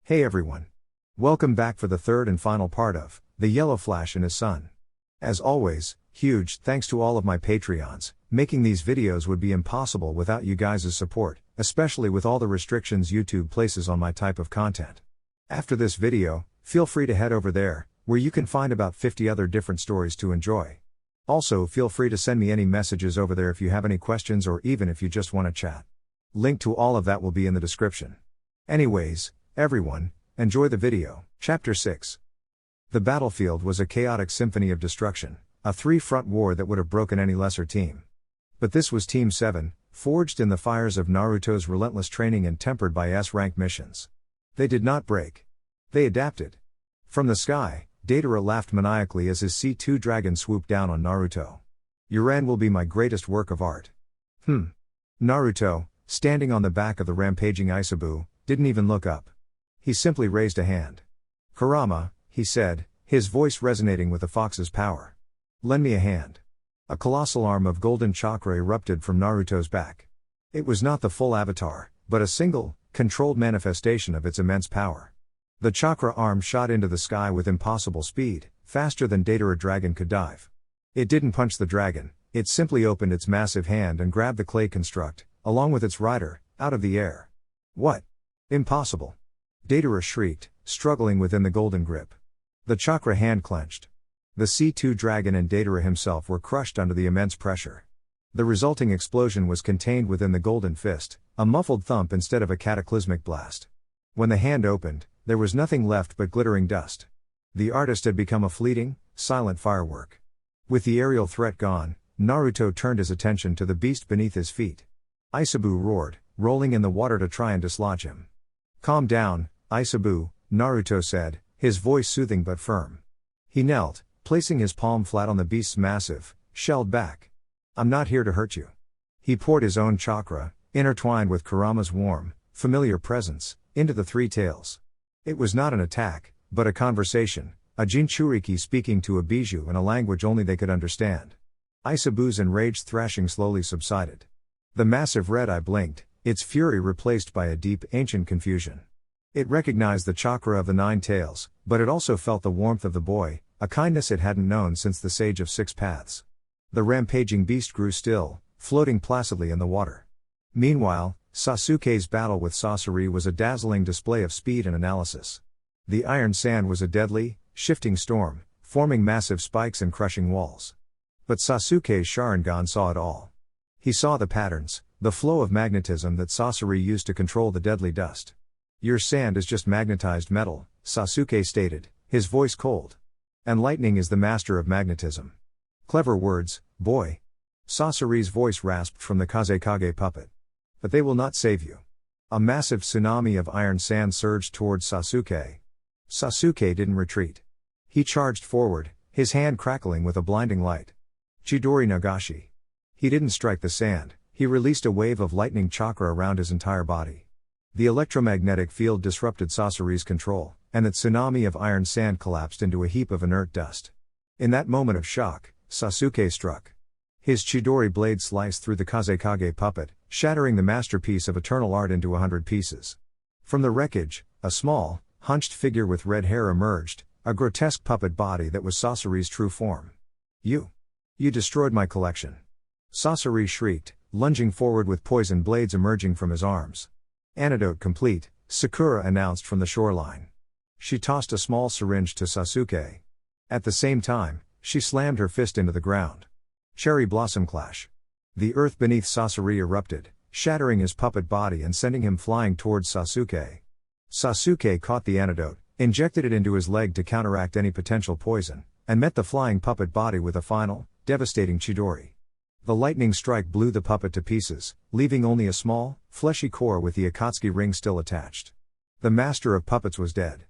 Hey everyone. Welcome back for the third and final part of The Yellow Flash and His Son. As always, huge thanks to all of my Patreons. Making these videos would be impossible without you guys' support, especially with all the restrictions YouTube places on my type of content. After this video, feel free to head over there, where you can find about 50 other different stories to enjoy. Also, feel free to send me any messages over there if you have any questions or even if you just want to chat. Link to all of that will be in the description. Anyways, everyone, enjoy the video. Chapter 6. The battlefield was a chaotic symphony of destruction, a three-front war that would have broken any lesser team. But this was Team 7, forged in the fires of Naruto's relentless training and tempered by S-rank missions. They did not break. They adapted. From the sky, Deidara laughed maniacally as his C2 dragon swooped down on Naruto. Uran will be my greatest work of art. Naruto, standing on the back of the rampaging Aisabu, didn't even look up. He simply raised a hand. Kurama, he said, his voice resonating with the fox's power. Lend me a hand. A colossal arm of golden chakra erupted from Naruto's back. It was not the full avatar, but a single, controlled manifestation of its immense power. The chakra arm shot into the sky with impossible speed, faster than Deidara dragon could dive. It didn't punch the dragon, it simply opened its massive hand and grabbed the clay construct, along with its rider, out of the air. What? Impossible. Deidara shrieked, struggling within the golden grip. The chakra hand clenched. The C2 dragon and Deidara himself were crushed under the immense pressure. The resulting explosion was contained within the golden fist, a muffled thump instead of a cataclysmic blast. When the hand opened, there was nothing left but glittering dust. The artist had become a fleeting, silent firework. With the aerial threat gone, Naruto turned his attention to the beast beneath his feet. Aisabu roared, rolling in the water to try and dislodge him. Calm down, Aisabu, Naruto said, his voice soothing but firm. He knelt, placing his palm flat on the beast's massive, shelled back. I'm not here to hurt you. He poured his own chakra, intertwined with Kurama's warm, familiar presence, into the three tails. It was not an attack, but a conversation, a Jinchuriki speaking to a bijou in a language only they could understand. Aisabu's enraged thrashing slowly subsided. The massive red eye blinked, its fury replaced by a deep, ancient confusion. It recognized the chakra of the nine tails, but it also felt the warmth of the boy, a kindness it hadn't known since the Sage of Six Paths. The rampaging beast grew still, floating placidly in the water. Meanwhile, Sasuke's battle with Sasori was a dazzling display of speed and analysis. The iron sand was a deadly, shifting storm, forming massive spikes and crushing walls. But Sasuke's Sharingan saw it all. He saw the patterns, the flow of magnetism that Sasori used to control the deadly dust. Your sand is just magnetized metal, Sasuke stated, his voice cold. And lightning is the master of magnetism. Clever words, boy. Sasori's voice rasped from the Kage puppet. But they will not save you. A massive tsunami of iron sand surged towards Sasuke. Sasuke didn't retreat. He charged forward, his hand crackling with a blinding light. Chidori Nagashi. He didn't strike the sand, he released a wave of lightning chakra around his entire body. The electromagnetic field disrupted Sasori's control, and the tsunami of iron sand collapsed into a heap of inert dust. In that moment of shock, Sasuke struck. His Chidori blade sliced through the Kage puppet, shattering the masterpiece of eternal art into 100 pieces. From the wreckage, a small, hunched figure with red hair emerged, a grotesque puppet body that was Sasori's true form. You destroyed my collection. Sasori shrieked, lunging forward with poison blades emerging from his arms. Antidote complete, Sakura announced from the shoreline. She tossed a small syringe to Sasuke. At the same time, she slammed her fist into the ground. Cherry blossom clash. The earth beneath Sasori erupted, shattering his puppet body and sending him flying towards Sasuke. Sasuke caught the antidote, injected it into his leg to counteract any potential poison, and met the flying puppet body with a final, devastating Chidori. The lightning strike blew the puppet to pieces, leaving only a small, fleshy core with the Akatsuki ring still attached. The master of puppets was dead.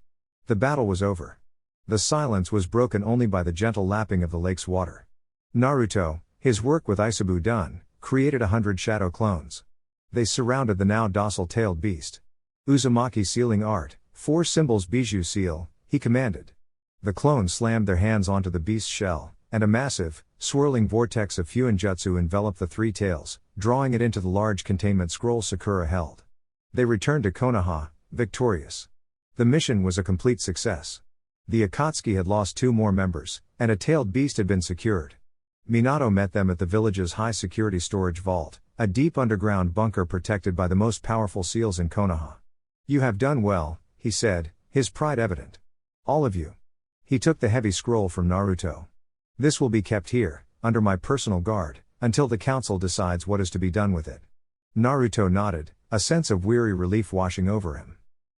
The battle was over. The silence was broken only by the gentle lapping of the lake's water. Naruto, his work with Aisabu done, created 100 shadow clones. They surrounded the now docile-tailed beast. Uzumaki sealing art, 4 symbols bijou seal, he commanded. The clones slammed their hands onto the beast's shell, and a massive, swirling vortex of Fuinjutsu enveloped the three tails, drawing it into the large containment scroll Sakura held. They returned to Konoha, victorious. The mission was a complete success. The Akatsuki had lost 2 more members, and a tailed beast had been secured. Minato met them at the village's high-security storage vault, a deep underground bunker protected by the most powerful seals in Konoha. "You have done well," he said, his pride evident. "All of you." He took the heavy scroll from Naruto. "This will be kept here, under my personal guard, until the council decides what is to be done with it." Naruto nodded, a sense of weary relief washing over him.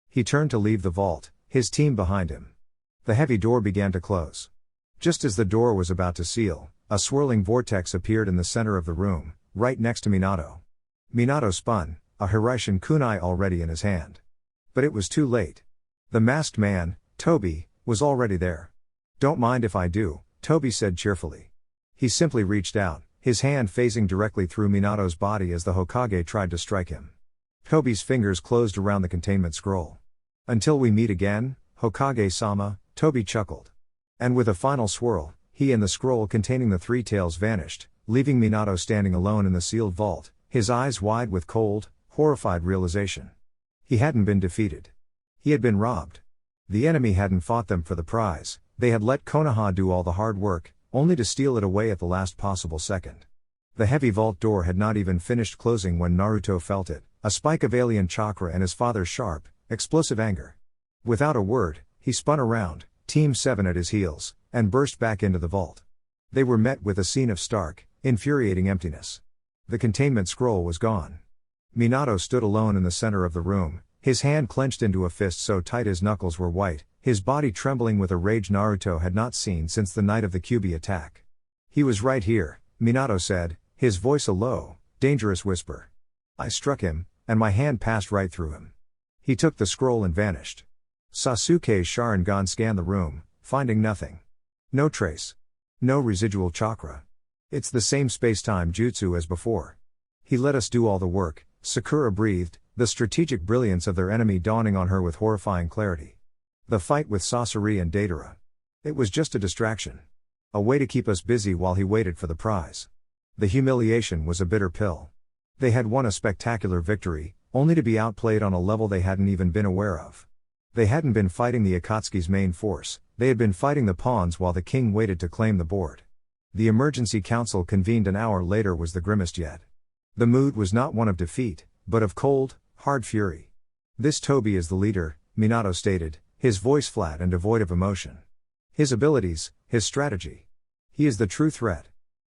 He turned to leave the vault, his team behind him. The heavy door began to close. Just as the door was about to seal, a swirling vortex appeared in the center of the room, right next to Minato. Minato spun, a Hiraishin kunai already in his hand. But it was too late. The masked man, Tobi, was already there. "Don't mind if I do," Tobi said cheerfully. He simply reached out, his hand phasing directly through Minato's body as the Hokage tried to strike him. Tobi's fingers closed around the containment scroll. "Until we meet again, Hokage-sama," Tobi chuckled. And with a final swirl, he and the scroll containing the 3 tails vanished, leaving Minato standing alone in the sealed vault, his eyes wide with cold, horrified realization. He hadn't been defeated. He had been robbed. The enemy hadn't fought them for the prize, they had let Konoha do all the hard work, only to steal it away at the last possible second. The heavy vault door had not even finished closing when Naruto felt it, a spike of alien chakra and his father's sharp, explosive anger. Without a word, he spun around, Team 7 at his heels, and burst back into the vault. They were met with a scene of stark, infuriating emptiness. The containment scroll was gone. Minato stood alone in the center of the room, his hand clenched into a fist so tight his knuckles were white, his body trembling with a rage Naruto had not seen since the night of the Kyuubi attack. "He was right here," Minato said, his voice a low, dangerous whisper. "I struck him, and my hand passed right through him." He took the scroll and vanished. Sasuke's Sharingan scanned the room, finding nothing. No trace. No residual chakra. "It's the same space-time jutsu as before. He let us do all the work," Sakura breathed, the strategic brilliance of their enemy dawning on her with horrifying clarity. The fight with Sasori and Deidara. It was just a distraction. A way to keep us busy while he waited for the prize. The humiliation was a bitter pill. They had won a spectacular victory, only to be outplayed on a level they hadn't even been aware of. They hadn't been fighting the Akatsuki's main force, they had been fighting the pawns while the king waited to claim the board. The emergency council convened an hour later was the grimmest yet. The mood was not one of defeat, but of cold, hard fury. "This Tobi is the leader," Minato stated, his voice flat and devoid of emotion. "His abilities, his strategy. He is the true threat.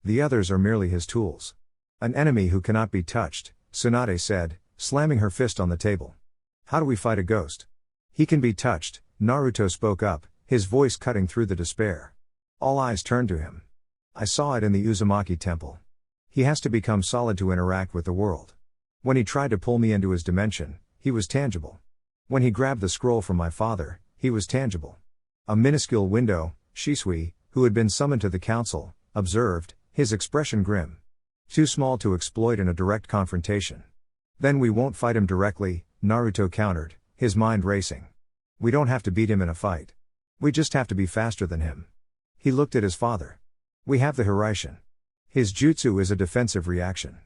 The others are merely his tools." "An enemy who cannot be touched," Tsunade said, slamming her fist on the table. "How do we fight a ghost?" "He can be touched," Naruto spoke up, his voice cutting through the despair. All eyes turned to him. "I saw it in the Uzumaki temple. He has to become solid to interact with the world. When he tried to pull me into his dimension, he was tangible. When he grabbed the scroll from my father, he was tangible." A minuscule window, Shisui, who had been summoned to the council, observed, his expression grim. "Too small to exploit in a direct confrontation." "Then we won't fight him directly," Naruto countered, his mind racing. "We don't have to beat him in a fight. We just have to be faster than him." He looked at his father. "We have the Hiraishin. His jutsu is a defensive reaction.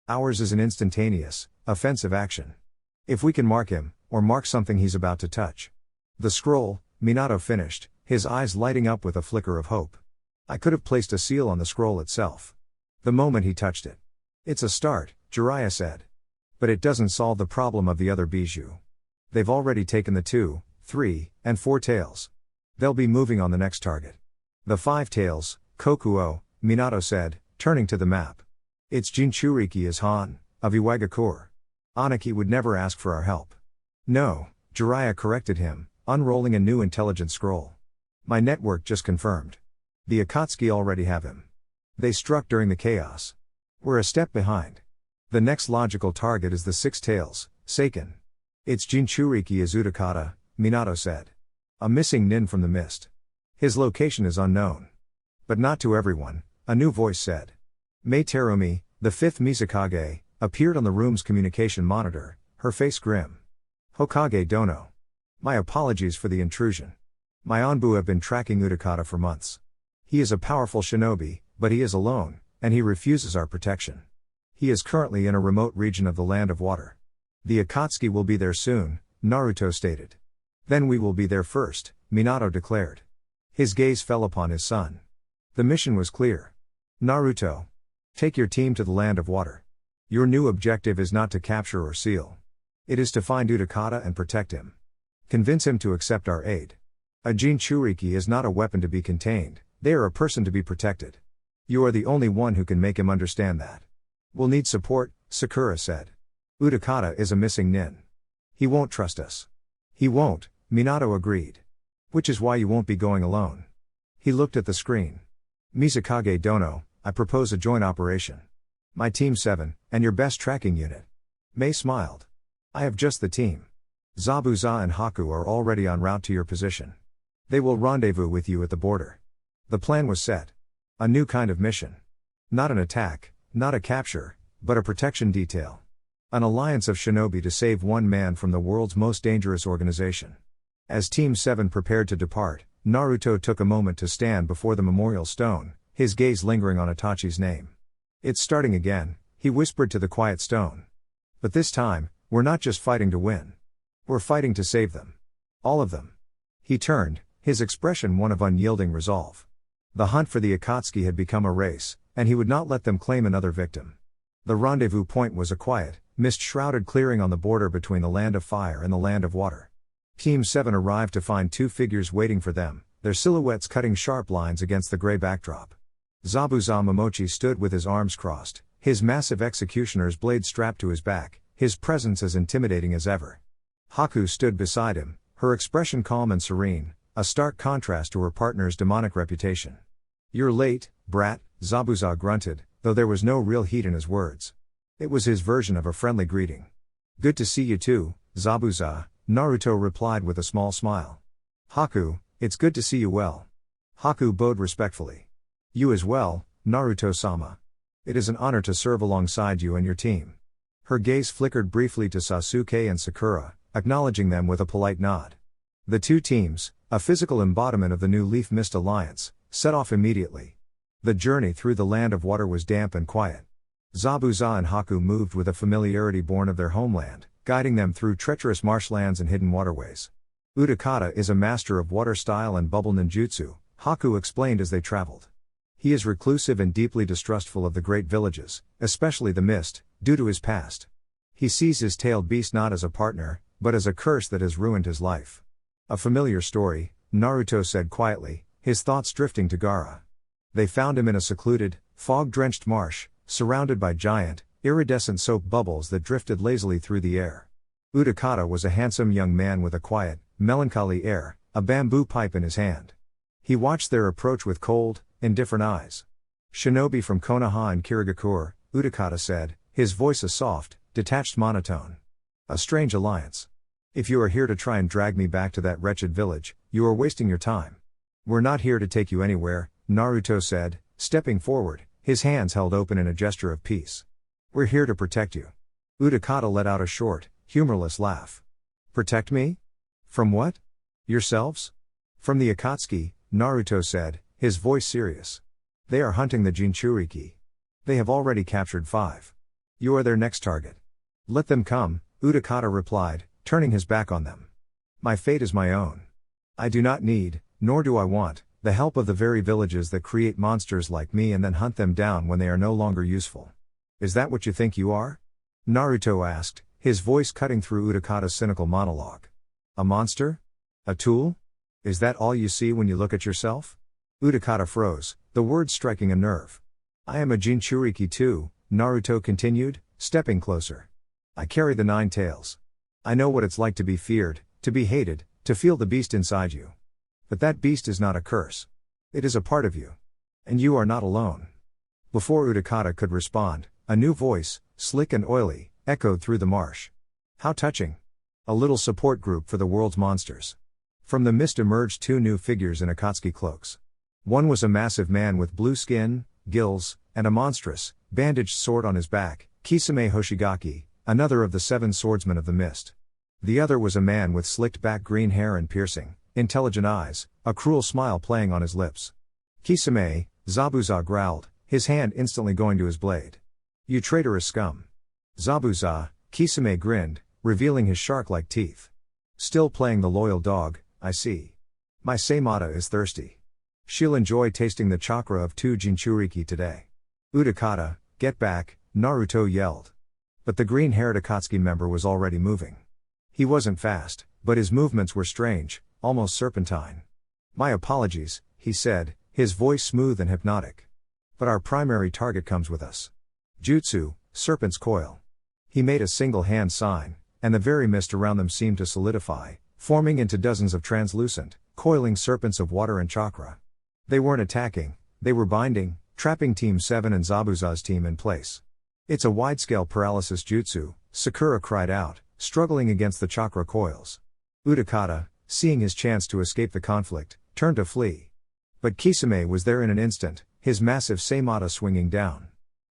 Ours is an instantaneous, offensive action. If we can mark him, or mark something he's about to touch." "The scroll," Minato finished, his eyes lighting up with a flicker of hope. "I could have placed a seal on the scroll itself. The moment he touched it." "It's a start," Jiraiya said. "But it doesn't solve the problem of the other bijou. They've already taken the 2, 3, and 4 tails. They'll be moving on the next target." "The 5 tails, Kokuo," Minato said, turning to the map. "It's Jinchuriki is Han, of Iwagakure. Aniki would never ask for our help." "No," Jiraiya corrected him, unrolling a new intelligence scroll. "My network just confirmed. The Akatsuki already have him. They struck during the chaos. We're a step behind. The next logical target is the 6 tails, Seiken. It's Jinchuriki is Utakata," Minato said. "A missing nin from the mist. His location is unknown." "But not to everyone," a new voice said. Mei Terumi, the 5th Mizukage, appeared on the room's communication monitor, her face grim. "Hokage Dono. My apologies for the intrusion. My Anbu have been tracking Utakata for months. He is a powerful shinobi, but he is alone, and he refuses our protection. He is currently in a remote region of the Land of Water. The Akatsuki will be there soon," Naruto stated. Then we will be there first, Minato declared. His gaze fell upon his son. The mission was clear. Naruto. Take your team to the land of water. Your new objective is not to capture or seal. It is to find Utakata and protect him. Convince him to accept our aid. A Jinchuriki is not a weapon to be contained, they are a person to be protected. You are the only one who can make him understand that. We'll need support, Sakura said. Utakata is a missing nin. He won't trust us. He won't, Minato agreed. Which is why you won't be going alone. He looked at the screen. Mizukage Dono, I propose a joint operation. My Team 7, and your best tracking unit. Mei smiled. I have just the team. Zabuza and Haku are already en route to your position. They will rendezvous with you at the border. The plan was set. A new kind of mission. Not an attack, not a capture, but a protection detail. An alliance of shinobi to save one man from the world's most dangerous organization. As Team 7 prepared to depart, Naruto took a moment to stand before the memorial stone, his gaze lingering on Itachi's name. It's starting again, he whispered to the quiet stone. But this time, we're not just fighting to win. We're fighting to save them. All of them. He turned, his expression one of unyielding resolve. The hunt for the Akatsuki had become a race, and he would not let them claim another victim. The rendezvous point was a quiet, mist-shrouded clearing on the border between the land of fire and the land of water. Team 7 arrived to find two figures waiting for them, their silhouettes cutting sharp lines against the gray backdrop. Zabuza Momochi stood with his arms crossed, his massive executioner's blade strapped to his back, his presence as intimidating as ever. Haku stood beside him, her expression calm and serene, a stark contrast to her partner's demonic reputation. You're late, brat, Zabuza grunted, though there was no real heat in his words. It was his version of a friendly greeting. Good to see you too, Zabuza, Naruto replied with a small smile. Haku, it's good to see you well. Haku bowed respectfully. You as well, Naruto-sama. It is an honor to serve alongside you and your team. Her gaze flickered briefly to Sasuke and Sakura, acknowledging them with a polite nod. The two teams, a physical embodiment of the new Leaf Mist Alliance, set off immediately. The journey through the land of water was damp and quiet. Zabuza and Haku moved with a familiarity born of their homeland, guiding them through treacherous marshlands and hidden waterways. Utakata is a master of water style and bubble ninjutsu, Haku explained as they traveled. He is reclusive and deeply distrustful of the great villages, especially the mist, due to his past. He sees his tailed beast not as a partner, but as a curse that has ruined his life. A familiar story, Naruto said quietly, his thoughts drifting to Gaara. They found him in a secluded, fog-drenched marsh, surrounded by giant, iridescent soap bubbles that drifted lazily through the air. Utakata was a handsome young man with a quiet, melancholy air, a bamboo pipe in his hand. He watched their approach with cold, indifferent eyes. Shinobi from Konoha and Kirigakure, Utakata said, his voice a soft, detached monotone. A strange alliance. If you are here to try and drag me back to that wretched village, you are wasting your time. We're not here to take you anywhere, Naruto said, stepping forward, his hands held open in a gesture of peace. We're here to protect you. Utakata let out a short, humorless laugh. Protect me? From what? Yourselves? From the Akatsuki, Naruto said, his voice serious. They are hunting the Jinchuriki. They have already captured 5. You are their next target. Let them come, Utakata replied, turning his back on them. My fate is my own. I do not need, nor do I want, the help of the very villages that create monsters like me and then hunt them down when they are no longer useful. Is that what you think you are? Naruto asked, his voice cutting through Utakata's cynical monologue. A monster? A tool? Is that all you see when you look at yourself? Utakata froze, the words striking a nerve. I am a Jinchuriki too, Naruto continued, stepping closer. I carry the 9 tails. I know what it's like to be feared, to be hated, to feel the beast inside you. But that beast is not a curse. It is a part of you. And you are not alone. Before Utakata could respond, a new voice, slick and oily, echoed through the marsh. How touching. A little support group for the world's monsters. From the mist emerged 2 new figures in Akatsuki cloaks. One was a massive man with blue skin, gills, and a monstrous, bandaged sword on his back, Kisame Hoshigaki, another of the 7 swordsmen of the mist. The other was a man with slicked back green hair and piercing, intelligent eyes, a cruel smile playing on his lips. Kisame, Zabuza growled, his hand instantly going to his blade. You traitorous scum. Zabuza, Kisame grinned, revealing his shark-like teeth. Still playing the loyal dog, I see. My Seimata is thirsty. She'll enjoy tasting the chakra of 2 Jinchuriki today. Utakata, get back, Naruto yelled. But the green-haired Akatsuki member was already moving. He wasn't fast, but his movements were strange, almost serpentine. My apologies, he said, his voice smooth and hypnotic. But our primary target comes with us. Jutsu, Serpent's Coil. He made a single hand sign, and the very mist around them seemed to solidify, forming into dozens of translucent, coiling serpents of water and chakra. They weren't attacking, they were binding, trapping Team 7 and Zabuza's team in place. It's a wide-scale paralysis jutsu, Sakura cried out, struggling against the chakra coils. Utakata, seeing his chance to escape the conflict, turned to flee. But Kisame was there in an instant, his massive Seimata swinging down.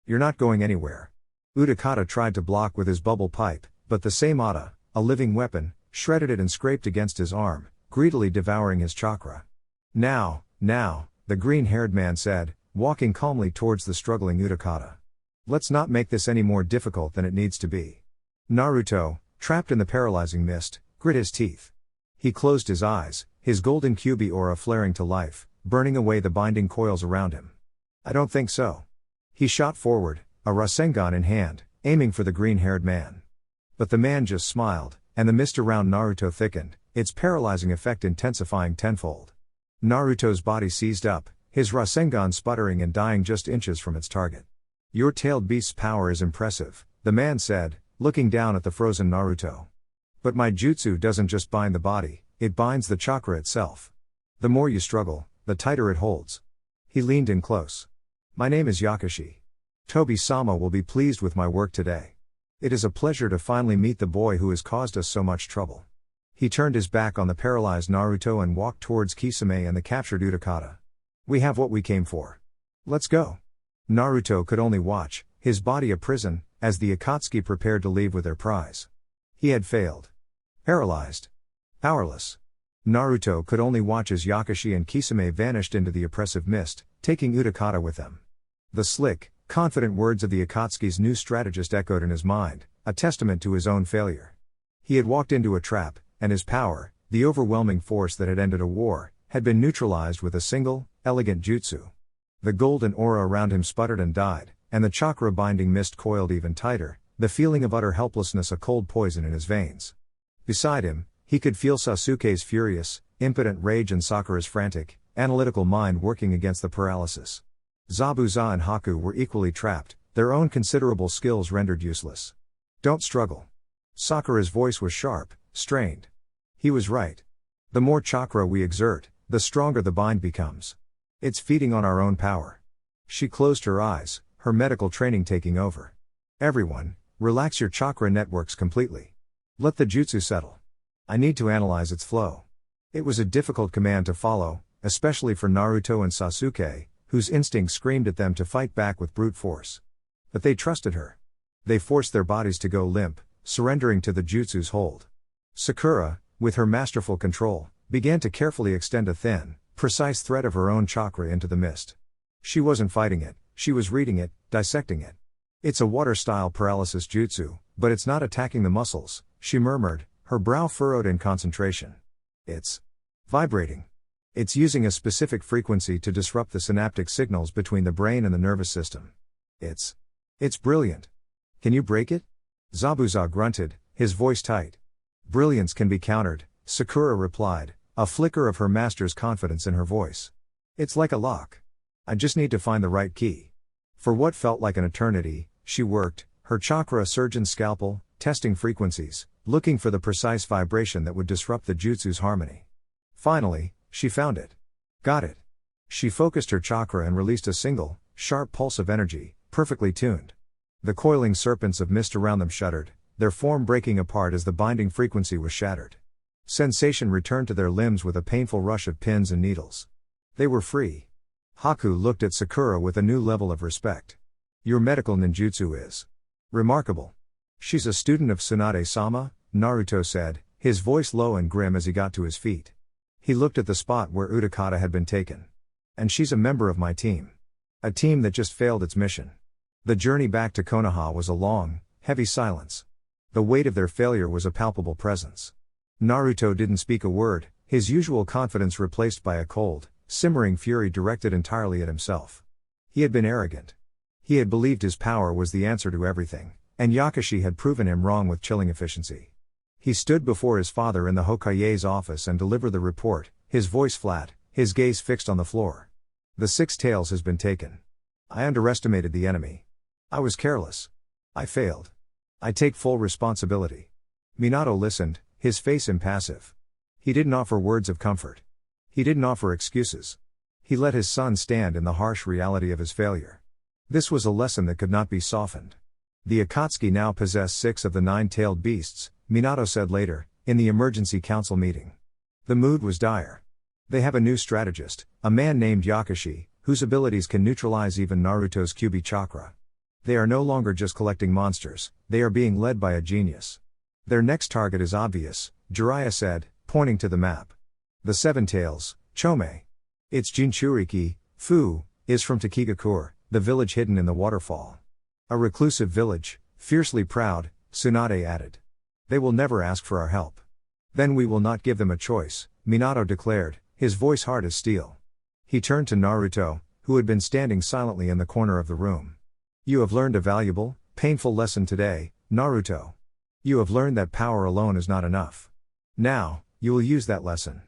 You're not going anywhere. Utakata tried to block with his bubble pipe, but the Seimata, a living weapon, shredded it and scraped against his arm, greedily devouring his chakra. Now, the green-haired man said, walking calmly towards the struggling Utakata. Let's not make this any more difficult than it needs to be. Naruto, trapped in the paralyzing mist, grit his teeth. He closed his eyes, his golden Kyuubi aura flaring to life, burning away the binding coils around him. I don't think so. He shot forward, a Rasengan in hand, aiming for the green-haired man. But the man just smiled, and the mist around Naruto thickened, its paralyzing effect intensifying tenfold. Naruto's body seized up, his Rasengan sputtering and dying just inches from its target. Your tailed beast's power is impressive, the man said, looking down at the frozen Naruto. But my jutsu doesn't just bind the body, it binds the chakra itself. The more you struggle, the tighter it holds. He leaned in close. My name is Yakashi. Tobi-sama will be pleased with my work today. It is a pleasure to finally meet the boy who has caused us so much trouble. He turned his back on the paralyzed Naruto and walked towards Kisame and the captured Utakata. We have what we came for. Let's go. Naruto could only watch, his body a prison, as the Akatsuki prepared to leave with their prize. He had failed. Paralyzed. Powerless. Naruto could only watch as Yakashi and Kisame vanished into the oppressive mist, taking Utakata with them. The slick, confident words of the Akatsuki's new strategist echoed in his mind, a testament to his own failure. He had walked into a trap, and his power, the overwhelming force that had ended a war, had been neutralized with a single, elegant jutsu. The golden aura around him sputtered and died, and the chakra-binding mist coiled even tighter, the feeling of utter helplessness a cold poison in his veins. Beside him, he could feel Sasuke's furious, impotent rage and Sakura's frantic, analytical mind working against the paralysis. Zabuza and Haku were equally trapped, their own considerable skills rendered useless. Don't struggle. Sakura's voice was sharp, strained. He was right. The more chakra we exert, the stronger the bind becomes. It's feeding on our own power. She closed her eyes, her medical training taking over. Everyone, relax your chakra networks completely. Let the jutsu settle. I need to analyze its flow. It was a difficult command to follow, especially for Naruto and Sasuke, whose instincts screamed at them to fight back with brute force. But they trusted her. They forced their bodies to go limp, surrendering to the jutsu's hold. Sakura, with her masterful control, began to carefully extend a thin, precise thread of her own chakra into the mist. She wasn't fighting it, she was reading it, dissecting it. It's a water-style paralysis jutsu, but it's not attacking the muscles, she murmured, her brow furrowed in concentration. It's vibrating. It's using a specific frequency to disrupt the synaptic signals between the brain and the nervous system. It's brilliant. Can you break it? Zabuza grunted, his voice tight. Brilliance can be countered, Sakura replied, a flicker of her master's confidence in her voice. It's like a lock. I just need to find the right key. For what felt like an eternity, she worked, her chakra surgeon's scalpel, testing frequencies, looking for the precise vibration that would disrupt the jutsu's harmony. Finally, she found it. Got it. She focused her chakra and released a single, sharp pulse of energy, perfectly tuned. The coiling serpents of mist around them shuddered, their form breaking apart as the binding frequency was shattered. Sensation returned to their limbs with a painful rush of pins and needles. They were free. Haku looked at Sakura with a new level of respect. Your medical ninjutsu is remarkable. She's a student of Tsunade-sama, Naruto said, his voice low and grim as he got to his feet. He looked at the spot where Utakata had been taken. And she's a member of my team. A team that just failed its mission. The journey back to Konoha was a long, heavy silence. The weight of their failure was a palpable presence. Naruto didn't speak a word, his usual confidence replaced by a cold, simmering fury directed entirely at himself. He had been arrogant. He had believed his power was the answer to everything, and Yakashi had proven him wrong with chilling efficiency. He stood before his father in the Hokage's office and delivered the report, his voice flat, his gaze fixed on the floor. The Six Tails has been taken. I underestimated the enemy. I was careless. I failed. I take full responsibility. Minato listened, his face impassive. He didn't offer words of comfort. He didn't offer excuses. He let his son stand in the harsh reality of his failure. This was a lesson that could not be softened. The Akatsuki now possess 6 of the 9-tailed beasts, Minato said later, in the emergency council meeting. The mood was dire. They have a new strategist, a man named Yakashi, whose abilities can neutralize even Naruto's Kyuubi chakra. They are no longer just collecting monsters, they are being led by a genius. Their next target is obvious, Jiraiya said, pointing to the map. The 7 Tails, Chome. Its Jinchuriki, Fu, is from Takigakure, the village hidden in the waterfall. A reclusive village, fiercely proud, Tsunade added. They will never ask for our help. Then we will not give them a choice, Minato declared, his voice hard as steel. He turned to Naruto, who had been standing silently in the corner of the room. You have learned a valuable, painful lesson today, Naruto. You have learned that power alone is not enough. Now, you will use that lesson.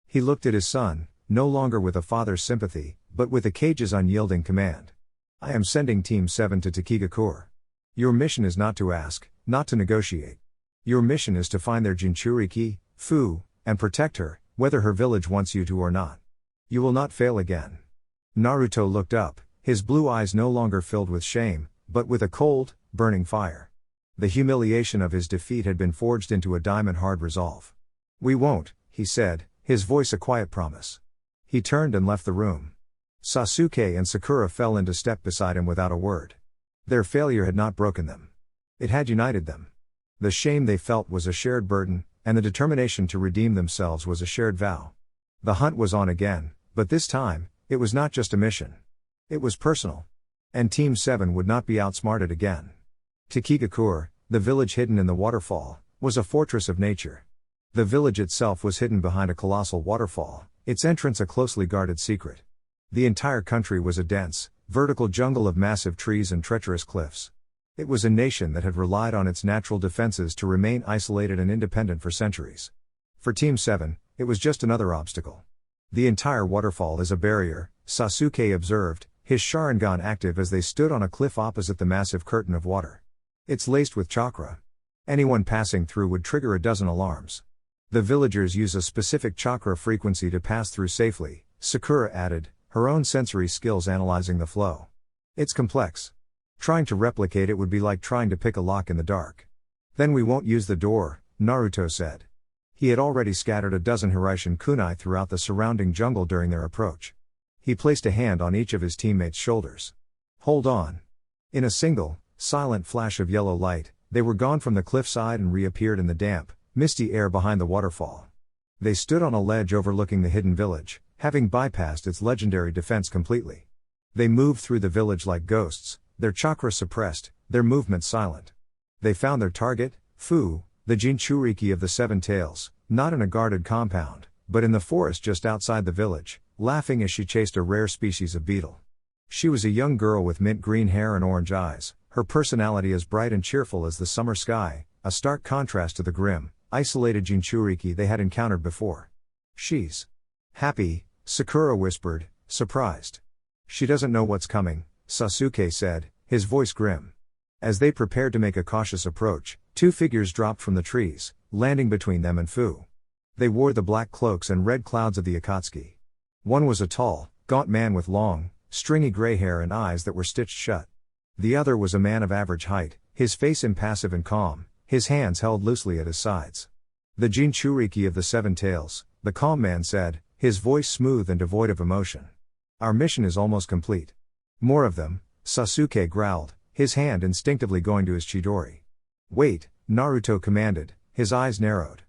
He looked at his son, no longer with a father's sympathy, but with Akage's unyielding command. I am sending Team 7 to Takigakure. Your mission is not to ask, not to negotiate. Your mission is to find their Jinchuriki, Fu, and protect her, whether her village wants you to or not. You will not fail again. Naruto looked up, his blue eyes no longer filled with shame, but with a cold, burning fire. The humiliation of his defeat had been forged into a diamond-hard resolve. We won't, he said, his voice a quiet promise. He turned and left the room. Sasuke and Sakura fell into step beside him without a word. Their failure had not broken them. It had united them. The shame they felt was a shared burden, and the determination to redeem themselves was a shared vow. The hunt was on again, but this time, it was not just a mission. It was personal. And Team 7 would not be outsmarted again. Takigakure, the village hidden in the waterfall, was a fortress of nature. The village itself was hidden behind a colossal waterfall, its entrance a closely guarded secret. The entire country was a dense, vertical jungle of massive trees and treacherous cliffs. It was a nation that had relied on its natural defenses to remain isolated and independent for centuries. For Team 7, it was just another obstacle. The entire waterfall is a barrier, Sasuke observed, his Sharingan active as they stood on a cliff opposite the massive curtain of water. It's laced with chakra. Anyone passing through would trigger a dozen alarms. The villagers use a specific chakra frequency to pass through safely, Sakura added, her own sensory skills analyzing the flow. It's complex. Trying to replicate it would be like trying to pick a lock in the dark. Then we won't use the door, Naruto said. He had already scattered a dozen Hiraishin kunai throughout the surrounding jungle during their approach. He placed a hand on each of his teammates' shoulders. Hold on. In a single, silent flash of yellow light, they were gone from the cliffside and reappeared in the damp, misty air behind the waterfall. They stood on a ledge overlooking the hidden village, having bypassed its legendary defense completely. They moved through the village like ghosts, their chakra suppressed, their movements silent. They found their target, Fu, the Jinchuriki of the 7 Tails, not in a guarded compound, but in the forest just outside the village, laughing as she chased a rare species of beetle. She was a young girl with mint green hair and orange eyes, her personality as bright and cheerful as the summer sky, a stark contrast to the grim, isolated Jinchuriki they had encountered before. She's happy, Sakura whispered, surprised. She doesn't know what's coming, Sasuke said, his voice grim. As they prepared to make a cautious approach, 2 figures dropped from the trees, landing between them and Fu. They wore the black cloaks and red clouds of the Akatsuki. One was a tall, gaunt man with long, stringy gray hair and eyes that were stitched shut. The other was a man of average height, his face impassive and calm, his hands held loosely at his sides. The Jinchuriki of the 7 Tails, the calm man said, his voice smooth and devoid of emotion. Our mission is almost complete. More of them, Sasuke growled, his hand instinctively going to his Chidori. Wait, Naruto commanded, his eyes narrowed.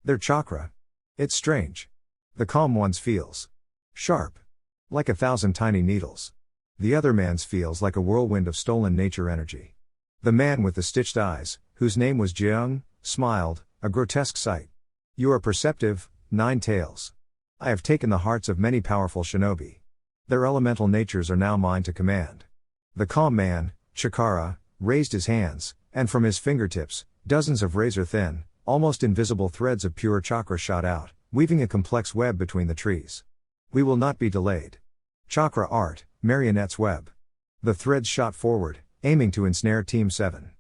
Their chakra. It's strange. The calm one's feels sharp. Like 1,000 tiny needles. The other man's feels like a whirlwind of stolen nature energy. The man with the stitched eyes, whose name was Jeong, smiled, a grotesque sight. You are perceptive, Nine Tails. I have taken the hearts of many powerful shinobi. Their elemental natures are now mine to command. The calm man, Chikara, raised his hands, and from his fingertips, dozens of razor-thin, almost invisible threads of pure chakra shot out, weaving a complex web between the trees. We will not be delayed. Chakra art, marionette's web. The threads shot forward, aiming to ensnare Team 7.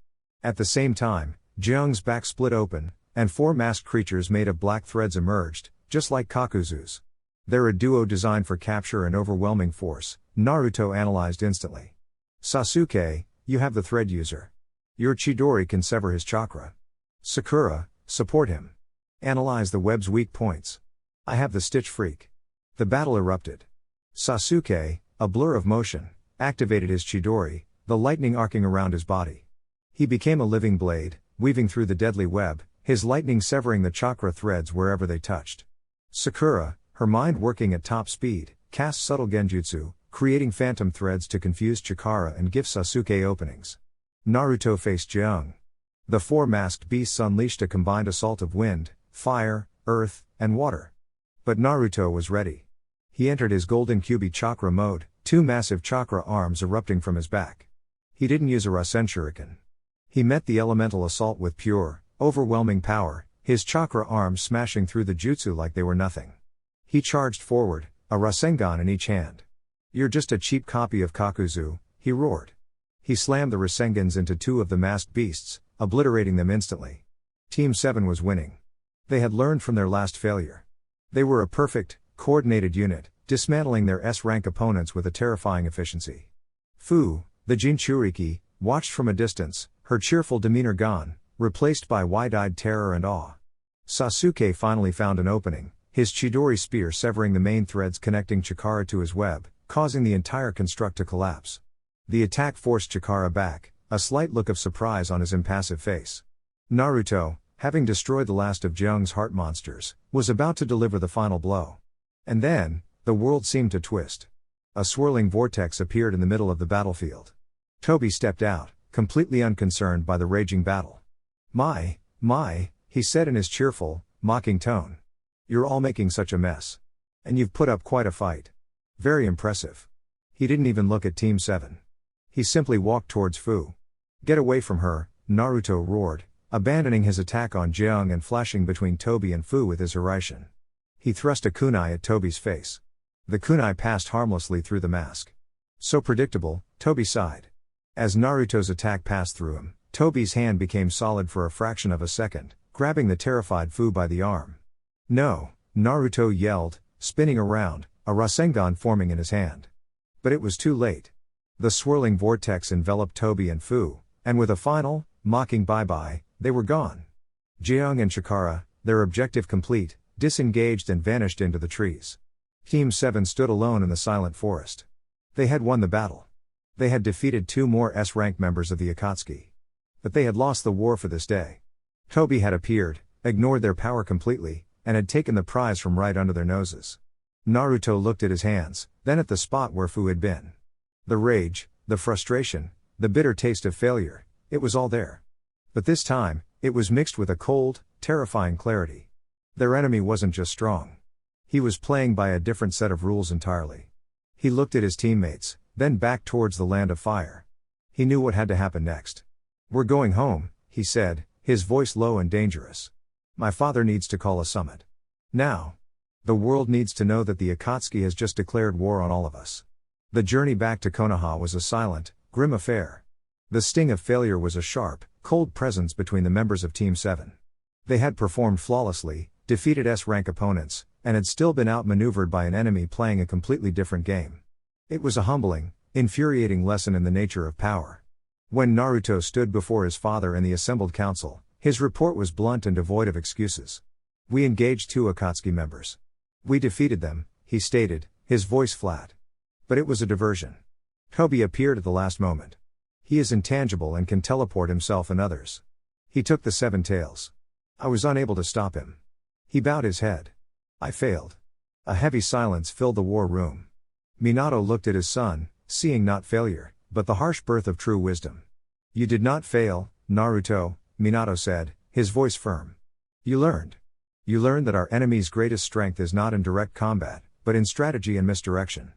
At the same time, Jeong's back split open, and 4 masked creatures made of black threads emerged, just like Kakuzu's. They're a duo designed for capture and overwhelming force, Naruto analyzed instantly. Sasuke, you have the thread user. Your Chidori can sever his chakra. Sakura, support him. Analyze the web's weak points. I have the stitch freak. The battle erupted. Sasuke, a blur of motion, activated his Chidori, the lightning arcing around his body. He became a living blade, weaving through the deadly web, his lightning severing the chakra threads wherever they touched. Sakura, her mind working at top speed, cast subtle genjutsu, creating phantom threads to confuse Chikara and give Sasuke openings. Naruto faced Jeong. The 4 masked beasts unleashed a combined assault of wind, fire, earth, and water. But Naruto was ready. He entered his golden Kyuubi chakra mode, 2 massive chakra arms erupting from his back. He didn't use a Rasen shuriken. He met the elemental assault with pure, overwhelming power, his chakra arms smashing through the jutsu like they were nothing. He charged forward, a Rasengan in each hand. You're just a cheap copy of Kakuzu, he roared. He slammed the Rasengans into 2 of the masked beasts, obliterating them instantly. Team 7 was winning. They had learned from their last failure. They were a perfect, coordinated unit, dismantling their S-rank opponents with a terrifying efficiency. Fu, the Jinchuriki, watched from a distance, her cheerful demeanor gone, replaced by wide-eyed terror and awe. Sasuke finally found an opening, his Chidori spear severing the main threads connecting Chikara to his web, causing the entire construct to collapse. The attack forced Chikara back, a slight look of surprise on his impassive face. Naruto, having destroyed the last of Jeong's heart monsters, was about to deliver the final blow. And then, the world seemed to twist. A swirling vortex appeared in the middle of the battlefield. Tobi stepped out, completely unconcerned by the raging battle. My, he said in his cheerful, mocking tone. You're all making such a mess. And you've put up quite a fight. Very impressive. He didn't even look at Team 7. He simply walked towards Fu. Get away from her, Naruto roared, abandoning his attack on Jeong and flashing between Tobi and Fu with his Hiraishin. He thrust a kunai at Tobi's face. The kunai passed harmlessly through the mask. So predictable, Tobi sighed. As Naruto's attack passed through him, Tobi's hand became solid for a fraction of a second, grabbing the terrified Fu by the arm. No, Naruto yelled, spinning around, a Rasengan forming in his hand. But it was too late. The swirling vortex enveloped Tobi and Fu, and with a final, mocking bye-bye, they were gone. Jeong and Chikara, their objective complete, disengaged and vanished into the trees. Team 7 stood alone in the silent forest. They had won the battle. They had defeated 2 more S-rank members of the Akatsuki. But they had lost the war for this day. Tobi had appeared, ignored their power completely, and had taken the prize from right under their noses. Naruto looked at his hands, then at the spot where Fu had been. The rage, the frustration, the bitter taste of failure, it was all there. But this time, it was mixed with a cold, terrifying clarity. Their enemy wasn't just strong. He was playing by a different set of rules entirely. He looked at his teammates, then back towards the land of fire. He knew what had to happen next. We're going home, he said, his voice low and dangerous. My father needs to call a summit. Now. The world needs to know that the Akatsuki has just declared war on all of us. The journey back to Konoha was a silent, grim affair. The sting of failure was a sharp, cold presence between the members of Team 7. They had performed flawlessly, defeated S-rank opponents, and had still been outmaneuvered by an enemy playing a completely different game. It was a humbling, infuriating lesson in the nature of power. When Naruto stood before his father and the assembled council, his report was blunt and devoid of excuses. We engaged 2 Akatsuki members. We defeated them, he stated, his voice flat. But it was a diversion. Tobi appeared at the last moment. He is intangible and can teleport himself and others. He took the 7 tails. I was unable to stop him. He bowed his head. I failed. A heavy silence filled the war room. Minato looked at his son, seeing not failure, but the harsh birth of true wisdom. You did not fail, Naruto, Minato said, his voice firm. You learned. You learn that our enemy's greatest strength is not in direct combat, but in strategy and misdirection.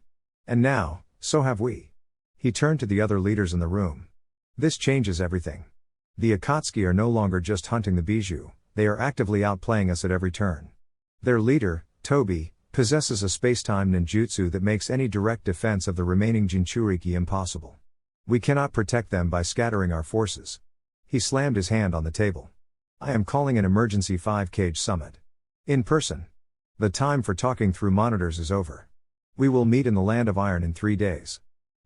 And now, so have we. He turned to the other leaders in the room. This changes everything. The Akatsuki are no longer just hunting the bijou, they are actively outplaying us at every turn. Their leader, Tobi, possesses a space-time ninjutsu that makes any direct defense of the remaining Jinchuriki impossible. We cannot protect them by scattering our forces. He slammed his hand on the table. I am calling an emergency 5-cage summit. In person. The time for talking through monitors is over. We will meet in the Land of Iron in 3 days.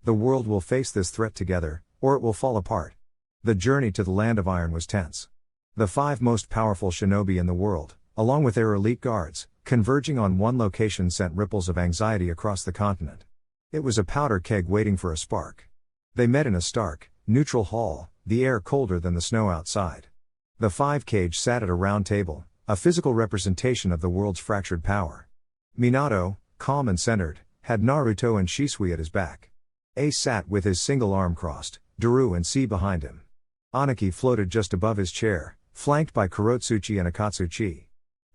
The world will face this threat together, or it will fall apart. The journey to the Land of Iron was tense. The 5 most powerful shinobi in the world, along with their elite guards, converging on one location sent ripples of anxiety across the continent. It was a powder keg waiting for a spark. They met in a stark, neutral hall, the air colder than the snow outside. The 5-cage sat at a round table, a physical representation of the world's fractured power. Minato, calm and centered, had Naruto and Shisui at his back. Ace sat with his single arm crossed, Daru and C behind him. Aniki floated just above his chair, flanked by Kurotsuchi and Akatsuki.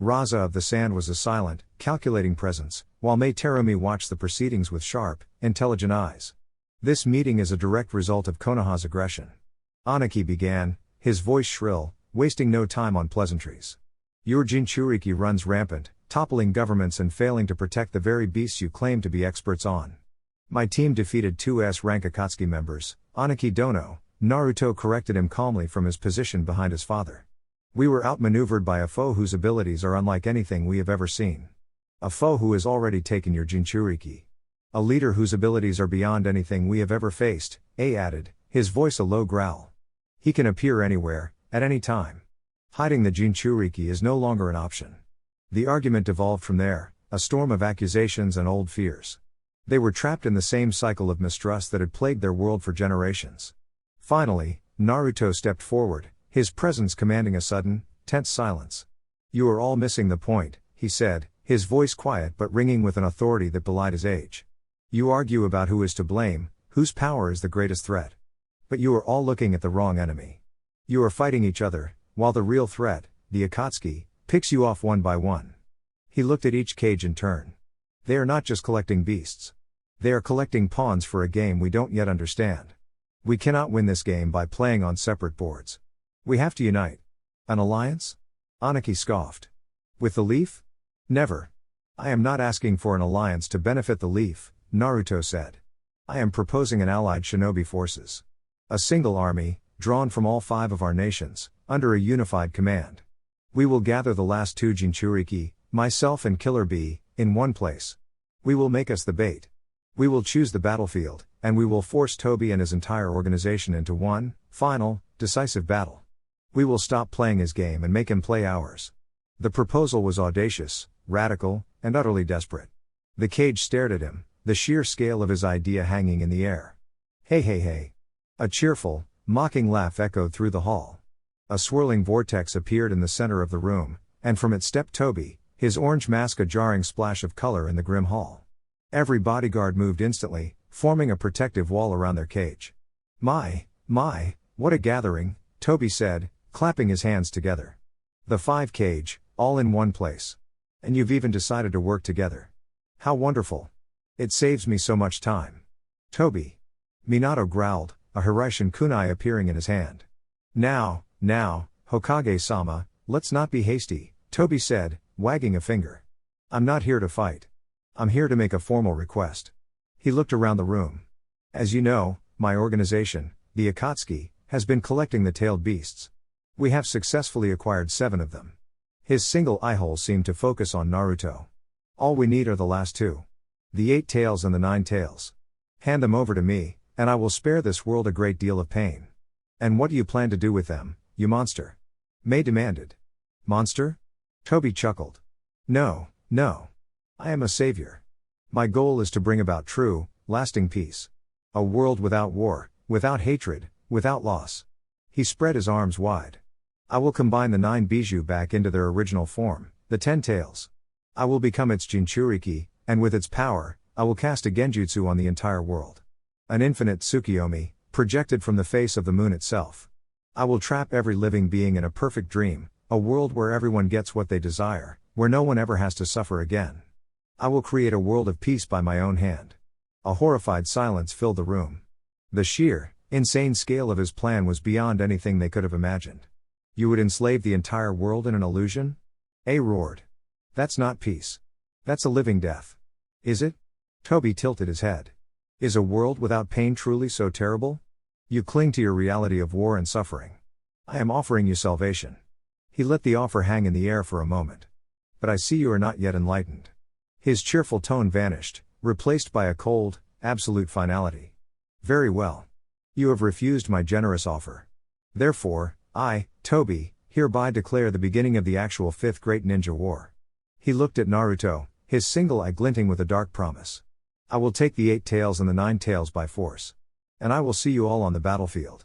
Raza of the Sand was a silent, calculating presence, while Mei Terumi watched the proceedings with sharp, intelligent eyes. This meeting is a direct result of Konoha's aggression. Aniki began, his voice shrill, wasting no time on pleasantries. Your Jinchuriki runs rampant, toppling governments and failing to protect the very beasts you claim to be experts on. My team defeated 2 S-rank Akatsuki members, Aniki Dono. Naruto corrected him calmly from his position behind his father. We were outmaneuvered by a foe whose abilities are unlike anything we have ever seen. A foe who has already taken your Jinchuriki. A leader whose abilities are beyond anything we have ever faced, A added, his voice a low growl. He can appear anywhere, at any time. Hiding the Jinchuriki is no longer an option. The argument evolved from there, a storm of accusations and old fears. They were trapped in the same cycle of mistrust that had plagued their world for generations. Finally, Naruto stepped forward, his presence commanding a sudden, tense silence. You are all missing the point, he said, his voice quiet but ringing with an authority that belied his age. You argue about who is to blame, whose power is the greatest threat. But you are all looking at the wrong enemy. You are fighting each other, while the real threat, the Akatsuki, picks you off one by one. He looked at each cage in turn. They are not just collecting beasts. They are collecting pawns for a game we don't yet understand. We cannot win this game by playing on separate boards. We have to unite. An alliance? Aniki scoffed. With the Leaf? Never. I am not asking for an alliance to benefit the Leaf, Naruto said. I am proposing an allied shinobi forces. A single army, drawn from all 5 of our nations, under a unified command. We will gather the last 2 Jinchuriki, myself and Killer Bee, in one place. We will make us the bait. We will choose the battlefield, and we will force Tobi and his entire organization into one, final, decisive battle. We will stop playing his game and make him play ours. The proposal was audacious, radical, and utterly desperate. The cage stared at him, the sheer scale of his idea hanging in the air. Hey hey hey. A cheerful, mocking laugh echoed through the hall. A swirling vortex appeared in the center of the room, and from it stepped Tobi, his orange mask a jarring splash of color in the grim hall. Every bodyguard moved instantly, forming a protective wall around their cage. My, what a gathering, Tobi said, clapping his hands together. The 5-cage, all in one place. And you've even decided to work together. How wonderful. It saves me so much time. Tobi. Minato growled, a Hiraishin kunai appearing in his hand. Now, Hokage-sama, let's not be hasty, Tobi said, wagging a finger. I'm not here to fight. I'm here to make a formal request. He looked around the room. As you know, my organization, the Akatsuki, has been collecting the tailed beasts. We have successfully acquired 7 of them. His single eye-hole seemed to focus on Naruto. All we need are the last 2. The 8 tails and the 9 tails. Hand them over to me, and I will spare this world a great deal of pain. And what do you plan to do with them, you monster? Mei demanded. Monster? Tobi chuckled. No. I am a savior. My goal is to bring about true, lasting peace. A world without war, without hatred, without loss. He spread his arms wide. I will combine the 9 bijou back into their original form, the 10 tails. I will become its Jinchuriki, and with its power, I will cast a genjutsu on the entire world. An infinite Tsukuyomi, projected from the face of the moon itself. I will trap every living being in a perfect dream, a world where everyone gets what they desire, where no one ever has to suffer again. I will create a world of peace by my own hand. A horrified silence filled the room. The sheer, insane scale of his plan was beyond anything they could have imagined. You would enslave the entire world in an illusion? A roared. That's not peace. That's a living death. Is it? Tobi tilted his head. Is a world without pain truly so terrible? You cling to your reality of war and suffering. I am offering you salvation. He let the offer hang in the air for a moment. But I see you are not yet enlightened. His cheerful tone vanished, replaced by a cold, absolute finality. Very well. You have refused my generous offer. Therefore, I, Tobi, hereby declare the beginning of the actual Fifth Great Ninja War. He looked at Naruto, his single eye glinting with a dark promise. I will take the 8 tails and the 9 tails by force. And I will see you all on the battlefield.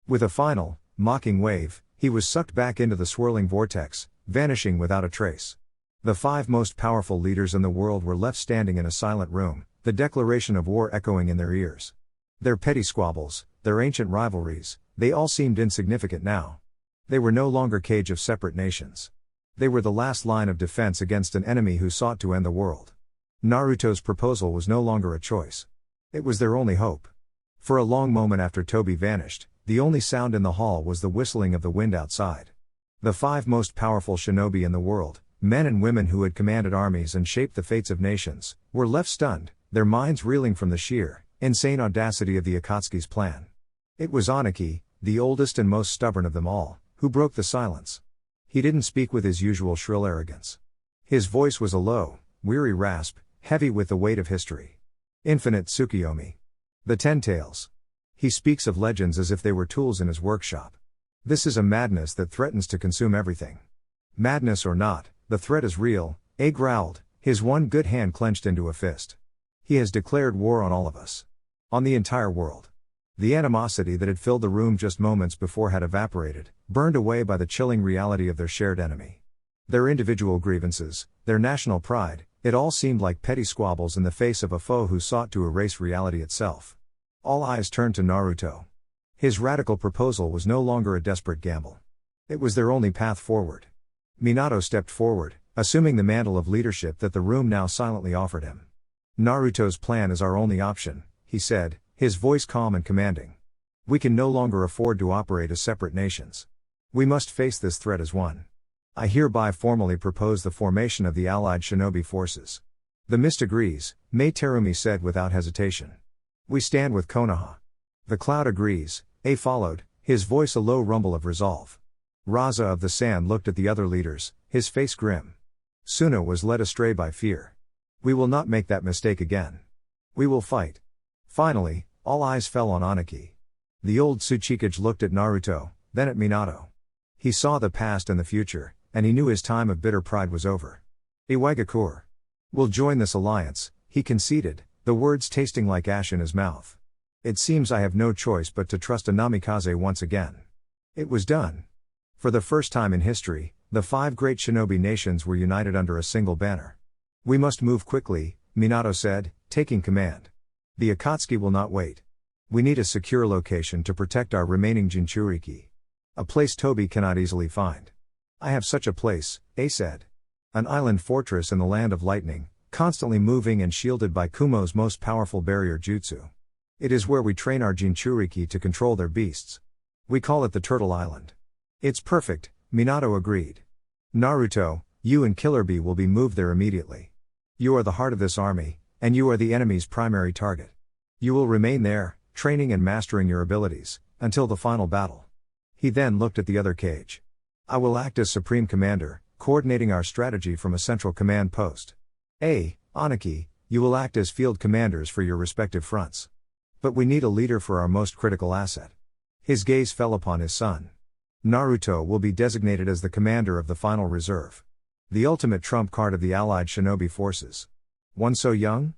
With a final, mocking wave, he was sucked back into the swirling vortex, vanishing without a trace. The 5 most powerful leaders in the world were left standing in a silent room, the declaration of war echoing in their ears. Their petty squabbles, their ancient rivalries, they all seemed insignificant now. They were no longer cage of separate nations. They were the last line of defense against an enemy who sought to end the world. Naruto's proposal was no longer a choice. It was their only hope. For a long moment after Tobi vanished, the only sound in the hall was the whistling of the wind outside. The 5 most powerful shinobi in the world, men and women who had commanded armies and shaped the fates of nations, were left stunned, their minds reeling from the sheer, insane audacity of the Akatsuki's plan. It was Aniki, the oldest and most stubborn of them all, who broke the silence. He didn't speak with his usual shrill arrogance. His voice was a low, weary rasp, heavy with the weight of history. Infinite Tsukuyomi. The 10 tails. He speaks of legends as if they were tools in his workshop. This is a madness that threatens to consume everything. Madness or not, the threat is real, A growled, his one good hand clenched into a fist. He has declared war on all of us. On the entire world. The animosity that had filled the room just moments before had evaporated, burned away by the chilling reality of their shared enemy. Their individual grievances, their national pride, it all seemed like petty squabbles in the face of a foe who sought to erase reality itself. All eyes turned to Naruto. His radical proposal was no longer a desperate gamble. It was their only path forward. Minato stepped forward, assuming the mantle of leadership that the room now silently offered him. Naruto's plan is our only option, he said, his voice calm and commanding. We can no longer afford to operate as separate nations. We must face this threat as one. I hereby formally propose the formation of the allied shinobi forces. The mist agrees, Mei Terumi said without hesitation. We stand with Konoha. The cloud agrees, A followed, his voice a low rumble of resolve. Raza of the Sand looked at the other leaders, his face grim. Suna was led astray by fear. We will not make that mistake again. We will fight. Finally, all eyes fell on Aniki. The old Tsuchikage looked at Naruto, then at Minato. He saw the past and the future, and he knew his time of bitter pride was over. Iwaigakur. We'll join this alliance, he conceded, the words tasting like ash in his mouth. It seems I have no choice but to trust a namikaze once again. It was done. For the first time in history, the 5 great shinobi nations were united under a single banner. We must move quickly, Minato said, taking command. The Akatsuki will not wait. We need a secure location to protect our remaining Jinchuriki. A place Tobi cannot easily find. I have such a place, A said. An island fortress in the land of lightning, constantly moving and shielded by Kumo's most powerful barrier jutsu. It is where we train our Jinchuriki to control their beasts. We call it the Turtle Island. It's perfect, Minato agreed. Naruto, you and Killer Bee will be moved there immediately. You are the heart of this army, and you are the enemy's primary target. You will remain there, training and mastering your abilities, until the final battle. He then looked at the other cage. I will act as Supreme Commander, coordinating our strategy from a central command post. Aniki, you will act as field commanders for your respective fronts. But we need a leader for our most critical asset. His gaze fell upon his son. Naruto will be designated as the commander of the final reserve. The ultimate trump card of the allied shinobi forces. One so young?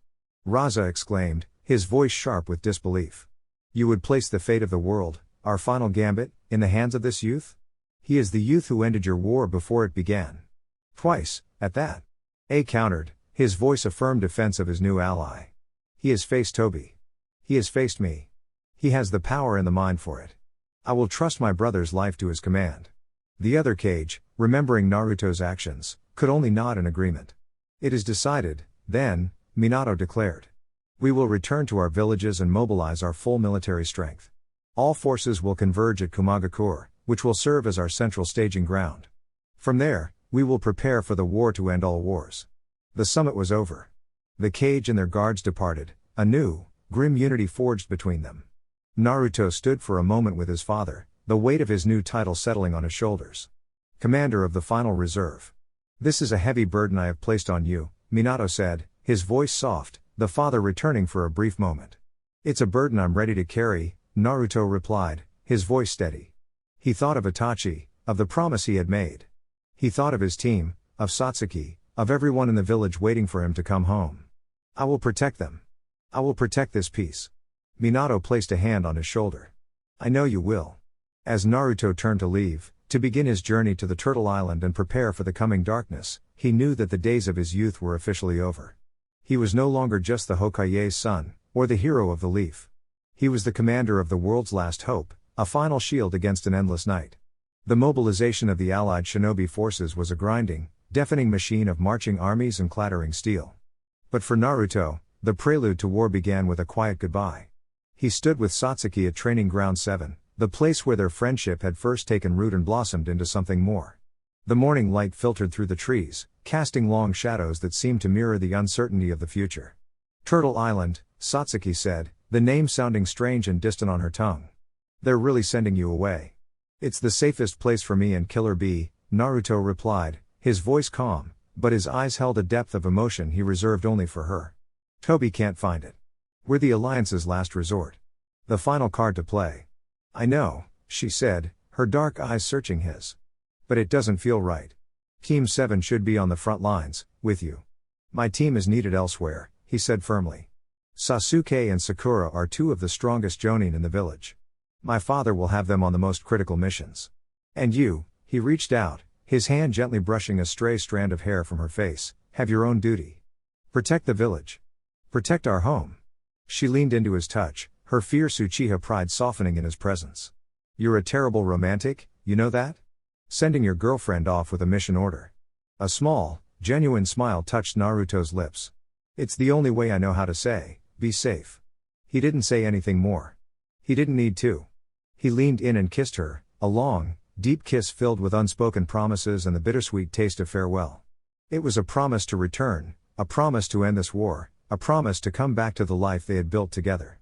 Raza exclaimed, his voice sharp with disbelief. You would place the fate of the world, our final gambit, in the hands of this youth? He is the youth who ended your war before it began. Twice, at that. A countered, his voice a firm defense of his new ally. He has faced Tobi. He has faced me. He has the power and the mind for it. I will trust my brother's life to his command. The other Kage, remembering Naruto's actions, could only nod in agreement. It is decided, then, Minato declared. We will return to our villages and mobilize our full military strength. All forces will converge at Kumagakure, which will serve as our central staging ground. From there, we will prepare for the war to end all wars. The summit was over. The Kage and their guards departed, a new, grim unity forged between them. Naruto stood for a moment with his father, the weight of his new title settling on his shoulders. Commander of the final reserve. This is a heavy burden I have placed on you, Minato said, his voice soft, the father returning for a brief moment. It's a burden I'm ready to carry, Naruto replied, his voice steady. He thought of Itachi, of the promise he had made. He thought of his team, of Satsuki, of everyone in the village waiting for him to come home. I will protect them. I will protect this peace. Minato placed a hand on his shoulder. I know you will. As Naruto turned to leave, to begin his journey to the Turtle Island and prepare for the coming darkness, he knew that the days of his youth were officially over. He was no longer just the Hokage's son, or the hero of the leaf. He was the commander of the world's last hope, a final shield against an endless night. The mobilization of the allied shinobi forces was a grinding, deafening machine of marching armies and clattering steel. But for Naruto, the prelude to war began with a quiet goodbye. He stood with Satsuki at Training Ground 7, the place where their friendship had first taken root and blossomed into something more. The morning light filtered through the trees, casting long shadows that seemed to mirror the uncertainty of the future. Turtle Island, Satsuki said, the name sounding strange and distant on her tongue. They're really sending you away. It's the safest place for me and Killer Bee, Naruto replied, his voice calm, but his eyes held a depth of emotion he reserved only for her. Tobi can't find it. We're the Alliance's last resort. The final card to play. I know, she said, her dark eyes searching his. But it doesn't feel right. Team 7 should be on the front lines, with you. My team is needed elsewhere, he said firmly. Sasuke and Sakura are two of the strongest jonin in the village. My father will have them on the most critical missions. And you, he reached out, his hand gently brushing a stray strand of hair from her face, have your own duty. Protect the village. Protect our home. She leaned into his touch, her fierce Uchiha pride softening in his presence. You're a terrible romantic, you know that? Sending your girlfriend off with a mission order. A small, genuine smile touched Naruto's lips. It's the only way I know how to say, be safe. He didn't say anything more. He didn't need to. He leaned in and kissed her, a long, deep kiss filled with unspoken promises and the bittersweet taste of farewell. It was a promise to return, a promise to end this war, a promise to come back to the life they had built together.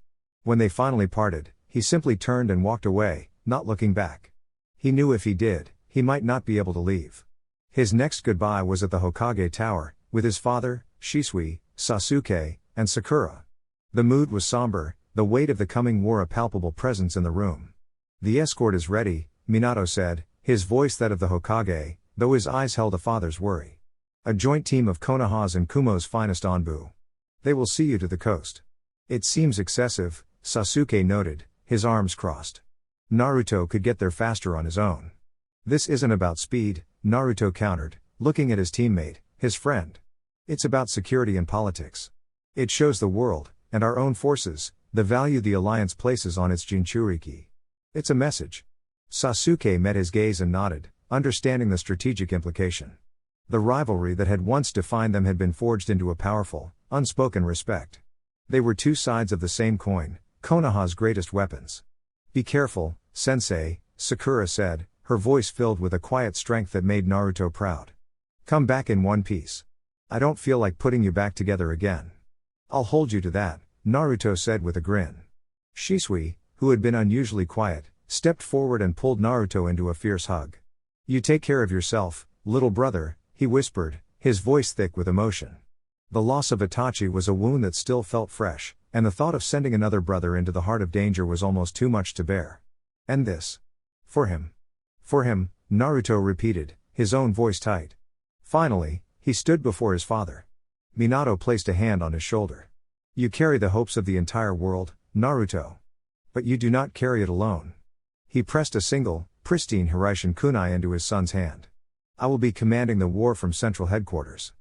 When they finally parted, he simply turned and walked away, not looking back. He knew if he did, he might not be able to leave. His next goodbye was at the Hokage Tower, with his father, Shisui, Sasuke, and Sakura. The mood was somber, the weight of the coming war a palpable presence in the room. The escort is ready, Minato said, his voice that of the Hokage, though his eyes held a father's worry. A joint team of Konoha's and Kumo's finest Anbu. They will see you to the coast. It seems excessive, Sasuke noted, his arms crossed. Naruto could get there faster on his own. This isn't about speed, Naruto countered, looking at his teammate, his friend. It's about security and politics. It shows the world, and our own forces, the value the Alliance places on its Jinchuriki. It's a message. Sasuke met his gaze and nodded, understanding the strategic implication. The rivalry that had once defined them had been forged into a powerful, unspoken respect. They were two sides of the same coin, Konoha's greatest weapons. Be careful, sensei, Sakura said, her voice filled with a quiet strength that made Naruto proud. Come back in one piece. I don't feel like putting you back together again. I'll hold you to that, Naruto said with a grin. Shisui, who had been unusually quiet, stepped forward and pulled Naruto into a fierce hug. You take care of yourself, little brother, he whispered, his voice thick with emotion. The loss of Itachi was a wound that still felt fresh, and the thought of sending another brother into the heart of danger was almost too much to bear. And this? For him. For him, Naruto repeated, his own voice tight. Finally, he stood before his father. Minato placed a hand on his shoulder. You carry the hopes of the entire world, Naruto. But you do not carry it alone. He pressed a single, pristine Hiraishin kunai into his son's hand. I will be commanding the war from central headquarters.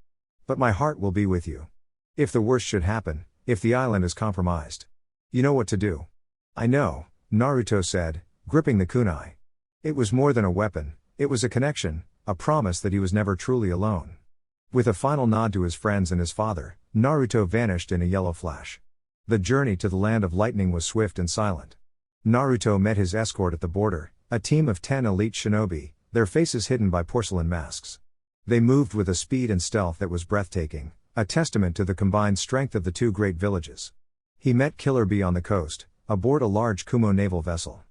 But my heart will be with you. If the worst should happen, if the island is compromised. You know what to do. I know, Naruto said, gripping the kunai. It was more than a weapon, It was a connection, a promise that he was never truly alone. With a final nod to his friends and his father, Naruto vanished in a yellow flash. The journey to the land of lightning was swift and silent. Naruto met his escort at the border, a team of 10 elite shinobi, their faces hidden by porcelain masks. They moved with a speed and stealth that was breathtaking, a testament to the combined strength of the two great villages. He met Killer Bee on the coast, aboard a large Kumo naval vessel.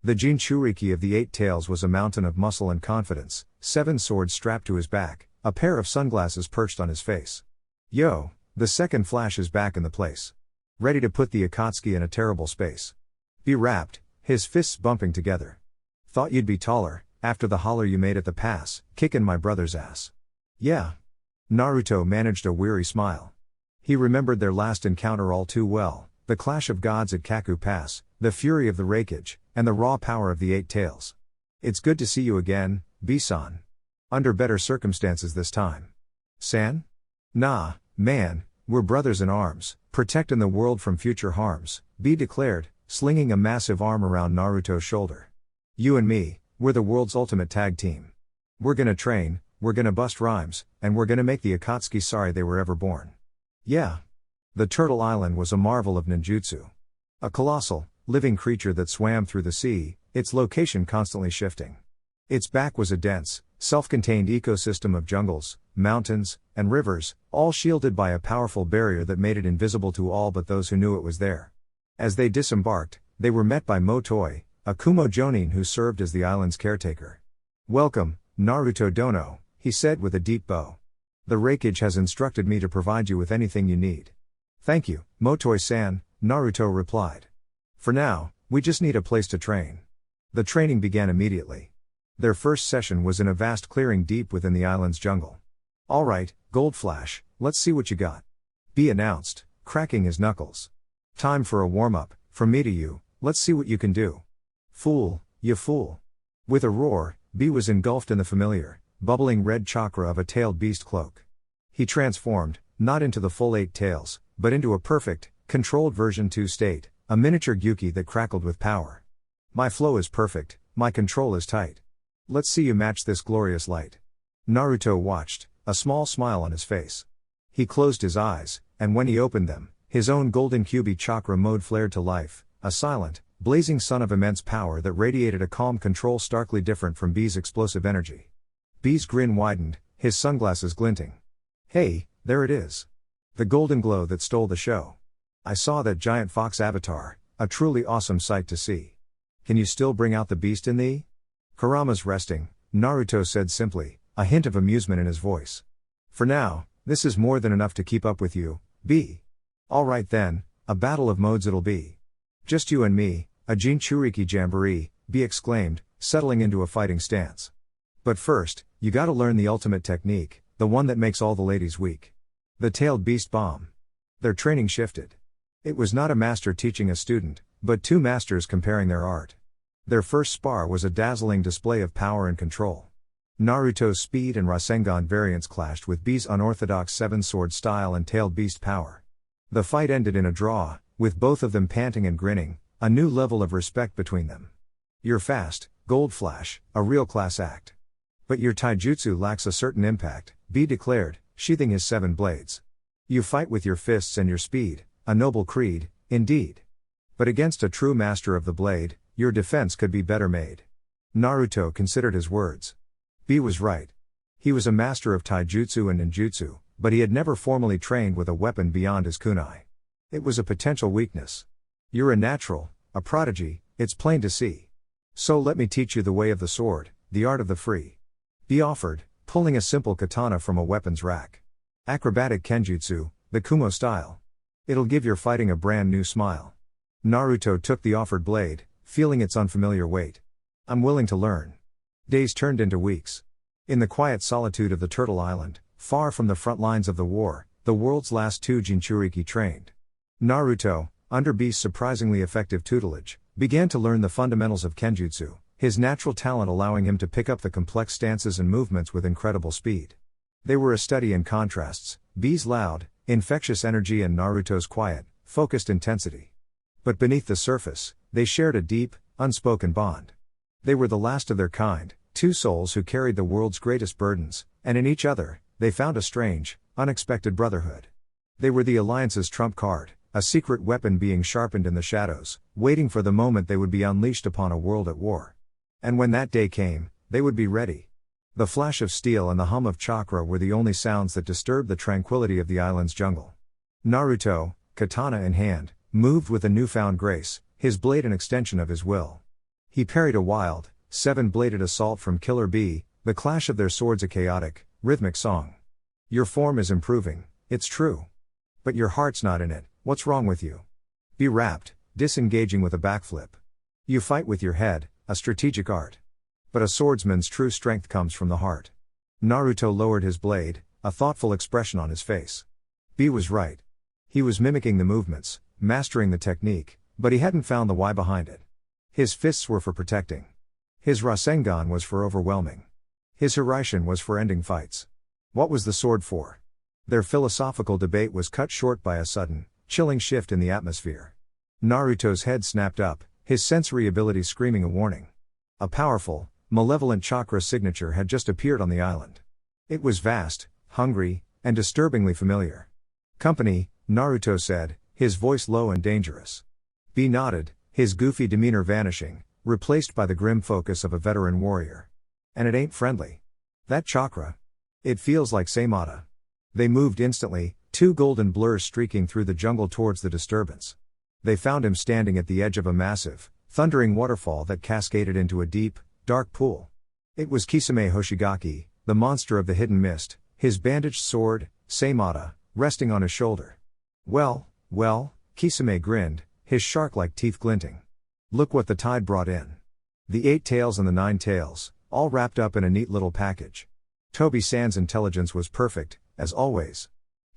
The Jinchuriki of the Eight Tails was a mountain of muscle and confidence, 7 swords strapped to his back, a pair of sunglasses perched on his face. Yo, the second Flash is back in the place. Ready to put the Akatsuki in a terrible space. Be rapped, his fists bumping together. Thought you'd be taller, after the holler you made at the pass, kickin' my brother's ass. Yeah. Naruto managed a weary smile. He remembered their last encounter all too well, the clash of gods at Kaku Pass, the fury of the Reikage, and the raw power of the Eight Tails. It's good to see you again, B-san. Under better circumstances this time. San? Nah, man, we're brothers in arms, protectin' the world from future harms, B declared, slinging a massive arm around Naruto's shoulder. You and me, we're the world's ultimate tag team. We're gonna train, we're gonna bust rhymes, and we're gonna make the Akatsuki sorry they were ever born. Yeah. The Turtle Island was a marvel of ninjutsu. A colossal, living creature that swam through the sea, its location constantly shifting. Its back was a dense, self-contained ecosystem of jungles, mountains, and rivers, all shielded by a powerful barrier that made it invisible to all but those who knew it was there. As they disembarked, they were met by Motoi, a Kumo Jonin who served as the island's caretaker. Welcome, Naruto Dono, he said with a deep bow. The Reikage has instructed me to provide you with anything you need. Thank you, Motoi-san, Naruto replied. For now, we just need a place to train. The training began immediately. Their first session was in a vast clearing deep within the island's jungle. Alright, Gold Flash, let's see what you got. B announced, cracking his knuckles. Time for a warm-up, from me to you, let's see what you can do. Fool, you fool. With a roar, B was engulfed in the familiar, bubbling red chakra of a tailed beast cloak. He transformed, not into the full 8 tails, but into a perfect, controlled version 2 state, a miniature Gyuki that crackled with power. My flow is perfect, my control is tight. Let's see you match this glorious light. Naruto watched, a small smile on his face. He closed his eyes, and when he opened them, his own golden Kyuubi chakra mode flared to life, a silent, blazing sun of immense power that radiated a calm control starkly different from B's explosive energy. B's grin widened, his sunglasses glinting. Hey, there it is. The golden glow that stole the show. I saw that giant fox avatar, a truly awesome sight to see. Can you still bring out the beast in thee? Kurama's resting, Naruto said simply, a hint of amusement in his voice. For now, this is more than enough to keep up with you, B. Alright then, a battle of modes it'll be. Just you and me, a Jinchuriki jamboree, B exclaimed, settling into a fighting stance. But first, you gotta learn the ultimate technique, the one that makes all the ladies weak. The tailed beast bomb. Their training shifted. It was not a master teaching a student, but 2 masters comparing their art. Their first spar was a dazzling display of power and control. Naruto's speed and Rasengan variants clashed with B's unorthodox 7-sword style and tailed beast power. The fight ended in a draw, with both of them panting and grinning, a new level of respect between them. You're fast, Gold Flash, a real class act. But your taijutsu lacks a certain impact, B declared, sheathing his 7 blades. You fight with your fists and your speed, a noble creed, indeed. But against a true master of the blade, your defense could be better made. Naruto considered his words. B was right. He was a master of taijutsu and ninjutsu, but he had never formally trained with a weapon beyond his kunai. It was a potential weakness. You're a natural, a prodigy, it's plain to see. So let me teach you the way of the sword, the art of the free. B offered, pulling a simple katana from a weapons rack. Acrobatic kenjutsu, the Kumo style. It'll give your fighting a brand new smile. Naruto took the offered blade, feeling its unfamiliar weight. I'm willing to learn. Days turned into weeks. In the quiet solitude of the Turtle Island, far from the front lines of the war, the world's last 2 Jinchuriki trained. Naruto, under B's surprisingly effective tutelage, began to learn the fundamentals of kenjutsu, his natural talent allowing him to pick up the complex stances and movements with incredible speed. They were a study in contrasts, B's loud, infectious energy and Naruto's quiet, focused intensity. But beneath the surface, they shared a deep, unspoken bond. They were the last of their kind, Two souls who carried the world's greatest burdens, and in each other, they found a strange, unexpected brotherhood. They were the Alliance's trump card, a secret weapon being sharpened in the shadows, waiting for the moment they would be unleashed upon a world at war. And when that day came, they would be ready. The flash of steel and the hum of chakra were the only sounds that disturbed the tranquility of the island's jungle. Naruto, katana in hand, moved with a newfound grace, his blade an extension of his will. He parried a wild, seven-bladed assault from Killer Bee, the clash of their swords a chaotic, rhythmic song. Your form is improving, it's true. But your heart's not in it, what's wrong with you? Be wrapped, disengaging with a backflip. You fight with your head, a strategic art. But a swordsman's true strength comes from the heart. Naruto lowered his blade, a thoughtful expression on his face. Bee was right. He was mimicking the movements, mastering the technique, but he hadn't found the why behind it. His fists were for protecting. His Rasengan was for overwhelming. His Hiraishin was for ending fights. What was the sword for? Their philosophical debate was cut short by a sudden, chilling shift in the atmosphere. Naruto's head snapped up, his sensory ability screaming a warning. A powerful, malevolent chakra signature had just appeared on the island. It was vast, hungry, and disturbingly familiar. Company, Naruto said, his voice low and dangerous. Bee nodded, his goofy demeanor vanishing, replaced by the grim focus of a veteran warrior. And it ain't friendly. That chakra. It feels like Saimata. They moved instantly, two golden blurs streaking through the jungle towards the disturbance. They found him standing at the edge of a massive, thundering waterfall that cascaded into a deep, dark pool. It was Kisame Hoshigaki, the monster of the hidden mist, his bandaged sword, Saimata, resting on his shoulder. Well, Kisame grinned, his shark-like teeth glinting. Look what the tide brought in. The 8 tails and the 9 tails, all wrapped up in a neat little package. Tobi-san's intelligence was perfect, as always.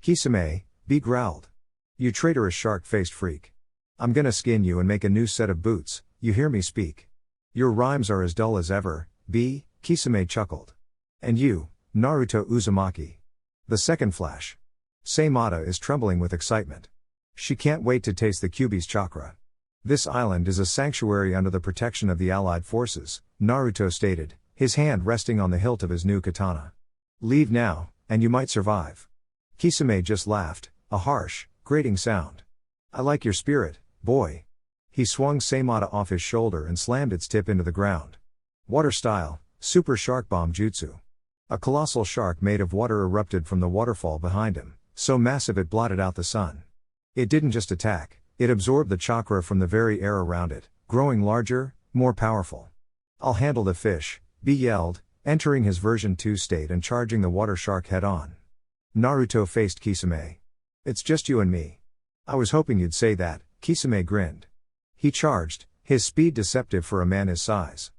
Kisame, Bee growled. You traitorous shark-faced freak. I'm gonna skin you and make a new set of boots, you hear me speak. Your rhymes are as dull as ever, Bee, Kisame chuckled. And you, Naruto Uzumaki. The second flash. Saimata is trembling with excitement. She can't wait to taste the Kyuubi's chakra. This island is a sanctuary under the protection of the Allied forces, Naruto stated, his hand resting on the hilt of his new katana. Leave now, and you might survive. Kisame just laughed, a harsh, grating sound. I like your spirit, boy. He swung Saimata off his shoulder and slammed its tip into the ground. Water style, super shark bomb jutsu. A colossal shark made of water erupted from the waterfall behind him, so massive it blotted out the sun. It didn't just attack, it absorbed the chakra from the very air around it, growing larger, more powerful. I'll handle the fish, Bee yelled, entering his version 2 state and charging the water shark head on. Naruto faced Kisame. It's just you and me. I was hoping you'd say that, Kisame grinned. He charged, his speed deceptive for a man his size.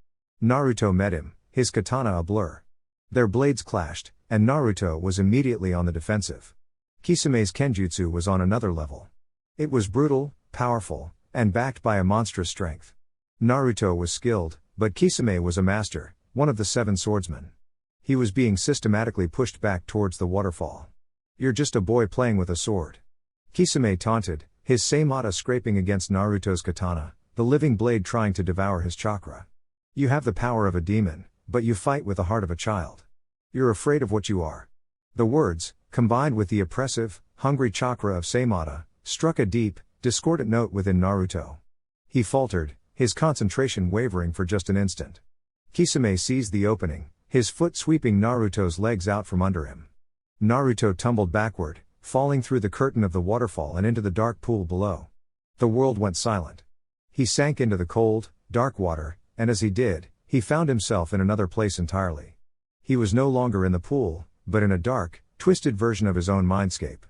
Naruto met him, his katana a blur. Their blades clashed, and Naruto was immediately on the defensive. Kisame's kenjutsu was on another level. It was brutal, powerful, and backed by a monstrous strength. Naruto was skilled, but Kisame was a master, one of the 7 swordsmen. He was being systematically pushed back towards the waterfall. You're just a boy playing with a sword. Kisame taunted, his Saimata scraping against Naruto's katana, the living blade trying to devour his chakra. You have the power of a demon, but you fight with the heart of a child. You're afraid of what you are. The words, combined with the oppressive, hungry chakra of Saimata, struck a deep, discordant note within Naruto. He faltered, his concentration wavering for just an instant. Kisame seized the opening, his foot sweeping Naruto's legs out from under him. Naruto tumbled backward, falling through the curtain of the waterfall and into the dark pool below. The world went silent. He sank into the cold, dark water, and as he did, he found himself in another place entirely. He was no longer in the pool, but in a dark, twisted version of his own mindscape.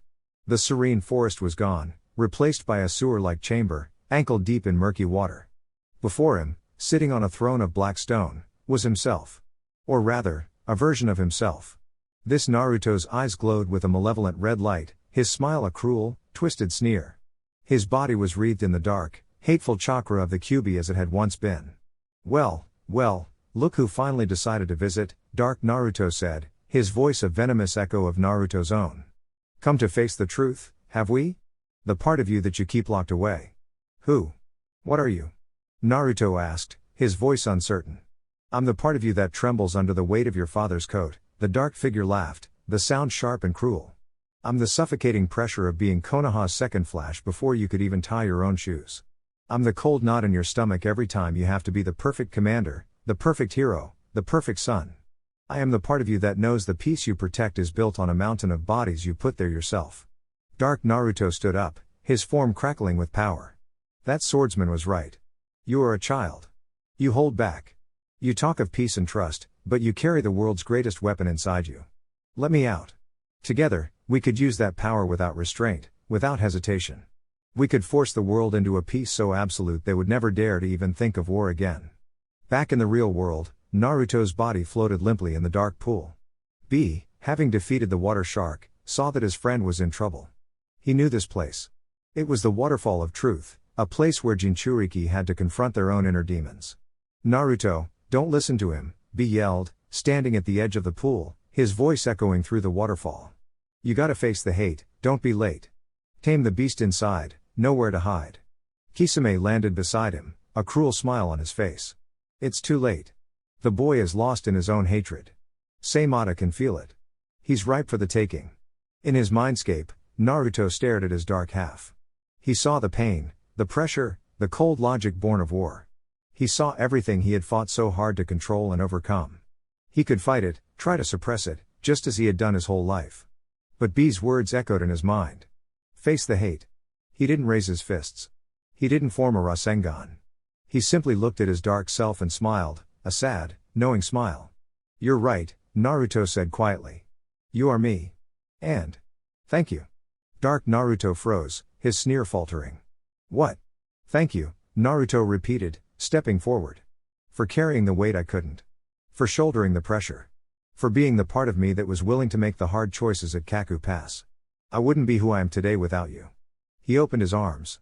The serene forest was gone, replaced by a sewer-like chamber, ankle-deep in murky water. Before him, sitting on a throne of black stone, was himself. Or rather, a version of himself. This Naruto's eyes glowed with a malevolent red light, his smile a cruel, twisted sneer. His body was wreathed in the dark, hateful chakra of the Kyuubi as it had once been. Well, look who finally decided to visit, Dark Naruto said, his voice a venomous echo of Naruto's own. Come to face the truth, have we? The part of you that you keep locked away. Who? What are you? Naruto asked, his voice uncertain. I'm the part of you that trembles under the weight of your father's coat, the dark figure laughed, the sound sharp and cruel. I'm the suffocating pressure of being Konoha's second flash before you could even tie your own shoes. I'm the cold knot in your stomach every time you have to be the perfect commander, the perfect hero, the perfect son. I am the part of you that knows the peace you protect is built on a mountain of bodies you put there yourself. Dark Naruto stood up, his form crackling with power. That swordsman was right. You are a child. You hold back. You talk of peace and trust, but you carry the world's greatest weapon inside you. Let me out. Together, we could use that power without restraint, without hesitation. We could force the world into a peace so absolute they would never dare to even think of war again. Back in the real world, Naruto's body floated limply in the dark pool. B, having defeated the water shark, saw that his friend was in trouble. He knew this place. It was the waterfall of truth, a place where Jinchuriki had to confront their own inner demons. Naruto, don't listen to him, B yelled, standing at the edge of the pool, his voice echoing through the waterfall. You gotta face the hate, don't be late. Tame the beast inside, nowhere to hide. Kisame landed beside him, a cruel smile on his face. It's too late. The boy is lost in his own hatred. Seimata can feel it. He's ripe for the taking. In his mindscape, Naruto stared at his dark half. He saw the pain, the pressure, the cold logic born of war. He saw everything he had fought so hard to control and overcome. He could fight it, try to suppress it, just as he had done his whole life. But B's words echoed in his mind. Face the hate. He didn't raise his fists. He didn't form a Rasengan. He simply looked at his dark self and smiled, a sad, knowing smile. You're right, Naruto said quietly. You are me. And thank you. Dark Naruto froze, his sneer faltering. What? Thank you, Naruto repeated, stepping forward. For carrying the weight I couldn't. For shouldering the pressure. For being the part of me that was willing to make the hard choices at Kaku Pass. I wouldn't be who I am today without you. He opened his arms.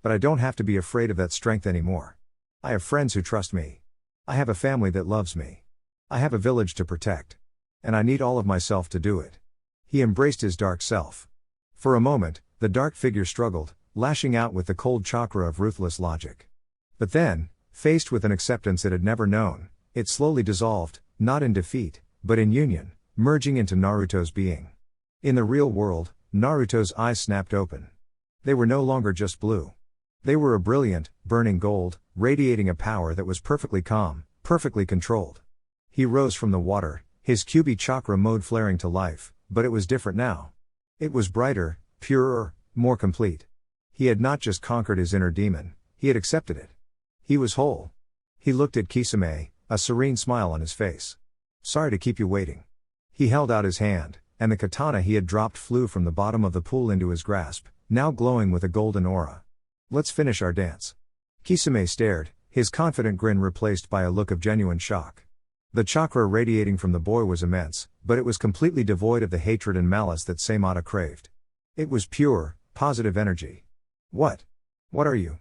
But I don't have to be afraid of that strength anymore. I have friends who trust me. I have a family that loves me. I have a village to protect. And I need all of myself to do it. He embraced his dark self. For a moment, the dark figure struggled, lashing out with the cold chakra of ruthless logic. But then, faced with an acceptance it had never known, it slowly dissolved, not in defeat, but in union, merging into Naruto's being. In the real world, Naruto's eyes snapped open. They were no longer just blue. They were a brilliant, burning gold, radiating a power that was perfectly calm, perfectly controlled. He rose from the water, his Kyuubi chakra mode flaring to life, but it was different now. It was brighter, purer, more complete. He had not just conquered his inner demon, he had accepted it. He was whole. He looked at Kisame, a serene smile on his face. Sorry to keep you waiting. He held out his hand, and the katana he had dropped flew from the bottom of the pool into his grasp, now glowing with a golden aura. Let's finish our dance. Kisame stared, his confident grin replaced by a look of genuine shock. The chakra radiating from the boy was immense, but it was completely devoid of the hatred and malice that Seimata craved. It was pure, positive energy. What? What are you?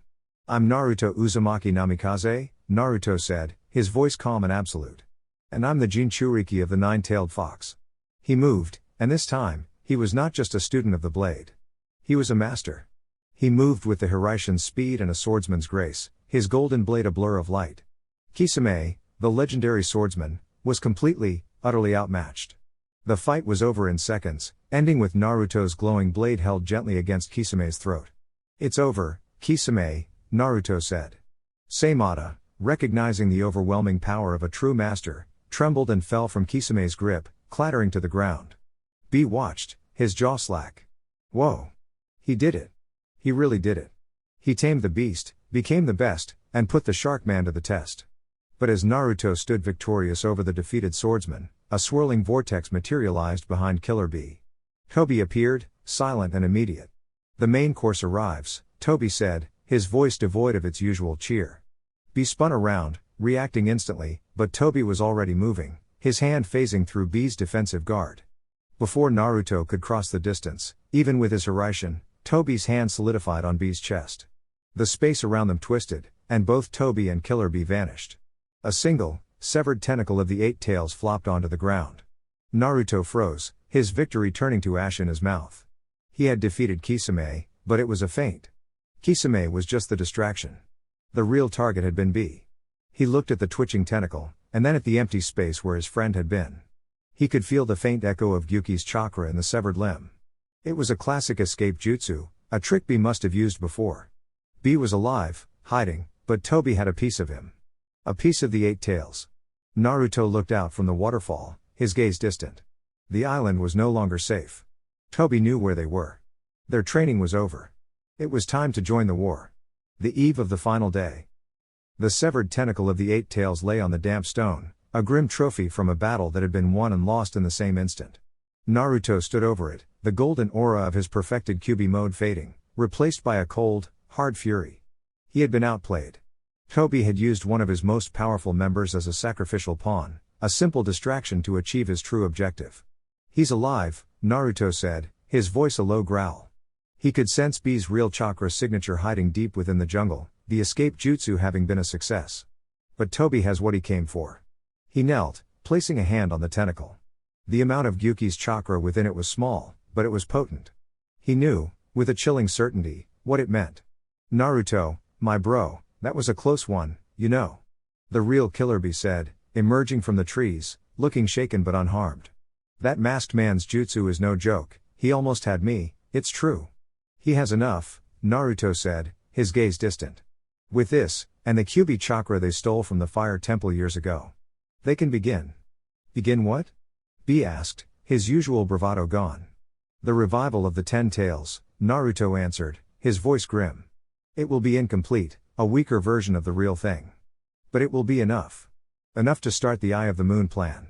I'm Naruto Uzumaki Namikaze, Naruto said, his voice calm and absolute. And I'm the Jinchuriki of the nine-tailed fox. He moved, and this time, he was not just a student of the blade. He was a master. He moved with the Hiraishin's speed and a swordsman's grace, his golden blade a blur of light. Kisame, the legendary swordsman, was completely, utterly outmatched. The fight was over in seconds, ending with Naruto's glowing blade held gently against Kisame's throat. It's over, Kisame, Naruto said. Seimata, recognizing the overwhelming power of a true master, trembled and fell from Kisame's grip, clattering to the ground. B watched, his jaw slack. Whoa! He did it. He really did it. He tamed the beast, became the best, and put the shark man to the test. But as Naruto stood victorious over the defeated swordsman, a swirling vortex materialized behind Killer B. Tobi appeared, silent and immediate. The main course arrives, Tobi said, his voice devoid of its usual cheer. B spun around, reacting instantly, but Tobi was already moving, his hand phasing through B's defensive guard. Before Naruto could cross the distance, even with his Hiraishin, Tobi's hand solidified on B's chest. The space around them twisted, and both Tobi and Killer B vanished. A single, severed tentacle of the eight tails flopped onto the ground. Naruto froze, his victory turning to ash in his mouth. He had defeated Kisame, but it was a feint. Kisame was just the distraction. The real target had been B. He looked at the twitching tentacle, and then at the empty space where his friend had been. He could feel the faint echo of Gyuki's chakra in the severed limb. It was a classic escape jutsu, a trick B must have used before. B was alive, hiding, but Tobi had a piece of him. A piece of the eight tails. Naruto looked out from the waterfall, his gaze distant. The island was no longer safe. Tobi knew where they were. Their training was over. It was time to join the war. The eve of the final day. The severed tentacle of the eight tails lay on the damp stone, a grim trophy from a battle that had been won and lost in the same instant. Naruto stood over it, the golden aura of his perfected Kyuubi mode fading, replaced by a cold, hard fury. He had been outplayed. Tobi had used one of his most powerful members as a sacrificial pawn, a simple distraction to achieve his true objective. He's alive, Naruto said, his voice a low growl. He could sense B's real chakra signature hiding deep within the jungle, the escape jutsu having been a success. But Tobi has what he came for. He knelt, placing a hand on the tentacle. The amount of Gyuki's chakra within it was small, but it was potent. He knew, with a chilling certainty, what it meant. Naruto, my bro, that was a close one, you know. The real killer B said, emerging from the trees, looking shaken but unharmed. That masked man's jutsu is no joke, he almost had me, it's true. He has enough, Naruto said, his gaze distant. With this, and the Kyuubi chakra they stole from the fire temple years ago, they can begin. Begin what? B asked, his usual bravado gone. The revival of the 10 tails, Naruto answered, his voice grim. It will be incomplete, a weaker version of the real thing. But it will be enough. Enough to start the Eye of the Moon plan.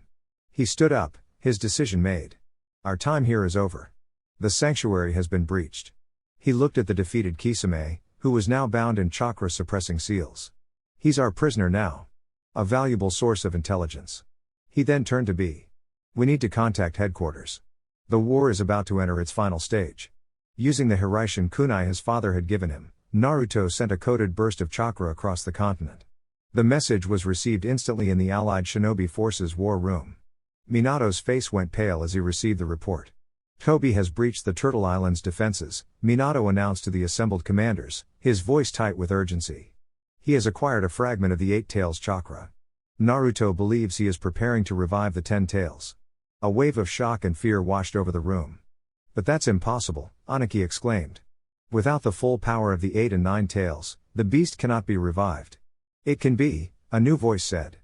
He stood up, his decision made. Our time here is over. The sanctuary has been breached. He looked at the defeated Kisame, who was now bound in chakra-suppressing seals. He's our prisoner now. A valuable source of intelligence. He then turned to B. We need to contact headquarters. The war is about to enter its final stage. Using the Hiraishin kunai his father had given him, Naruto sent a coded burst of chakra across the continent. The message was received instantly in the Allied Shinobi Forces war room. Minato's face went pale as he received the report. Tobi has breached the Turtle Island's defenses, Minato announced to the assembled commanders, his voice tight with urgency. He has acquired a fragment of the Eight Tails chakra. Naruto believes he is preparing to revive the 10 tails. A wave of shock and fear washed over the room. But that's impossible, Aniki exclaimed. Without the full power of the 8 and 9 tails, the beast cannot be revived. It can be, a new voice said.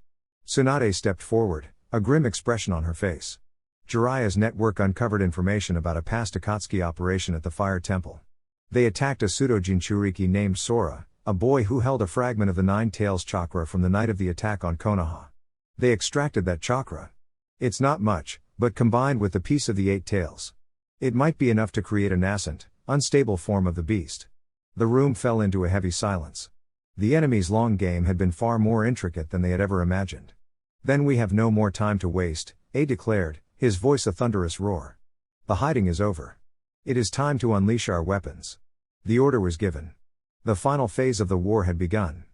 Tsunade stepped forward, a grim expression on her face. Jiraiya's network uncovered information about a past Akatsuki operation at the Fire Temple. They attacked a pseudo-Jinchuriki named Sora, a boy who held a fragment of the 9 tails chakra from the night of the attack on Konoha. They extracted that chakra. It's not much, but combined with the piece of the 8 tails, it might be enough to create a nascent, unstable form of the beast. The room fell into a heavy silence. The enemy's long game had been far more intricate than they had ever imagined. Then we have no more time to waste, A declared, his voice a thunderous roar. The hiding is over. It is time to unleash our weapons. The order was given. The final phase of the war had begun.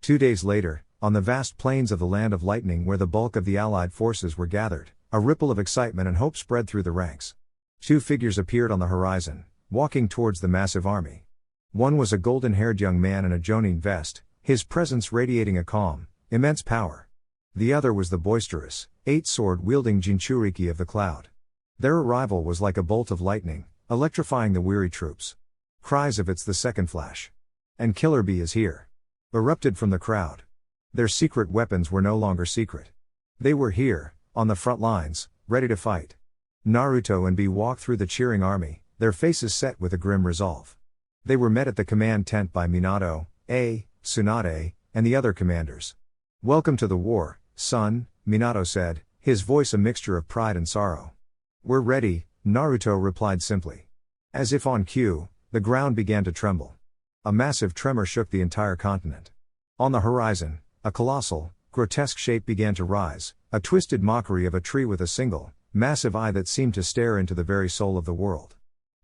2 days later, on the vast plains of the Land of Lightning where the bulk of the Allied forces were gathered, a ripple of excitement and hope spread through the ranks. 2 figures appeared on the horizon, walking towards the massive army. One was a golden-haired young man in a jonin vest, his presence radiating a calm, immense power. The other was the boisterous, 8-sword-wielding Jinchuriki of the cloud. Their arrival was like a bolt of lightning, electrifying the weary troops. Cries of "It's the second flash! And Killer Bee is here!" erupted from the crowd. Their secret weapons were no longer secret. They were here, on the front lines, ready to fight. Naruto and Bee walked through the cheering army, their faces set with a grim resolve. They were met at the command tent by Minato, A, Tsunade, and the other commanders. "Welcome to the war, son," Minato said, his voice a mixture of pride and sorrow. "We're ready," Naruto replied simply. As if on cue, the ground began to tremble. A massive tremor shook the entire continent. On the horizon, a colossal, grotesque shape began to rise, a twisted mockery of a tree with a single, massive eye that seemed to stare into the very soul of the world.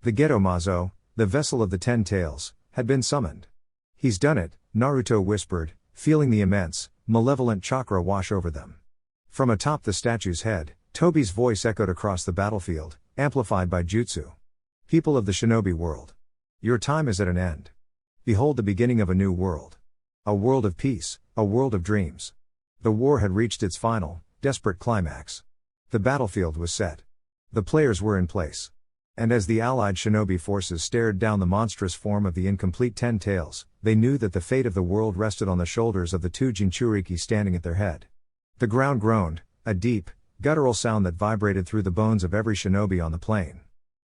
The Geto-Mazo, the vessel of the 10 tails, had been summoned. "He's done it," Naruto whispered, feeling the immense, malevolent chakra wash over them. From atop the statue's head, Tobi's voice echoed across the battlefield, amplified by jutsu. "People of the shinobi world. Your time is at an end. Behold the beginning of a new world. A world of peace, a world of dreams. The war had reached its final, desperate climax. The battlefield was set. The players were in place. And as the allied shinobi forces stared down the monstrous form of the incomplete Ten Tails, they knew that the fate of the world rested on the shoulders of the two Jinchuriki standing at their head. The ground groaned, a deep, guttural sound that vibrated through the bones of every shinobi on the plain.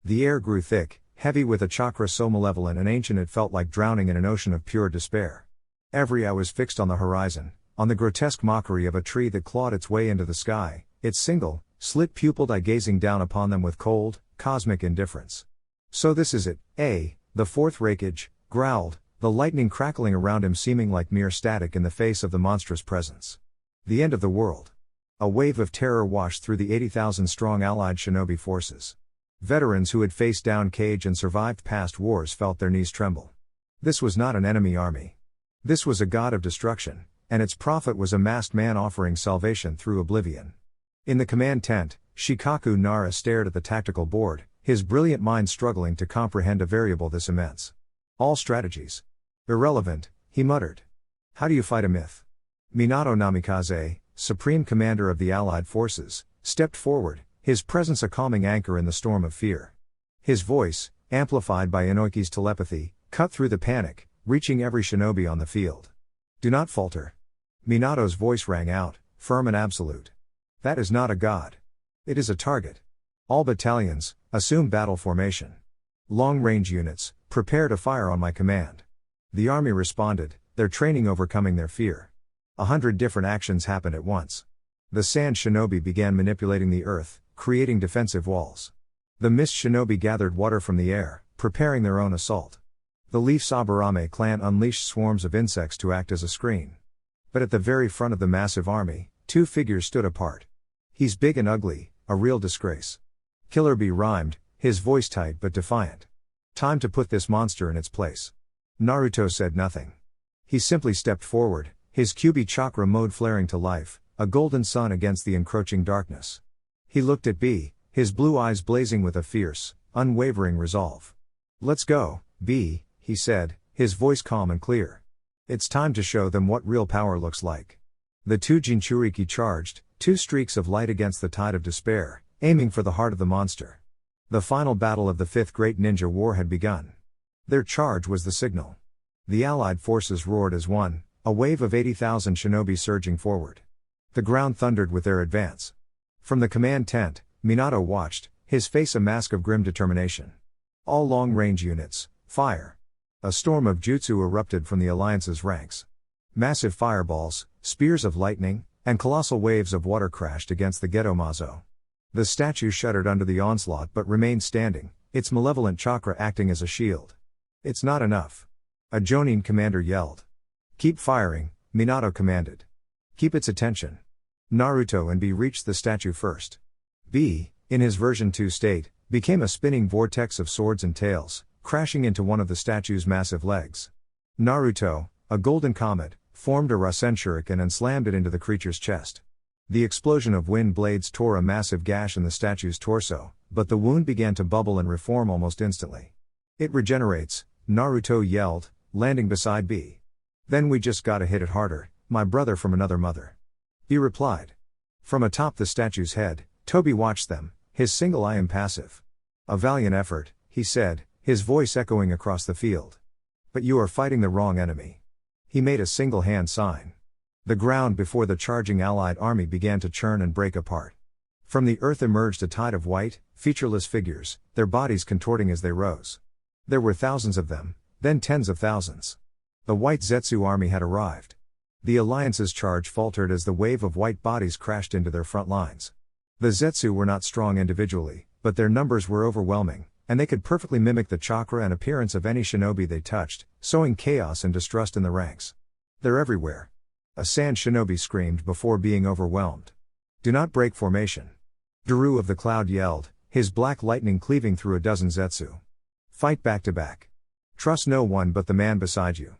The air grew thick, heavy with a chakra so malevolent and ancient it felt like drowning in an ocean of pure despair. Every eye was fixed on the horizon, on the grotesque mockery of a tree that clawed its way into the sky, its single, slit-pupiled eye gazing down upon them with cold, cosmic indifference. "So this is it, eh?" the fourth Reikage growled, the lightning crackling around him seeming like mere static in the face of the monstrous presence. The end of the world. A wave of terror washed through the 80,000-strong allied shinobi forces. Veterans who had faced down Kage and survived past wars felt their knees tremble. This was not an enemy army. This was a god of destruction, and its prophet was a masked man offering salvation through oblivion. In the command tent, Shikaku Nara stared at the tactical board, his brilliant mind struggling to comprehend a variable this immense. All strategies. Irrelevant, he muttered. How do you fight a myth? Minato Namikaze, supreme commander of the allied forces, stepped forward, his presence a calming anchor in the storm of fear. His voice, amplified by Inoiki's telepathy, cut through the panic, reaching every shinobi on the field. Do not falter. Minato's voice rang out, firm and absolute. That is not a god. It is a target. All battalions, assume battle formation. Long-range units, prepare to fire on my command. The army responded, their training overcoming their fear. 100 different actions happened at once. The sand shinobi began manipulating the earth, creating defensive walls. The mist shinobi gathered water from the air, preparing their own assault. The Leaf Saburame clan unleashed swarms of insects to act as a screen. But at the very front of the massive army, two figures stood apart. He's big and ugly, a real disgrace. Killer Bee rhymed, his voice tight but defiant. Time to put this monster in its place. Naruto said nothing. He simply stepped forward, his Kyuubi chakra mode flaring to life, a golden sun against the encroaching darkness. He looked at B, his blue eyes blazing with a fierce, unwavering resolve. Let's go, B, he said, his voice calm and clear. It's time to show them what real power looks like. The two Jinchuriki charged, two streaks of light against the tide of despair, aiming for the heart of the monster. The final battle of the Fifth Great Ninja War had begun. Their charge was the signal. The allied forces roared as one, a wave of 80,000 shinobi surging forward. The ground thundered with their advance. From the command tent, Minato watched, his face a mask of grim determination. All long-range units, fire. A storm of jutsu erupted from the alliance's ranks. Massive fireballs, spears of lightning, and colossal waves of water crashed against the Gedomazo. The statue shuddered under the onslaught but remained standing, its malevolent chakra acting as a shield. It's not enough. A Jonin commander yelled. Keep firing, Minato commanded. Keep its attention. Naruto and B reached the statue first. B, in his version 2 state, became a spinning vortex of swords and tails, crashing into one of the statue's massive legs. Naruto, a golden comet, formed a Rasen shuriken and slammed it into the creature's chest. The explosion of wind blades tore a massive gash in the statue's torso, but the wound began to bubble and reform almost instantly. It regenerates, Naruto yelled, landing beside B. Then we just gotta hit it harder, my brother from another mother. B replied. From atop the statue's head, Tobi watched them, his single eye impassive. A valiant effort, he said, his voice echoing across the field. But you are fighting the wrong enemy. He made a single hand sign. The ground before the charging allied army began to churn and break apart. From the earth emerged a tide of white, featureless figures, their bodies contorting as they rose. There were thousands of them, then tens of thousands. The white Zetsu army had arrived. The alliance's charge faltered as the wave of white bodies crashed into their front lines. The Zetsu were not strong individually, but their numbers were overwhelming, and they could perfectly mimic the chakra and appearance of any shinobi they touched, sowing chaos and distrust in the ranks. They're everywhere. A sand shinobi screamed before being overwhelmed. Do not break formation. Daru of the Cloud yelled, his black lightning cleaving through a dozen Zetsu. Fight back to back. Trust no one but the man beside you.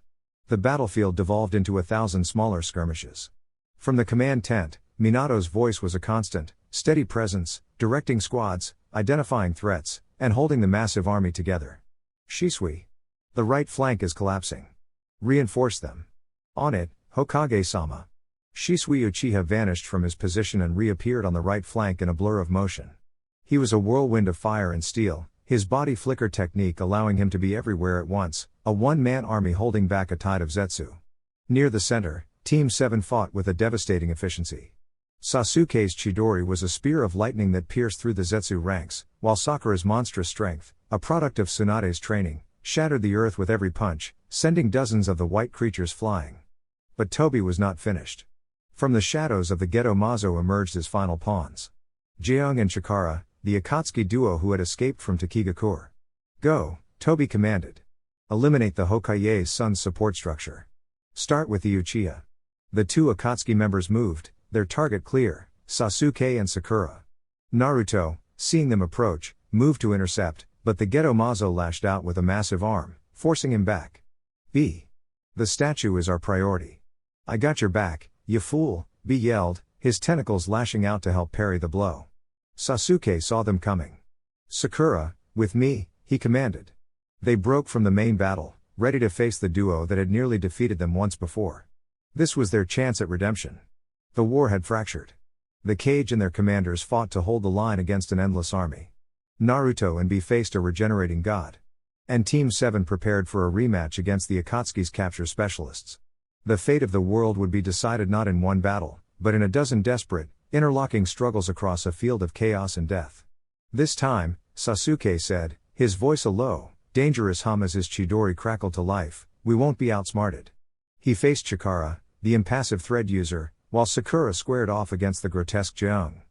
The battlefield devolved into 1,000 smaller skirmishes. From the command tent, Minato's voice was a constant, steady presence, directing squads, identifying threats, and holding the massive army together. Shisui. The right flank is collapsing. Reinforce them. On it, Hokage-sama. Shisui Uchiha vanished from his position and reappeared on the right flank in a blur of motion. He was a whirlwind of fire and steel, his body flicker technique allowing him to be everywhere at once, a one-man army holding back a tide of Zetsu. Near the center, Team 7 fought with a devastating efficiency. Sasuke's Chidori was a spear of lightning that pierced through the Zetsu ranks, while Sakura's monstrous strength, a product of Tsunade's training, shattered the earth with every punch, sending dozens of the white creatures flying. But Tobi was not finished. From the shadows of the Geto Mazo emerged his final pawns. Jeong and Chikara, the Akatsuki duo who had escaped from Takigakure. Go, Tobi commanded. Eliminate the Hokage's son's support structure. Start with the Uchiha. The two Akatsuki members moved, their target clear, Sasuke and Sakura. Naruto, seeing them approach, moved to intercept, but the Geto Mazo lashed out with a massive arm, forcing him back. B. The statue is our priority. I got your back, you fool, B yelled, his tentacles lashing out to help parry the blow. Sasuke saw them coming. Sakura, with me, he commanded. They broke from the main battle, ready to face the duo that had nearly defeated them once before. This was their chance at redemption. The war had fractured. The Kage and their commanders fought to hold the line against an endless army. Naruto and B faced a regenerating god. And Team 7 prepared for a rematch against the Akatsuki's capture specialists. The fate of the world would be decided not in one battle, but in a dozen desperate, interlocking struggles across a field of chaos and death. This time, Sasuke said, his voice a low, dangerous hum as his Chidori crackled to life, we won't be outsmarted. He faced Chikara, the impassive thread user, while Sakura squared off against the grotesque Jeong.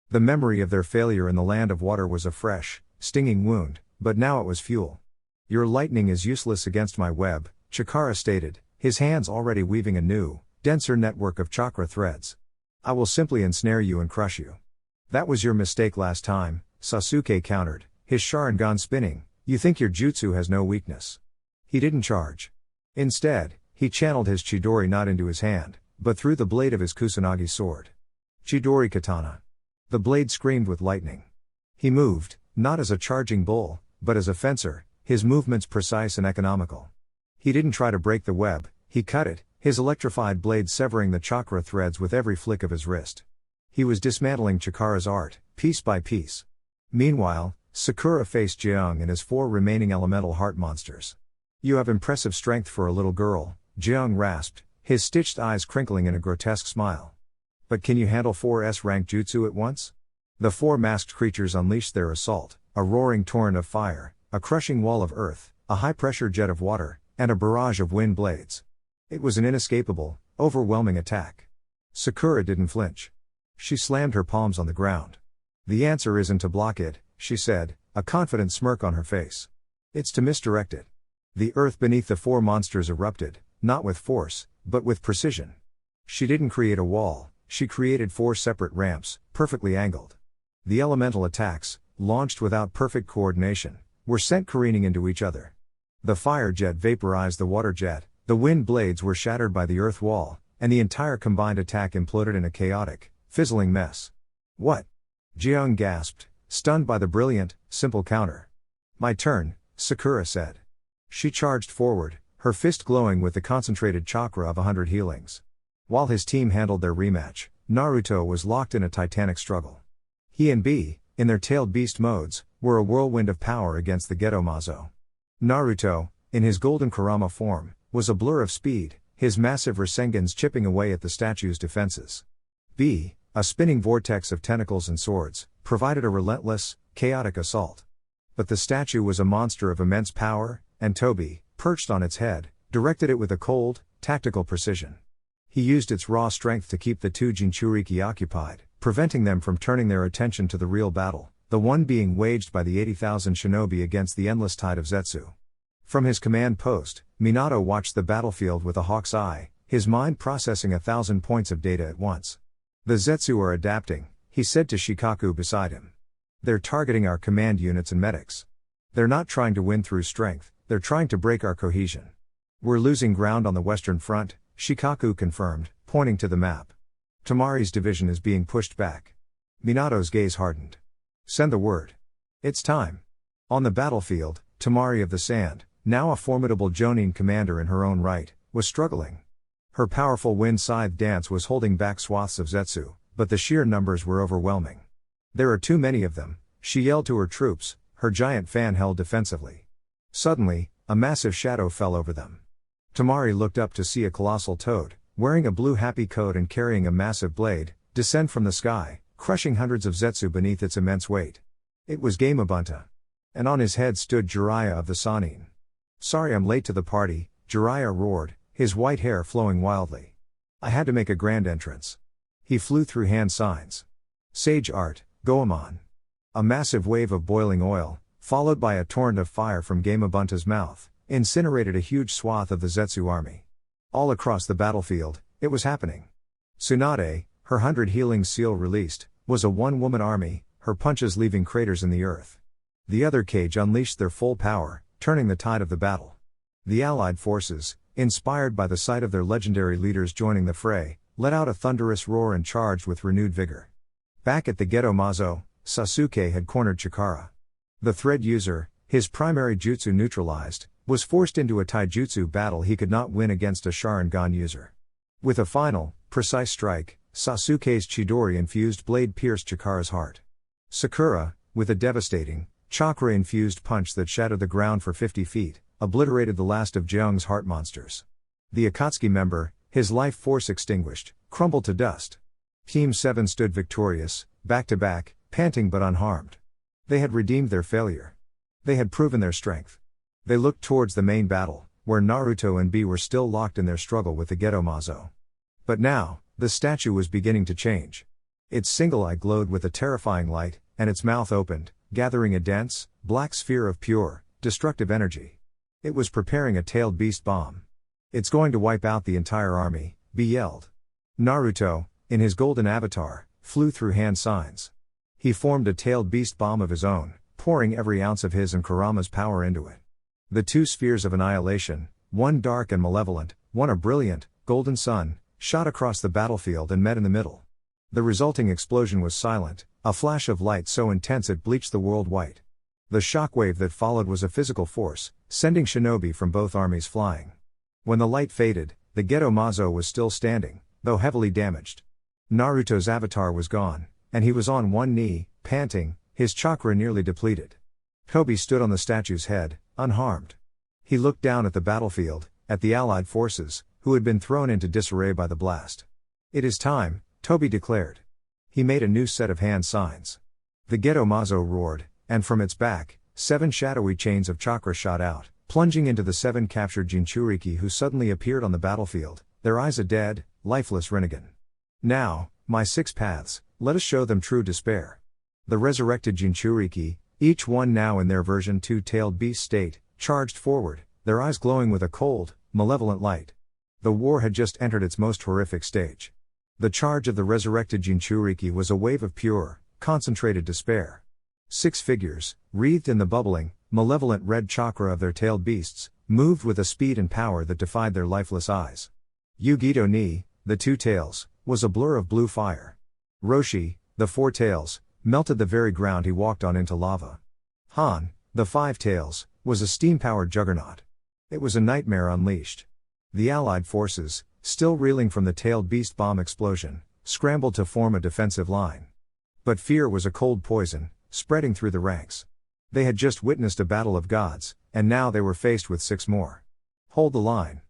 The memory of their failure in the land of water was a fresh, stinging wound, but now it was fuel. Your lightning is useless against my web, Chikara stated, his hands already weaving a new, denser network of chakra threads. I will simply ensnare you and crush you. That was your mistake last time, Sasuke countered, his Sharingan spinning, you think your jutsu has no weakness. He didn't charge. Instead, he channeled his Chidori not into his hand, but through the blade of his Kusanagi sword. Chidori katana. The blade screamed with lightning. He moved, not as a charging bull, but as a fencer, his movements precise and economical. He didn't try to break the web, he cut it, his electrified blade severing the chakra threads with every flick of his wrist. He was dismantling Chikara's art, piece by piece. Meanwhile, Sakura faced Jeong and his 4 remaining elemental heart monsters. You have impressive strength for a little girl, Jeong rasped, his stitched eyes crinkling in a grotesque smile. But can you handle 4 S-rank jutsu at once? The 4 masked creatures unleashed their assault, a roaring torrent of fire, a crushing wall of earth, a high-pressure jet of water, and a barrage of wind blades. It was an inescapable, overwhelming attack. Sakura didn't flinch. She slammed her palms on the ground. The answer isn't to block it, she said, a confident smirk on her face. It's to misdirect it. The earth beneath the 4 monsters erupted, not with force, but with precision. She didn't create a wall, she created 4 separate ramps, perfectly angled. The elemental attacks, launched without perfect coordination, were sent careening into each other. The fire jet vaporized the water jet, the wind blades were shattered by the earth wall, and the entire combined attack imploded in a chaotic, fizzling mess. What? Jeong gasped, stunned by the brilliant, simple counter. My turn, Sakura said. She charged forward, her fist glowing with the concentrated chakra of 100 healings. While his team handled their rematch, Naruto was locked in a titanic struggle. He and B, in their tailed beast modes, were a whirlwind of power against the Geto Mazo. Naruto, in his golden Kurama form, was a blur of speed, his massive Rasengans chipping away at the statue's defenses. B, a spinning vortex of tentacles and swords, provided a relentless, chaotic assault. But the statue was a monster of immense power, and Tobi, perched on its head, directed it with a cold, tactical precision. He used its raw strength to keep the 2 Jinchuriki occupied, preventing them from turning their attention to the real battle, the one being waged by the 80,000 shinobi against the endless tide of Zetsu. From his command post, Minato watched the battlefield with a hawk's eye, his mind processing 1,000 points of data at once. The Zetsu are adapting, he said to Shikaku beside him. They're targeting our command units and medics. They're not trying to win through strength, they're trying to break our cohesion. We're losing ground on the western front, Shikaku confirmed, pointing to the map. Tamari's division is being pushed back. Minato's gaze hardened. Send the word. It's time. On the battlefield, Tamari of the Sand, now a formidable Jonin commander in her own right, was struggling. Her powerful wind-scythe dance was holding back swaths of Zetsu, but the sheer numbers were overwhelming. There are too many of them, she yelled to her troops, her giant fan held defensively. Suddenly, a massive shadow fell over them. Tamari looked up to see a colossal toad, wearing a blue happy coat and carrying a massive blade, descend from the sky, crushing hundreds of Zetsu beneath its immense weight. It was Gamabunta. And on his head stood Jiraiya of the Sannin. "Sorry I'm late to the party," Jiraiya roared, his white hair flowing wildly. "I had to make a grand entrance." He flew through hand signs. Sage art, Goemon. A massive wave of boiling oil, followed by a torrent of fire from Gamabunta's mouth, incinerated a huge swath of the Zetsu army. All across the battlefield, it was happening. Tsunade, her 100 healing seal released, was a one-woman army, her punches leaving craters in the earth. The other Kage unleashed their full power, turning the tide of the battle. The allied forces, inspired by the sight of their legendary leaders joining the fray, let out a thunderous roar and charged with renewed vigor. Back at the Geto Mazo, Sasuke had cornered Chikara. The thread user, his primary jutsu neutralized, was forced into a taijutsu battle he could not win against a Sharingan user. With a final, precise strike, Sasuke's Chidori-infused blade pierced Chikara's heart. Sakura, with a devastating, chakra-infused punch that shattered the ground for 50 feet, obliterated the last of Jeong's heart monsters. The Akatsuki member, his life force extinguished, crumbled to dust. Team 7 stood victorious, back to back, panting but unharmed. They had redeemed their failure. They had proven their strength. They looked towards the main battle, where Naruto and B were still locked in their struggle with the Geto Mazo. But now, the statue was beginning to change. Its single eye glowed with a terrifying light, and its mouth opened, gathering a dense, black sphere of pure, destructive energy. It was preparing a tailed beast bomb. "It's going to wipe out the entire army," B yelled. Naruto, in his golden avatar, flew through hand signs. He formed a tailed beast bomb of his own, pouring every ounce of his and Kurama's power into it. The two spheres of annihilation, one dark and malevolent, one a brilliant, golden sun, shot across the battlefield and met in the middle. The resulting explosion was silent, a flash of light so intense it bleached the world white. The shockwave that followed was a physical force, sending shinobi from both armies flying. When the light faded, the Geto Mazo was still standing, though heavily damaged. Naruto's avatar was gone, and he was on one knee, panting, his chakra nearly depleted. Tobi stood on the statue's head, unharmed. He looked down at the battlefield, at the allied forces, who had been thrown into disarray by the blast. "It is time," Tobi declared. He made a new set of hand signs. The Geto Mazo roared, and from its back, 7 shadowy chains of chakra shot out, plunging into the 7 captured Jinchuriki who suddenly appeared on the battlefield, their eyes a dead, lifeless Rinnegan. "Now, my 6 paths, let us show them true despair." The resurrected Jinchuriki, each one now in their version 2-tailed beast state, charged forward, their eyes glowing with a cold, malevolent light. The war had just entered its most horrific stage. The charge of the resurrected Jinchuriki was a wave of pure, concentrated despair. 6 figures, wreathed in the bubbling, malevolent red chakra of their tailed beasts, moved with a speed and power that defied their lifeless eyes. Yugito ni, the 2 tails, was a blur of blue fire. Roshi, the 4 tails, melted the very ground he walked on into lava. Han, the 5 tails, was a steam-powered juggernaut. It was a nightmare unleashed. The allied forces, still reeling from the tailed beast bomb explosion, scrambled to form a defensive line. But fear was a cold poison, spreading through the ranks. They had just witnessed a battle of gods, and now they were faced with 6 more. "Hold the line."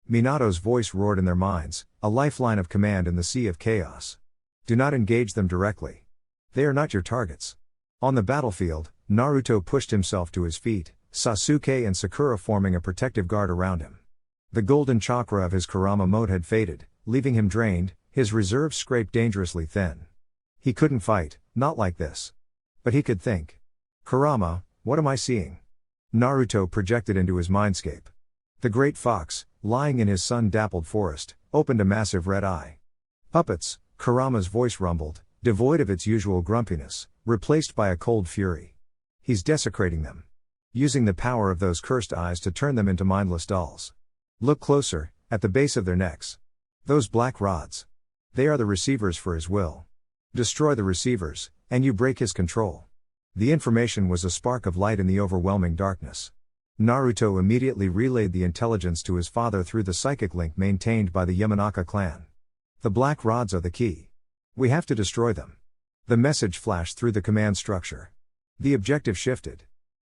Minato's voice roared in their minds, a lifeline of command in the sea of chaos. "Do not engage them directly. They are not your targets." On the battlefield, Naruto pushed himself to his feet, Sasuke and Sakura forming a protective guard around him. The golden chakra of his Kurama mode had faded, leaving him drained, his reserves scraped dangerously thin. He couldn't fight, not like this. But he could think. "Kurama, what am I seeing?" Naruto projected into his mindscape. The great fox, lying in his sun-dappled forest, opened a massive red eye. "Puppets," Kurama's voice rumbled, devoid of its usual grumpiness, replaced by a cold fury. "He's desecrating them. Using the power of those cursed eyes to turn them into mindless dolls. Look closer, at the base of their necks. Those black rods. They are the receivers for his will. Destroy the receivers, and you break his control." The information was a spark of light in the overwhelming darkness. Naruto immediately relayed the intelligence to his father through the psychic link maintained by the Yamanaka clan. The black rods are the key. We have to destroy them. The message flashed through the command structure. The objective shifted.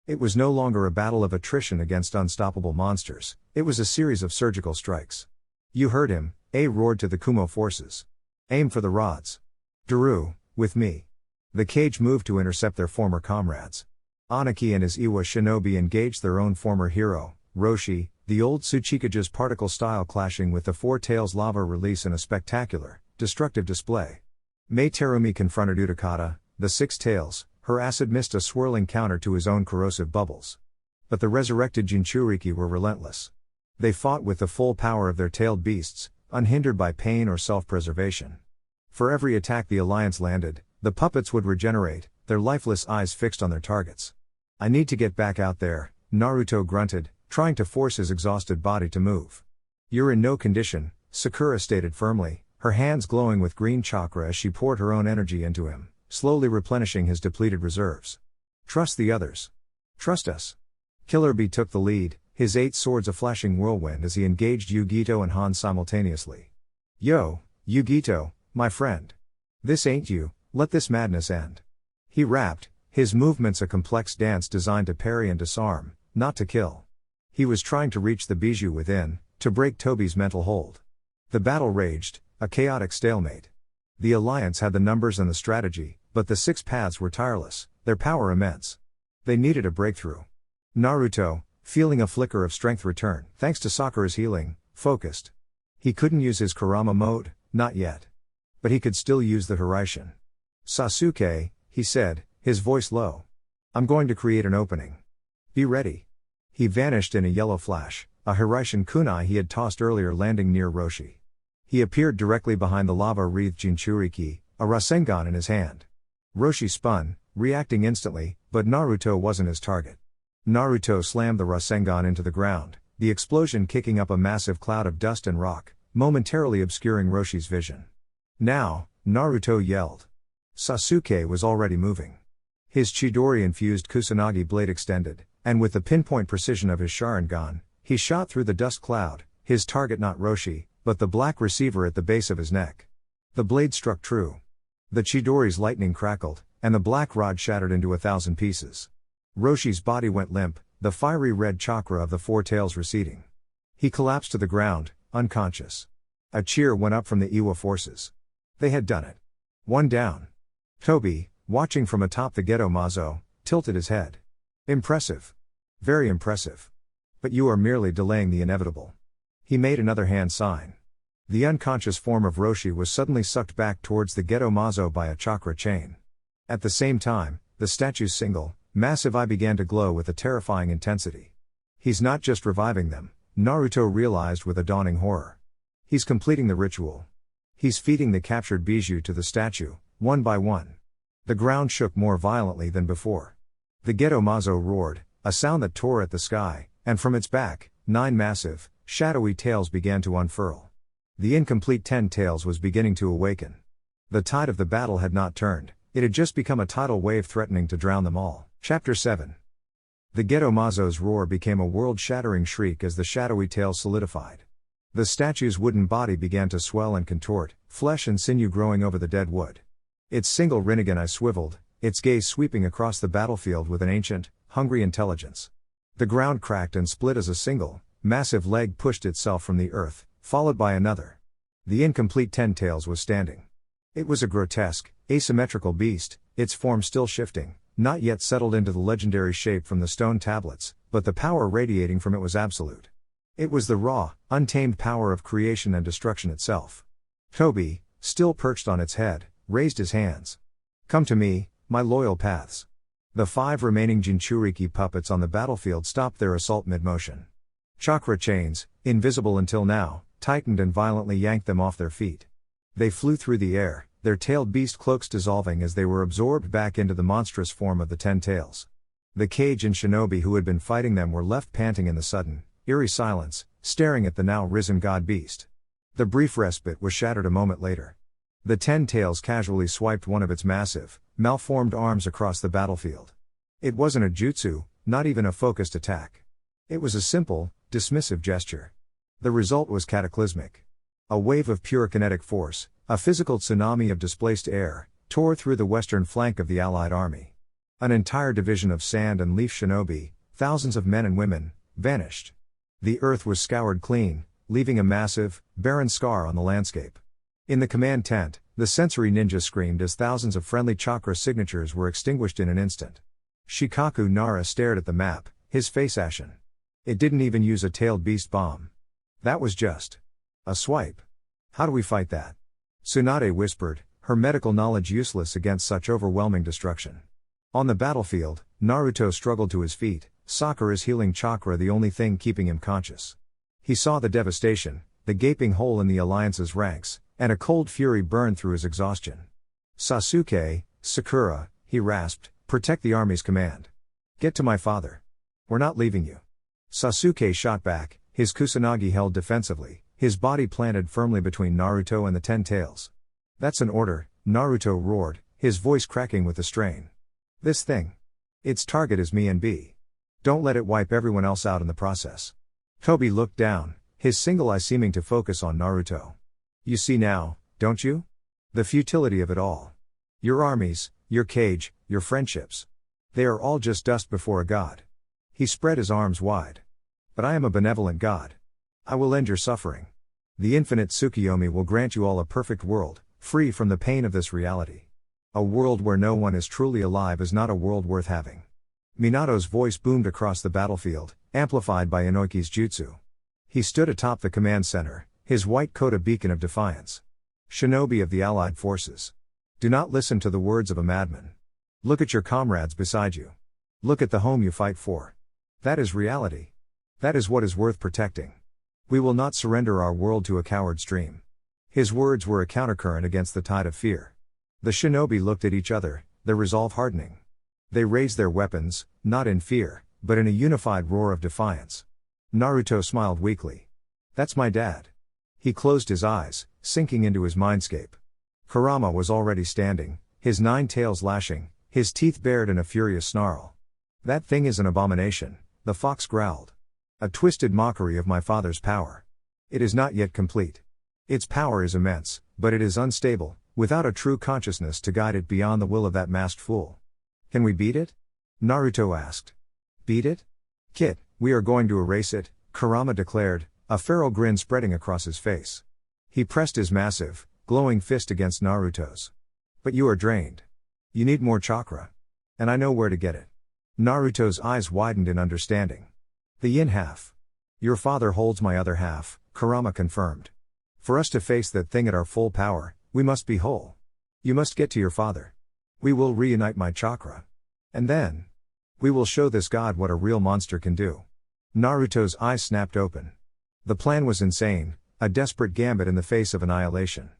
It was no longer a battle of attrition against unstoppable monsters, it was a series of surgical strikes. You heard him, A roared to the Kumo forces. Aim for the rods. Daru, with me. The Kage moved to intercept their former comrades. Anaki and his Iwa shinobi engaged their own former hero, Roshi, the old Tsuchikage's particle style clashing with the Four Tails lava release in a spectacular, destructive display. Mei Terumi confronted Utakata, the Six Tails, her acid missed a swirling counter to his own corrosive bubbles. But the resurrected Jinchuriki were relentless. They fought with the full power of their tailed beasts, unhindered by pain or self-preservation. For every attack the alliance landed, the puppets would regenerate, their lifeless eyes fixed on their targets. I need to get back out there, Naruto grunted, trying to force his exhausted body to move. You're in no condition, Sakura stated firmly, her hands glowing with green chakra as she poured her own energy into him, slowly replenishing his depleted reserves. Trust the others. Trust us. Killer Bee took the lead, his 8 swords a flashing whirlwind as he engaged Yugito and Han simultaneously. Yo, Yugito, my friend. This ain't you, let this madness end. He rapped, his movements a complex dance designed to parry and disarm, not to kill. He was trying to reach the bijou within, to break Tobi's mental hold. The battle raged, a chaotic stalemate. The alliance had the numbers and the strategy, but the 6 paths were tireless, their power immense. They needed a breakthrough. Naruto, feeling a flicker of strength return, thanks to Sakura's healing, focused. He couldn't use his Kurama mode, not yet. But he could still use the Hiraishin. Sasuke, he said, his voice low. I'm going to create an opening. Be ready. He vanished in a yellow flash, a Hiraishin kunai he had tossed earlier landing near Roshi. He appeared directly behind the lava-wreathed Jinchuriki, a Rasengan in his hand. Roshi spun, reacting instantly, but Naruto wasn't his target. Naruto slammed the Rasengan into the ground, the explosion kicking up a massive cloud of dust and rock, momentarily obscuring Roshi's vision. Now, Naruto yelled. Sasuke was already moving. His Chidori-infused Kusanagi blade extended, and with the pinpoint precision of his Sharingan, he shot through the dust cloud, his target not Roshi, but the black receiver at the base of his neck. The blade struck true. The Chidori's lightning crackled, and the black rod shattered into 1,000 pieces. Roshi's body went limp, the fiery red chakra of the Four Tails receding. He collapsed to the ground, unconscious. A cheer went up from the Iwa forces. They had done it. One down. Tobi, watching from atop the Geto Mazo, tilted his head. Impressive. Very impressive. But you are merely delaying the inevitable. He made another hand sign. The unconscious form of Roshi was suddenly sucked back towards the Geto Mazo by a chakra chain. At the same time, the statue's single, massive eye began to glow with a terrifying intensity. He's not just reviving them, Naruto realized with a dawning horror. He's completing the ritual. He's feeding the captured bijou to the statue, one by one. The ground shook more violently than before. The Geto Mazo roared, a sound that tore at the sky, and from its back, 9 massive, shadowy tails began to unfurl. The incomplete 10 tails was beginning to awaken. The tide of the battle had not turned, it had just become a tidal wave threatening to drown them all. Chapter 7. The Geto Mazo's roar became a world-shattering shriek as the shadowy tails solidified. The statue's wooden body began to swell and contort, flesh and sinew growing over the dead wood. Its single Rinnegan eye swiveled, its gaze sweeping across the battlefield with an ancient, hungry intelligence. The ground cracked and split as a single, massive leg pushed itself from the earth, followed by another. The incomplete 10 tails was standing. It was a grotesque, asymmetrical beast, its form still shifting, not yet settled into the legendary shape from the stone tablets, but the power radiating from it was absolute. It was the raw, untamed power of creation and destruction itself. Tobi, still perched on its head, raised his hands. Come to me, my loyal paths. The 5 remaining Jinchuriki puppets on the battlefield stopped their assault mid-motion. Chakra chains, invisible until now, tightened and violently yanked them off their feet. They flew through the air, their tailed beast cloaks dissolving as they were absorbed back into the monstrous form of the 10 tails. The Kage and shinobi who had been fighting them were left panting in the sudden, eerie silence, staring at the now risen god beast. The brief respite was shattered a moment later. The 10 tails casually swiped one of its massive, malformed arms across the battlefield. It wasn't a jutsu, not even a focused attack. It was a simple, dismissive gesture. The result was cataclysmic. A wave of pure kinetic force, a physical tsunami of displaced air, tore through the western flank of the Allied army. An entire division of sand and leaf shinobi, thousands of men and women, vanished. The earth was scoured clean, leaving a massive, barren scar on the landscape. In the command tent, the sensory ninja screamed as thousands of friendly chakra signatures were extinguished in an instant. Shikaku Nara stared at the map, his face ashen. It didn't even use a tailed beast bomb. That was just a swipe. How do we fight that? Tsunade whispered, her medical knowledge useless against such overwhelming destruction. On the battlefield, Naruto struggled to his feet, Sakura's healing chakra the only thing keeping him conscious. He saw the devastation, the gaping hole in the Alliance's ranks, and a cold fury burned through his exhaustion. Sasuke, Sakura, he rasped, protect the army's command. Get to my father. We're not leaving you. Sasuke shot back, his kusanagi held defensively, his body planted firmly between Naruto and the 10 tails. That's an order, Naruto roared, his voice cracking with the strain. This thing. Its target is me and B. Don't let it wipe everyone else out in the process. Tobi looked down, his single eye seeming to focus on Naruto. You see now, don't you? The futility of it all. Your armies, your cage, your friendships. They are all just dust before a god. He spread his arms wide. But I am a benevolent god. I will end your suffering. The infinite Tsukuyomi will grant you all a perfect world, free from the pain of this reality. A world where no one is truly alive is not a world worth having. Minato's voice boomed across the battlefield, amplified by Inoki's jutsu. He stood atop the command center, his white coat a beacon of defiance. Shinobi of the Allied forces. Do not listen to the words of a madman. Look at your comrades beside you. Look at the home you fight for. That is reality. That is what is worth protecting. We will not surrender our world to a coward's dream. His words were a countercurrent against the tide of fear. The shinobi looked at each other, their resolve hardening. They raised their weapons, not in fear, but in a unified roar of defiance. Naruto smiled weakly. That's my dad. He closed his eyes, sinking into his mindscape. Kurama was already standing, his 9 tails lashing, his teeth bared in a furious snarl. That thing is an abomination, the fox growled. A twisted mockery of my father's power. It is not yet complete. Its power is immense, but it is unstable, without a true consciousness to guide it beyond the will of that masked fool. Can we beat it? Naruto asked. Beat it? Kit, we are going to erase it, Kurama declared, a feral grin spreading across his face. He pressed his massive, glowing fist against Naruto's. But you are drained. You need more chakra. And I know where to get it. Naruto's eyes widened in understanding. The yin half. Your father holds my other half, Kurama confirmed. For us to face that thing at our full power, we must be whole. You must get to your father. We will reunite my chakra. And then, we will show this god what a real monster can do. Naruto's eyes snapped open. The plan was insane, a desperate gambit in the face of annihilation.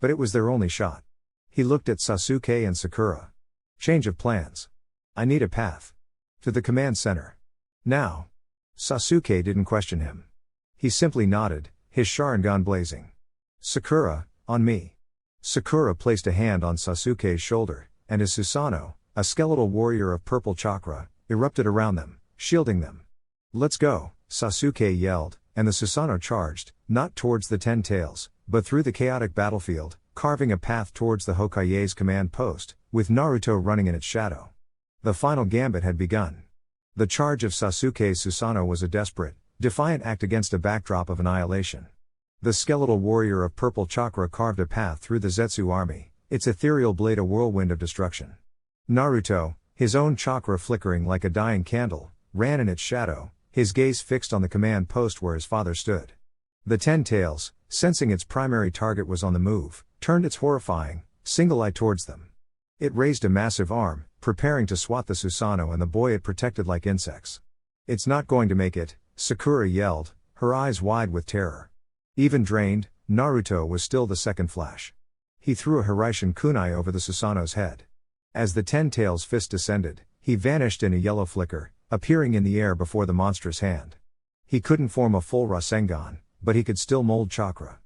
But it was their only shot. He looked at Sasuke and Sakura. Change of plans. I need a path. To the command center. Now. Sasuke didn't question him. He simply nodded, his Sharingan blazing. Sakura, on me. Sakura placed a hand on Sasuke's shoulder, and his Susanoo, a skeletal warrior of purple chakra, erupted around them, shielding them. Let's go, Sasuke yelled, and the Susanoo charged, not towards the 10 tails, but through the chaotic battlefield, carving a path towards the Hokage's command post, with Naruto running in its shadow. The final gambit had begun. The charge of Sasuke's Susanoo was a desperate, defiant act against a backdrop of annihilation. The skeletal warrior of purple chakra carved a path through the Zetsu army, its ethereal blade a whirlwind of destruction. Naruto, his own chakra flickering like a dying candle, ran in its shadow, his gaze fixed on the command post where his father stood. The 10 tails, sensing its primary target was on the move, turned its horrifying, single eye towards them. It raised a massive arm, preparing to swat the Susanoo and the boy it protected like insects. It's not going to make it, Sakura yelled, her eyes wide with terror. Even drained, Naruto was still the second flash. He threw a Hiraishin kunai over the Susanoo's head. As the 10 tails fist descended, he vanished in a yellow flicker, appearing in the air before the monstrous hand. He couldn't form a full Rasengan, but he could still mold chakra.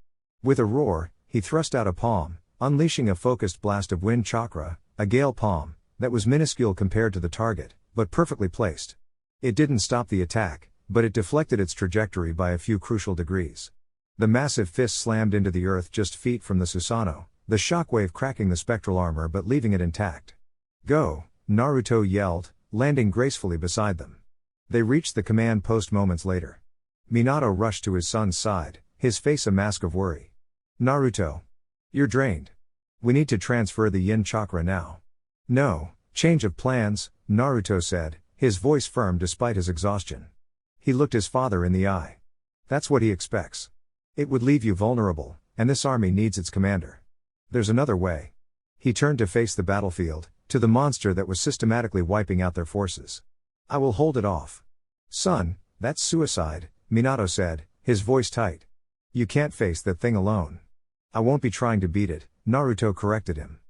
With a roar, he thrust out a palm, unleashing a focused blast of wind chakra, a gale palm, that was minuscule compared to the target, but perfectly placed. It didn't stop the attack, but it deflected its trajectory by a few crucial degrees. The massive fist slammed into the earth just feet from the Susanoo, the shockwave cracking the spectral armor but leaving it intact. "Go!" Naruto yelled, landing gracefully beside them. They reached the command post moments later. Minato rushed to his son's side, his face a mask of worry. "Naruto. You're drained. We need to transfer the yin chakra now." "No, change of plans," Naruto said, his voice firm despite his exhaustion. He looked his father in the eye. "That's what he expects. It would leave you vulnerable, and this army needs its commander. There's another way." He turned to face the battlefield, to the monster that was systematically wiping out their forces. "I will hold it off." "Son, that's suicide," Minato said, his voice tight. "You can't face that thing alone." "I won't be trying to beat it," Naruto corrected him.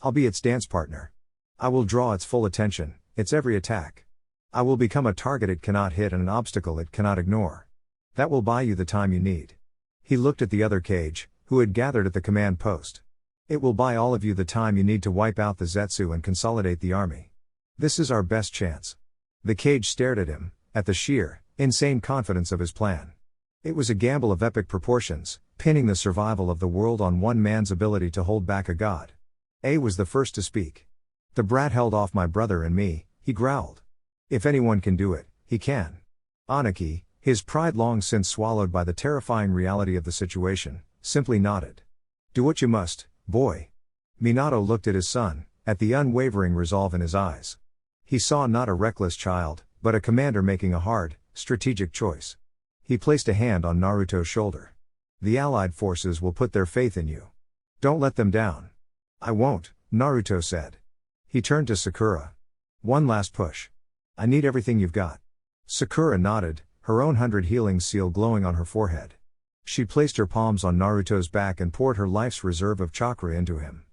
"I'll be its dance partner. I will draw its full attention, its every attack. I will become a target it cannot hit and an obstacle it cannot ignore. That will buy you the time you need." He looked at the other Kage, who had gathered at the command post. "It will buy all of you the time you need to wipe out the Zetsu and consolidate the army. This is our best chance." The Kage stared at him, at the sheer, insane confidence of his plan. It was a gamble of epic proportions, pinning the survival of the world on one man's ability to hold back a god. A was the first to speak. "The brat held off my brother and me," he growled. "If anyone can do it, he can." Aniki, his pride long since swallowed by the terrifying reality of the situation, simply nodded. "Do what you must, boy." Minato looked at his son, at the unwavering resolve in his eyes. He saw not a reckless child, but a commander making a hard, strategic choice. He placed a hand on Naruto's shoulder. "The allied forces will put their faith in you. Don't let them down." "I won't," Naruto said. He turned to Sakura. "One last push. I need everything you've got." Sakura nodded, her own 100 healing seal glowing on her forehead. She placed her palms on Naruto's back and poured her life's reserve of chakra into him.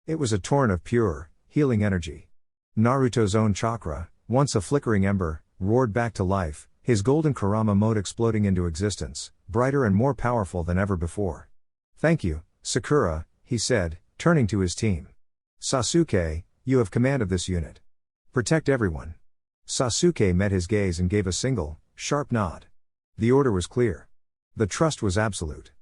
It was a torrent of pure, healing energy. Naruto's own chakra, once a flickering ember, roared back to life, his golden Kurama mode exploding into existence, brighter and more powerful than ever before. "Thank you, Sakura," he said, turning to his team. "Sasuke, you have command of this unit. Protect everyone." Sasuke met his gaze and gave a single, sharp nod. The order was clear. The trust was absolute.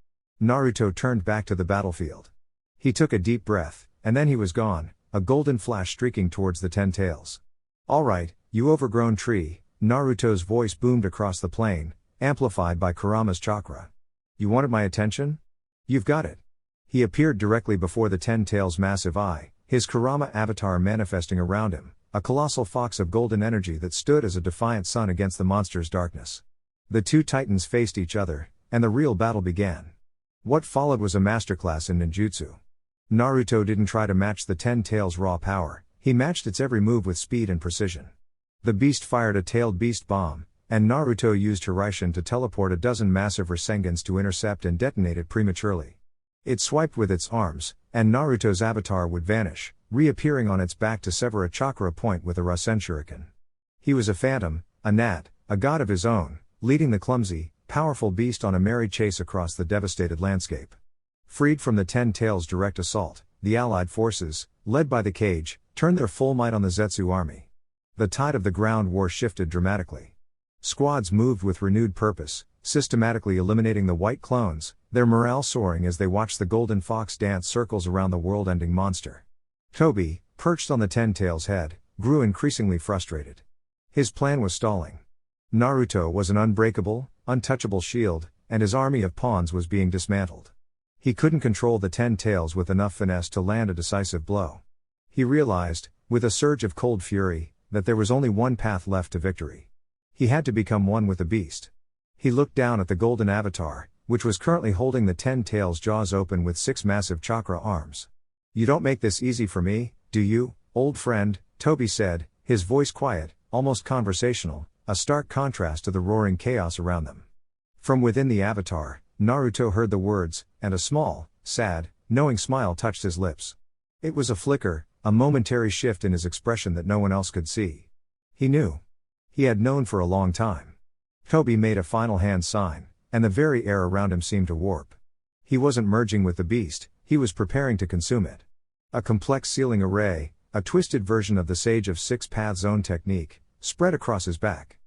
Naruto turned back to the battlefield. He took a deep breath, and then he was gone, a golden flash streaking towards the 10 tails. "All right, you overgrown tree," Naruto's voice boomed across the plain, amplified by Kurama's chakra. "You wanted my attention? You've got it." He appeared directly before the 10 tails' massive eye, his Kurama avatar manifesting around him, a colossal fox of golden energy that stood as a defiant sun against the monster's darkness. The two titans faced each other, and the real battle began. What followed was a masterclass in ninjutsu. Naruto didn't try to match the 10 tails' raw power, he matched its every move with speed and precision. The beast fired a tailed beast bomb, and Naruto used Hiraishin to teleport a dozen massive Rasengans to intercept and detonate it prematurely. It swiped with its arms, and Naruto's avatar would vanish, reappearing on its back to sever a chakra point with a Rasen shuriken. He was a phantom, a gnat, a god of his own, leading the clumsy, powerful beast on a merry chase across the devastated landscape. Freed from the 10 tails' direct assault, the allied forces, led by the Kage, turned their full might on the Zetsu army. The tide of the ground war shifted dramatically. Squads moved with renewed purpose, systematically eliminating the white clones, their morale soaring as they watched the golden fox dance circles around the world-ending monster. Tobi, perched on the 10 tails' head, grew increasingly frustrated. His plan was stalling. Naruto was an unbreakable, untouchable shield, and his army of pawns was being dismantled. He couldn't control the 10 tails with enough finesse to land a decisive blow. He realized, with a surge of cold fury, that there was only one path left to victory. He had to become one with the beast. He looked down at the golden avatar, which was currently holding the 10 tails' jaws open with 6 massive chakra arms. "You don't make this easy for me, do you, old friend?" Tobi said, his voice quiet, almost conversational, a stark contrast to the roaring chaos around them. From within the avatar, Naruto heard the words, and a small, sad, knowing smile touched his lips. It was a flicker, a momentary shift in his expression that no one else could see. He knew. He had known for a long time. Tobi made a final hand sign, and the very air around him seemed to warp. He wasn't merging with the beast, he was preparing to consume it. A complex sealing array, a twisted version of the Sage of Six Paths' own technique, spread across his back.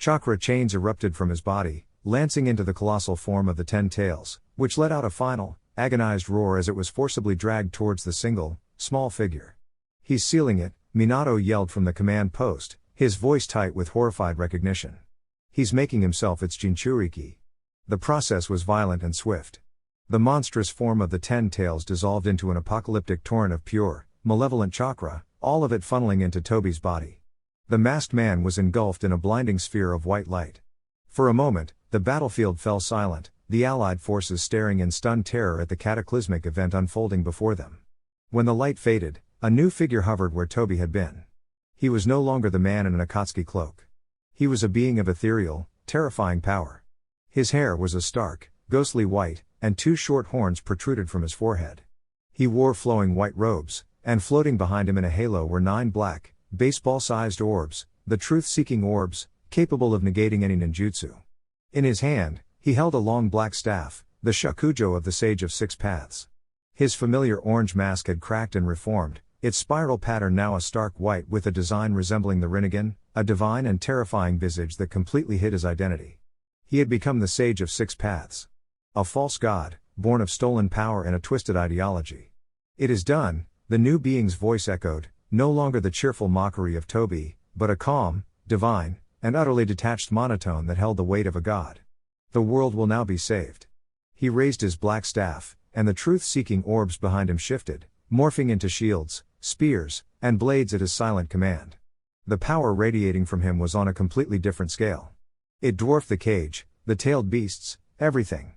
Chakra chains erupted from his body, lancing into the colossal form of the 10 tails, which let out a final, agonized roar as it was forcibly dragged towards the single, small figure. "He's sealing it," Minato yelled from the command post, his voice tight with horrified recognition. "He's making himself its Jinchuriki." The process was violent and swift. The monstrous form of the 10 tails dissolved into an apocalyptic torrent of pure, malevolent chakra, all of it funneling into Tobi's body. The masked man was engulfed in a blinding sphere of white light. For a moment, the battlefield fell silent, the Allied forces staring in stunned terror at the cataclysmic event unfolding before them. When the light faded, a new figure hovered where Tobi had been. He was no longer the man in an Akatsuki cloak. He was a being of ethereal, terrifying power. His hair was a stark, ghostly white, and 2 short horns protruded from his forehead. He wore flowing white robes, and floating behind him in a halo were 9 black, baseball-sized orbs, the truth-seeking orbs, capable of negating any ninjutsu. In his hand, he held a long black staff, the shakujo of the Sage of 6 Paths. His familiar orange mask had cracked and reformed, its spiral pattern now a stark white with a design resembling the Rinnegan, a divine and terrifying visage that completely hid his identity. He had become the Sage of 6 Paths. A false god, born of stolen power and a twisted ideology. "It is done," the new being's voice echoed, no longer the cheerful mockery of Tobi, but a calm, divine, and utterly detached monotone that held the weight of a god. "The world will now be saved." He raised his black staff, and the truth-seeking orbs behind him shifted, morphing into shields, spears, and blades at his silent command. The power radiating from him was on a completely different scale. It dwarfed the cage, the tailed beasts, everything.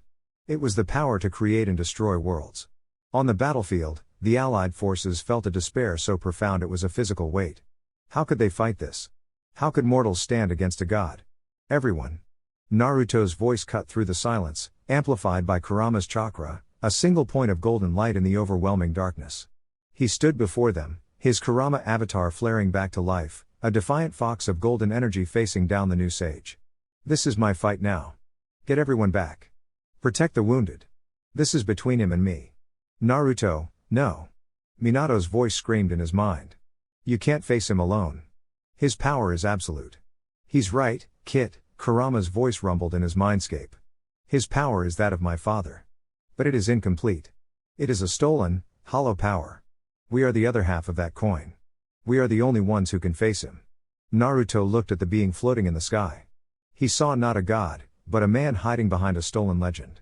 It was the power to create and destroy worlds. On the battlefield, the Allied forces felt a despair so profound it was a physical weight. How could they fight this? How could mortals stand against a god? Everyone. Naruto's voice cut through the silence, amplified by Kurama's chakra, a single point of golden light in the overwhelming darkness. He stood before them, his Kurama avatar flaring back to life, a defiant fox of golden energy facing down the new sage. "This is my fight now. Get everyone back. Protect the wounded. This is between him and me." "Naruto, no." Minato's voice screamed in his mind. "You can't face him alone. His power is absolute." "He's right, Kit," Kurama's voice rumbled in his mindscape. "His power is that of my father. But it is incomplete. It is a stolen, hollow power. We are the other half of that coin. We are the only ones who can face him." Naruto looked at the being floating in the sky. He saw not a god, but a man hiding behind a stolen legend.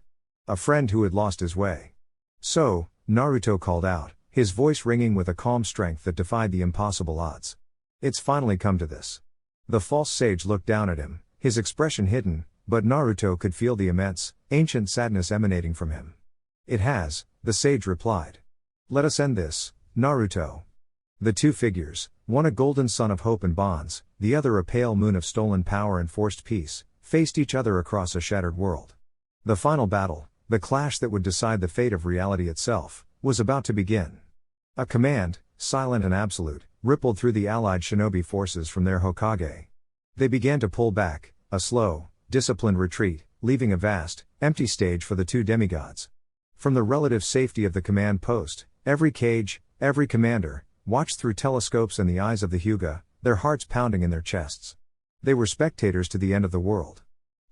A friend who had lost his way. "So," Naruto called out, his voice ringing with a calm strength that defied the impossible odds. "It's finally come to this." The false sage looked down at him, his expression hidden, but Naruto could feel the immense, ancient sadness emanating from him. "It has," the sage replied. "Let us end this, Naruto." The 2 figures, one a golden sun of hope and bonds, the other a pale moon of stolen power and forced peace, faced each other across a shattered world. The final battle, the clash that would decide the fate of reality itself, was about to begin. A command, silent and absolute, rippled through the Allied shinobi forces from their Hokage. They began to pull back, a slow, disciplined retreat, leaving a vast, empty stage for the 2 demigods. From the relative safety of the command post, every cage, every commander, watched through telescopes and the eyes of the Hyuga, their hearts pounding in their chests. They were spectators to the end of the world.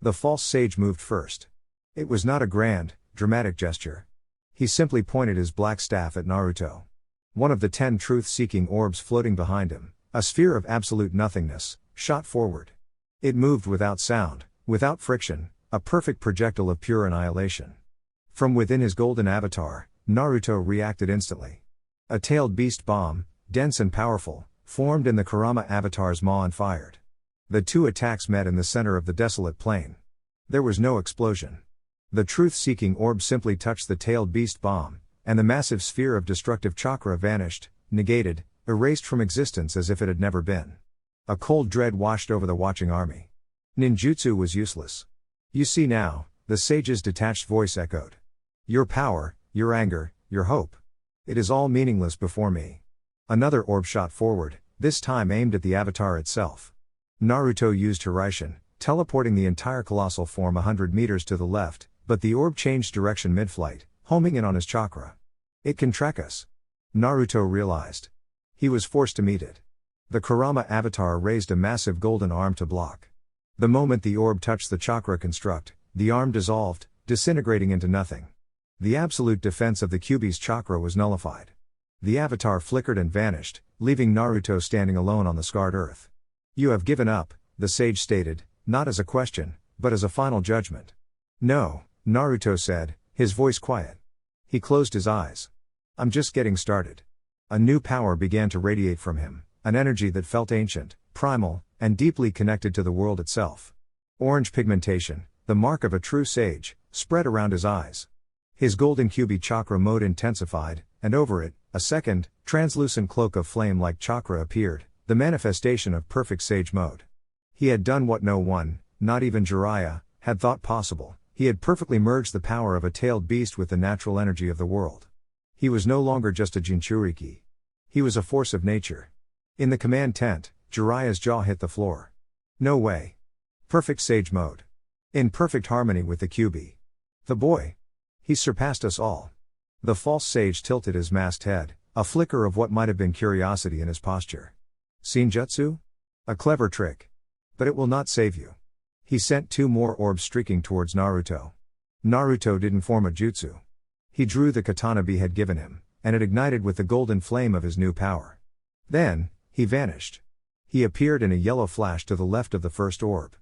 The false sage moved first. It was not a grand, dramatic gesture. He simply pointed his black staff at Naruto. One of the 10 truth-seeking orbs floating behind him, a sphere of absolute nothingness, shot forward. It moved without sound, without friction, a perfect projectile of pure annihilation. From within his golden avatar, Naruto reacted instantly. A tailed beast bomb, dense and powerful, formed in the Kurama avatar's maw and fired. The 2 attacks met in the center of the desolate plain. There was no explosion. The truth-seeking orb simply touched the tailed beast bomb, and the massive sphere of destructive chakra vanished, negated, erased from existence as if it had never been. A cold dread washed over the watching army. Ninjutsu was useless. "You see now," the sage's detached voice echoed. "Your power, your anger, your hope. It is all meaningless before me." Another orb shot forward, this time aimed at the avatar itself. Naruto used Hiraishin, teleporting the entire colossal form 100 meters to the left, but the orb changed direction mid-flight, homing in on his chakra. "It can track us." Naruto realized. He was forced to meet it. The Kurama avatar raised a massive golden arm to block. The moment the orb touched the chakra construct, the arm dissolved, disintegrating into nothing. The absolute defense of the Kyuubi's chakra was nullified. The avatar flickered and vanished, leaving Naruto standing alone on the scarred earth. "You have given up," the sage stated, not as a question, but as a final judgment. "No," Naruto said, his voice quiet. He closed his eyes. "I'm just getting started." A new power began to radiate from him, an energy that felt ancient, primal, and deeply connected to the world itself. Orange pigmentation, the mark of a true sage, spread around his eyes. His golden Kyuubi chakra mode intensified, and over it, a second, translucent cloak of flame-like chakra appeared, the manifestation of perfect sage mode. He had done what no one, not even Jiraiya, had thought possible. He had perfectly merged the power of a tailed beast with the natural energy of the world. He was no longer just a Jinchuriki. He was a force of nature. In the command tent, Jiraiya's jaw hit the floor. No way. Perfect sage mode. In perfect harmony with the Kyuubi. The boy. He surpassed us all. The false sage tilted his masked head, a flicker of what might have been curiosity in his posture. Senjutsu? A clever trick. But it will not save you. He sent 2 more orbs streaking towards Naruto. Naruto didn't form a jutsu. He drew the katana B had given him, and it ignited with the golden flame of his new power. Then, he vanished. He appeared in a yellow flash to the left of the first orb.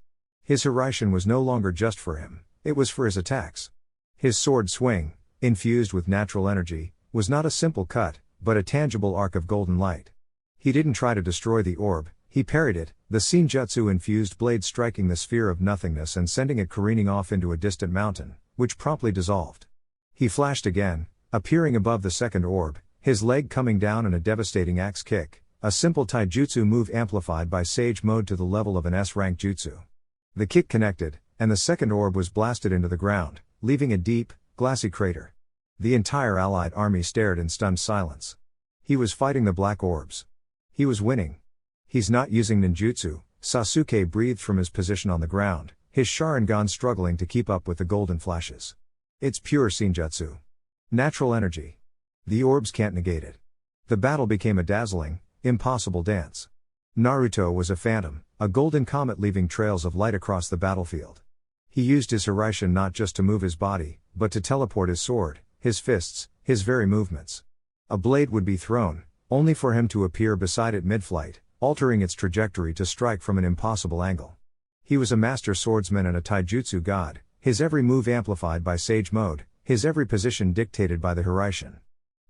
His Hiraishin was no longer just for him, it was for his attacks. His sword swing, infused with natural energy, was not a simple cut, but a tangible arc of golden light. He didn't try to destroy the orb, he parried it, the senjutsu-infused blade striking the sphere of nothingness and sending it careening off into a distant mountain, which promptly dissolved. He flashed again, appearing above the second orb, his leg coming down in a devastating axe kick, a simple taijutsu move amplified by sage mode to the level of an S-rank jutsu. The kick connected, and the second orb was blasted into the ground, leaving a deep, glassy crater. The entire allied army stared in stunned silence. He was fighting the black orbs. He was winning. "He's not using ninjutsu," Sasuke breathed from his position on the ground, his Sharingan struggling to keep up with the golden flashes. "It's pure senjutsu. Natural energy. The orbs can't negate it." The battle became a dazzling, impossible dance. Naruto was a phantom, a golden comet leaving trails of light across the battlefield. He used his Hiraishin not just to move his body, but to teleport his sword, his fists, his very movements. A blade would be thrown, only for him to appear beside it mid-flight, altering its trajectory to strike from an impossible angle. He was a master swordsman and a taijutsu god, his every move amplified by sage mode, his every position dictated by the Hiraishin.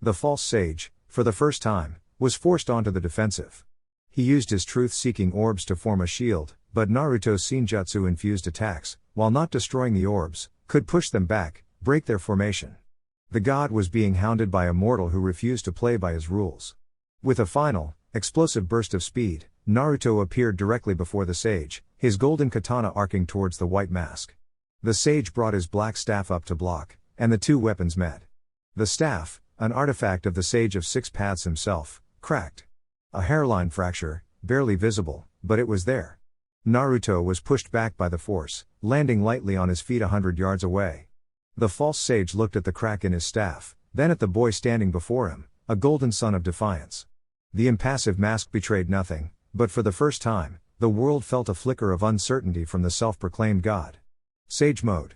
The false sage, for the first time, was forced onto the defensive. He used his truth-seeking orbs to form a shield, but Naruto's senjutsu-infused attacks, while not destroying the orbs, could push them back, break their formation. The god was being hounded by a mortal who refused to play by his rules. With a final, explosive burst of speed, Naruto appeared directly before the sage, his golden katana arcing towards the white mask. The sage brought his black staff up to block, and the 2 weapons met. The staff, an artifact of the Sage of Six Paths himself, cracked. A hairline fracture, barely visible, but it was there. Naruto was pushed back by the force, landing lightly on his feet 100 yards away. The false sage looked at the crack in his staff, then at the boy standing before him, a golden son of defiance. The impassive mask betrayed nothing, but for the first time, the world felt a flicker of uncertainty from the self-proclaimed god. Sage mode.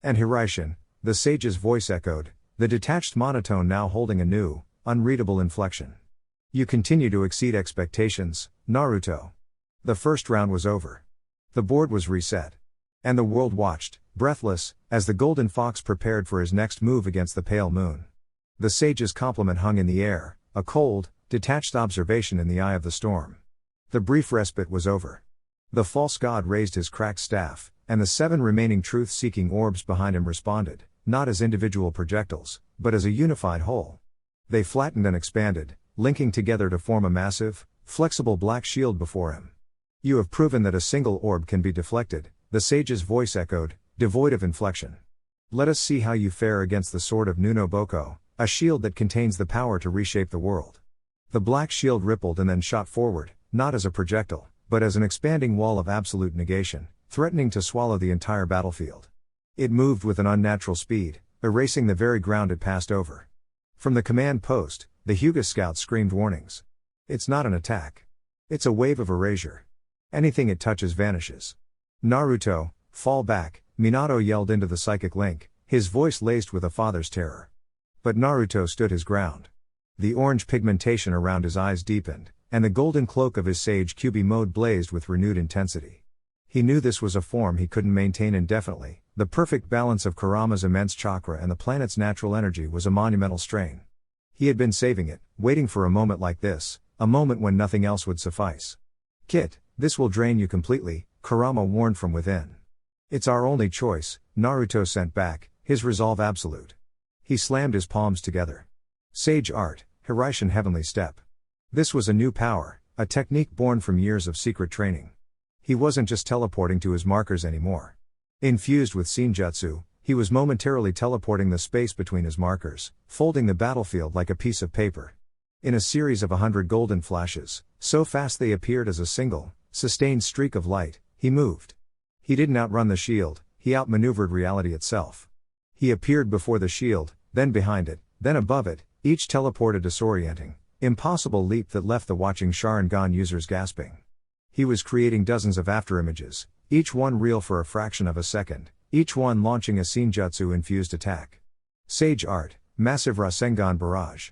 And Hiraishin, the sage's voice echoed, the detached monotone now holding a new, unreadable inflection. "You continue to exceed expectations, Naruto." The first round was over. The board was reset. And the world watched, breathless, as the golden fox prepared for his next move against the pale moon. The sage's compliment hung in the air, a cold, detached observation in the eye of the storm. The brief respite was over. The false god raised his cracked staff, and the 7 remaining truth-seeking orbs behind him responded, not as individual projectiles, but as a unified whole. They flattened and expanded, linking together to form a massive, flexible black shield before him. "You have proven that a single orb can be deflected," the sage's voice echoed, devoid of inflection. "Let us see how you fare against the sword of Nunoboko, a shield that contains the power to reshape the world." The black shield rippled and then shot forward, not as a projectile, but as an expanding wall of absolute negation, threatening to swallow the entire battlefield. It moved with an unnatural speed, erasing the very ground it passed over. From the command post, the Hyuga scouts screamed warnings. "It's not an attack. It's a wave of erasure. Anything it touches vanishes." Naruto, fall back, Minato yelled into the psychic link, his voice laced with a father's terror. But Naruto stood his ground. The orange pigmentation around his eyes deepened, and the golden cloak of his sage Kyuubi mode blazed with renewed intensity. He knew this was a form he couldn't maintain indefinitely. The perfect balance of Kurama's immense chakra and the planet's natural energy was a monumental strain. He had been saving it, waiting for a moment like this, a moment when nothing else would suffice. "Kit, this will drain you completely," Kurama warned from within. "It's our only choice," Naruto sent back, his resolve absolute. He slammed his palms together. Sage art, Hiraishin heavenly step. This was a new power, a technique born from years of secret training. He wasn't just teleporting to his markers anymore. Infused with Senjutsu, he was momentarily teleporting the space between his markers, folding the battlefield like a piece of paper. In a series of 100 golden flashes, so fast they appeared as a single, sustained streak of light, he moved. He didn't outrun the shield, he outmaneuvered reality itself. He appeared before the shield, then behind it, then above it, each teleport a disorienting, impossible leap that left the watching Sharingan users gasping. He was creating dozens of afterimages, each one real for a fraction of a second, each one launching a Senjutsu-infused attack. Sage art, massive Rasengan barrage.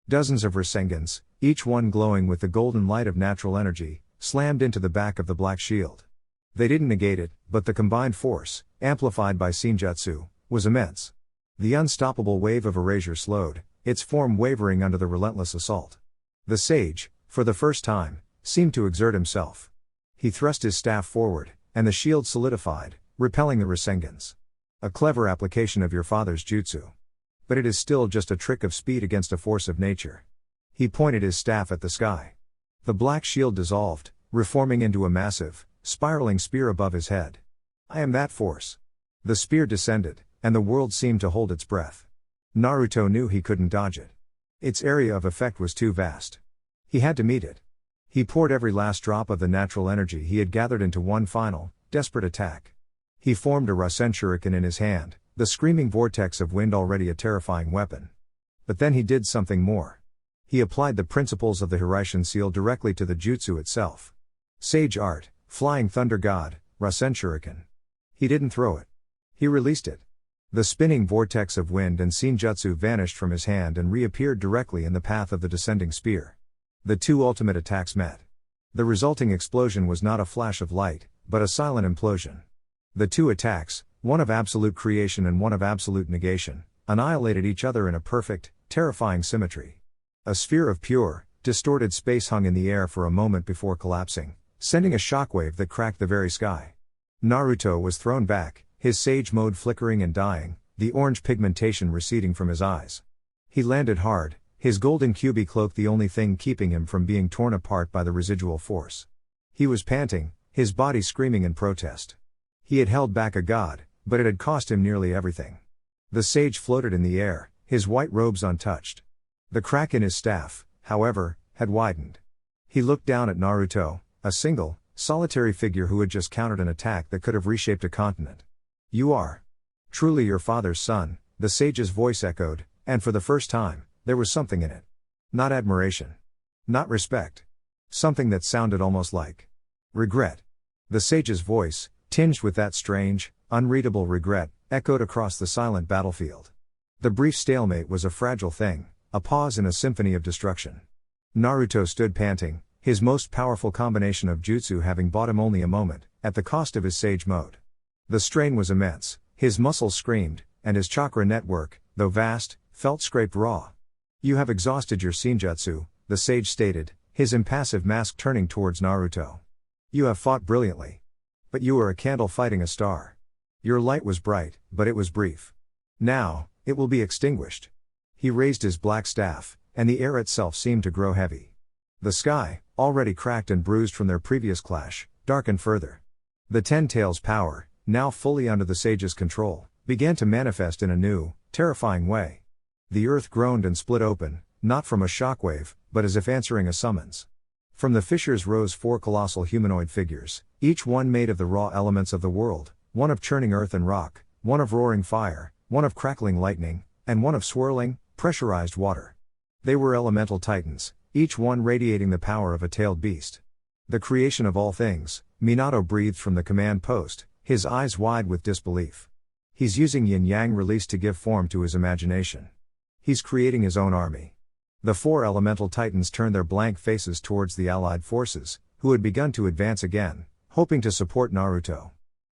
Dozens of Rasengans, each one glowing with the golden light of natural energy, slammed into the back of the black shield. They didn't negate it, but the combined force, amplified by Senjutsu, was immense. The unstoppable wave of erasure slowed, its form wavering under the relentless assault. The sage, for the first time, seemed to exert himself. He thrust his staff forward, and the shield solidified, repelling the Rasengans. A clever application of your father's jutsu. But it is still just a trick of speed against a force of nature. He pointed his staff at the sky. The black shield dissolved, reforming into a massive, spiraling spear above his head. I am that force. The spear descended, and the world seemed to hold its breath. Naruto knew he couldn't dodge it. Its area of effect was too vast. He had to meet it. He poured every last drop of the natural energy he had gathered into one final, desperate attack. He formed a Rasen shuriken in his hand, the screaming vortex of wind already a terrifying weapon. But then he did something more. He applied the principles of the Hiraishin seal directly to the jutsu itself. Sage art, flying thunder god, Rasen shuriken. He didn't throw it. He released it. The spinning vortex of wind and Senjutsu vanished from his hand and reappeared directly in the path of the descending spear. The two ultimate attacks met. The resulting explosion was not a flash of light, but a silent implosion. The two attacks, one of absolute creation and one of absolute negation, annihilated each other in a perfect, terrifying symmetry. A sphere of pure, distorted space hung in the air for a moment before collapsing, sending a shockwave that cracked the very sky. Naruto was thrown back, his sage mode flickering and dying, the orange pigmentation receding from his eyes. He landed hard, his golden Kyuubi cloak the only thing keeping him from being torn apart by the residual force. He was panting, his body screaming in protest. He had held back a god, but it had cost him nearly everything. The sage floated in the air, his white robes untouched. The crack in his staff, however, had widened. He looked down at Naruto, a single, solitary figure who had just countered an attack that could have reshaped a continent. You are truly your father's son, the sage's voice echoed, and for the first time, there was something in it. Not admiration. Not respect. Something that sounded almost like regret. The sage's voice, tinged with that strange, unreadable regret, echoed across the silent battlefield. The brief stalemate was a fragile thing, a pause in a symphony of destruction. Naruto stood panting, his most powerful combination of jutsu having bought him only a moment, at the cost of his sage mode. The strain was immense, his muscles screamed, and his chakra network, though vast, felt scraped raw. You have exhausted your Senjutsu, the sage stated, his impassive mask turning towards Naruto. You have fought brilliantly. But you are a candle fighting a star. Your light was bright, but it was brief. Now, it will be extinguished. He raised his black staff, and the air itself seemed to grow heavy. The sky, already cracked and bruised from their previous clash, darkened further. The Ten Tails' power, now fully under the sage's control, began to manifest in a new, terrifying way. The earth groaned and split open, not from a shockwave, but as if answering a summons. From the fissures rose four colossal humanoid figures, each one made of the raw elements of the world, one of churning earth and rock, one of roaring fire, one of crackling lightning, and one of swirling, pressurized water. They were elemental titans, each one radiating the power of a tailed beast. The creation of all things, Minato breathed from the command post, his eyes wide with disbelief. He's using yin-yang release to give form to his imagination. He's creating his own army. The 4 elemental titans turned their blank faces towards the allied forces, who had begun to advance again, hoping to support Naruto.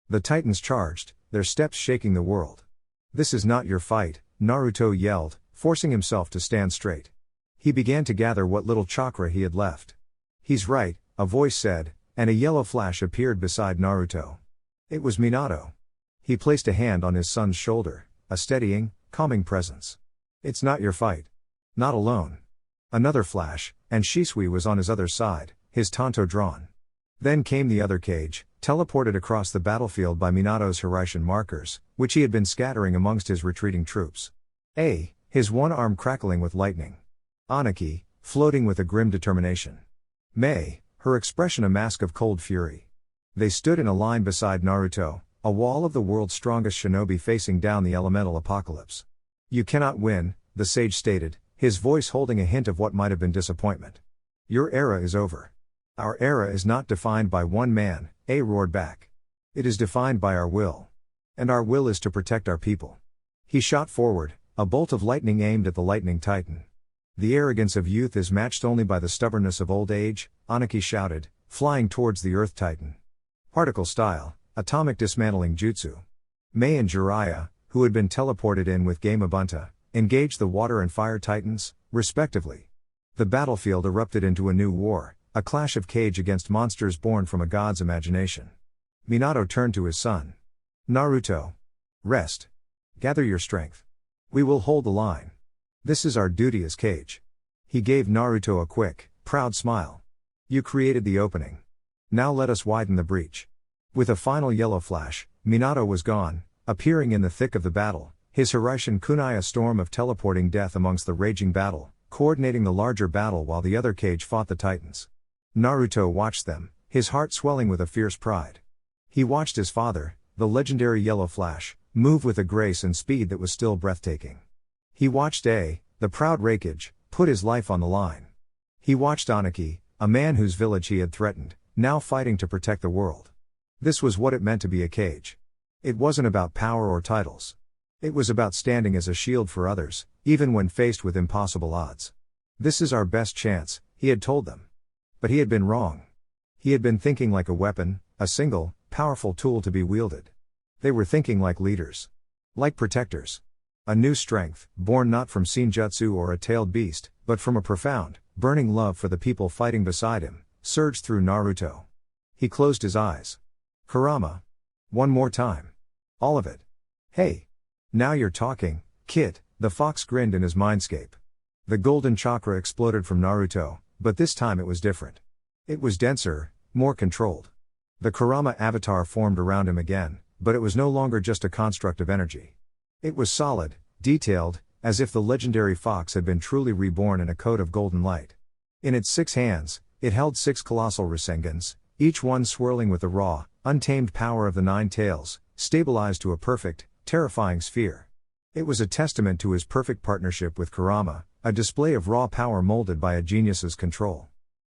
The titans charged, their steps shaking the world. "This is not your fight," Naruto yelled, forcing himself to stand straight. He began to gather what little chakra he had left. "He's right," a voice said, and a yellow flash appeared beside Naruto. It was Minato. He placed a hand on his son's shoulder, a steadying, calming presence. "It's not your fight. Not alone." Another flash, and Shisui was on his other side, his tanto drawn. Then came the other Kage, teleported across the battlefield by Minato's Hiraishin markers, which he had been scattering amongst his retreating troops. His one arm crackling with lightning. Aniki, floating with a grim determination. Mei, her expression a mask of cold fury. They stood in a line beside Naruto, a wall of the world's strongest shinobi facing down the elemental apocalypse. "You cannot win," the sage stated, his voice holding a hint of what might have been disappointment. "Your era is over." "Our era is not defined by one man," A roared back. "It is defined by our will. And our will is to protect our people." He shot forward, a bolt of lightning aimed at the lightning titan. "The arrogance of youth is matched only by the stubbornness of old age," Aniki shouted, flying towards the earth titan. Particle style, atomic dismantling jutsu. Mei and Jiraiya, who had been teleported in with Gamabunta, engaged the water and fire titans, respectively. The battlefield erupted into a new war, a clash of Kage against monsters born from a god's imagination. Minato turned to his son. "Naruto. Rest. Gather your strength. We will hold the line. This is our duty as Kage." He gave Naruto a quick, proud smile. "You created the opening. Now let us widen the breach." With a final yellow flash, Minato was gone, appearing in the thick of the battle, his Hiraishin kunai a storm of teleporting death amongst the raging battle, coordinating the larger battle while the other Kage fought the titans. Naruto watched them, his heart swelling with a fierce pride. He watched his father, the legendary Yellow Flash, move with a grace and speed that was still breathtaking. He watched the proud Raikage, put his life on the line. He watched Aniki, a man whose village he had threatened, now fighting to protect the world. This was what it meant to be a Kage. It wasn't about power or titles. It was about standing as a shield for others, even when faced with impossible odds. "This is our best chance," he had told them. But he had been wrong. He had been thinking like a weapon, a single, powerful tool to be wielded. They were thinking like leaders. Like protectors. A new strength, born not from Senjutsu or a tailed beast, but from a profound, burning love for the people fighting beside him, surged through Naruto. He closed his eyes. "Kurama. One more time. All of it. Hey. Now you're talking, kid," the fox grinned in his mindscape. The golden chakra exploded from Naruto, but this time it was different. It was denser, more controlled. The Kurama avatar formed around him again, but it was no longer just a construct of energy. It was solid, detailed, as if the legendary fox had been truly reborn in a coat of golden light. In its 6 hands, it held 6 colossal Rasengans, each one swirling with the raw, untamed power of the 9 tails, stabilized to a perfect, terrifying sphere. It was a testament to his perfect partnership with Kurama, a display of raw power molded by a genius's control.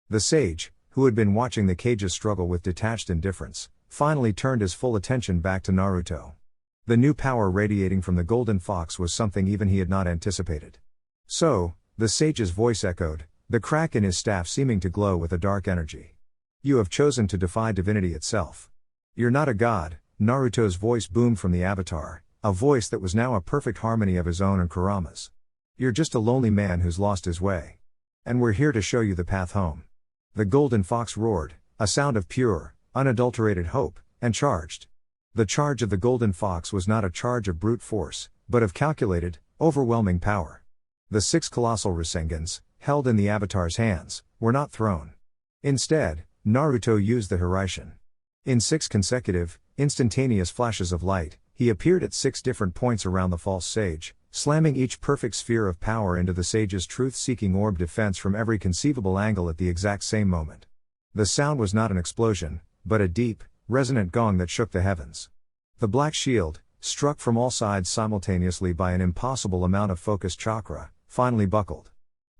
The sage, who had been watching the Kage's struggle with detached indifference, finally turned his full attention back to Naruto. The new power radiating from the golden fox was something even he had not anticipated. "So," the sage's voice echoed, the crack in his staff seeming to glow with a dark energy. "You have chosen to defy divinity itself. You're not a god," Naruto's voice boomed from the avatar, a voice that was now a perfect harmony of his own and Kurama's. "You're just a lonely man who's lost his way. And we're here to show you the path home." The golden fox roared, a sound of pure, unadulterated hope, and charged. The charge of the golden fox was not a charge of brute force, but of calculated, overwhelming power. The 6 colossal Rasengans, held in the avatar's hands, were not thrown. Instead, Naruto used the Hiraishin. In 6 consecutive, instantaneous flashes of light, he appeared at 6 different points around the false sage, slamming each perfect sphere of power into the sage's truth-seeking orb defense from every conceivable angle at the exact same moment. The sound was not an explosion, but a deep, resonant gong that shook the heavens. The black shield, struck from all sides simultaneously by an impossible amount of focused chakra, finally buckled.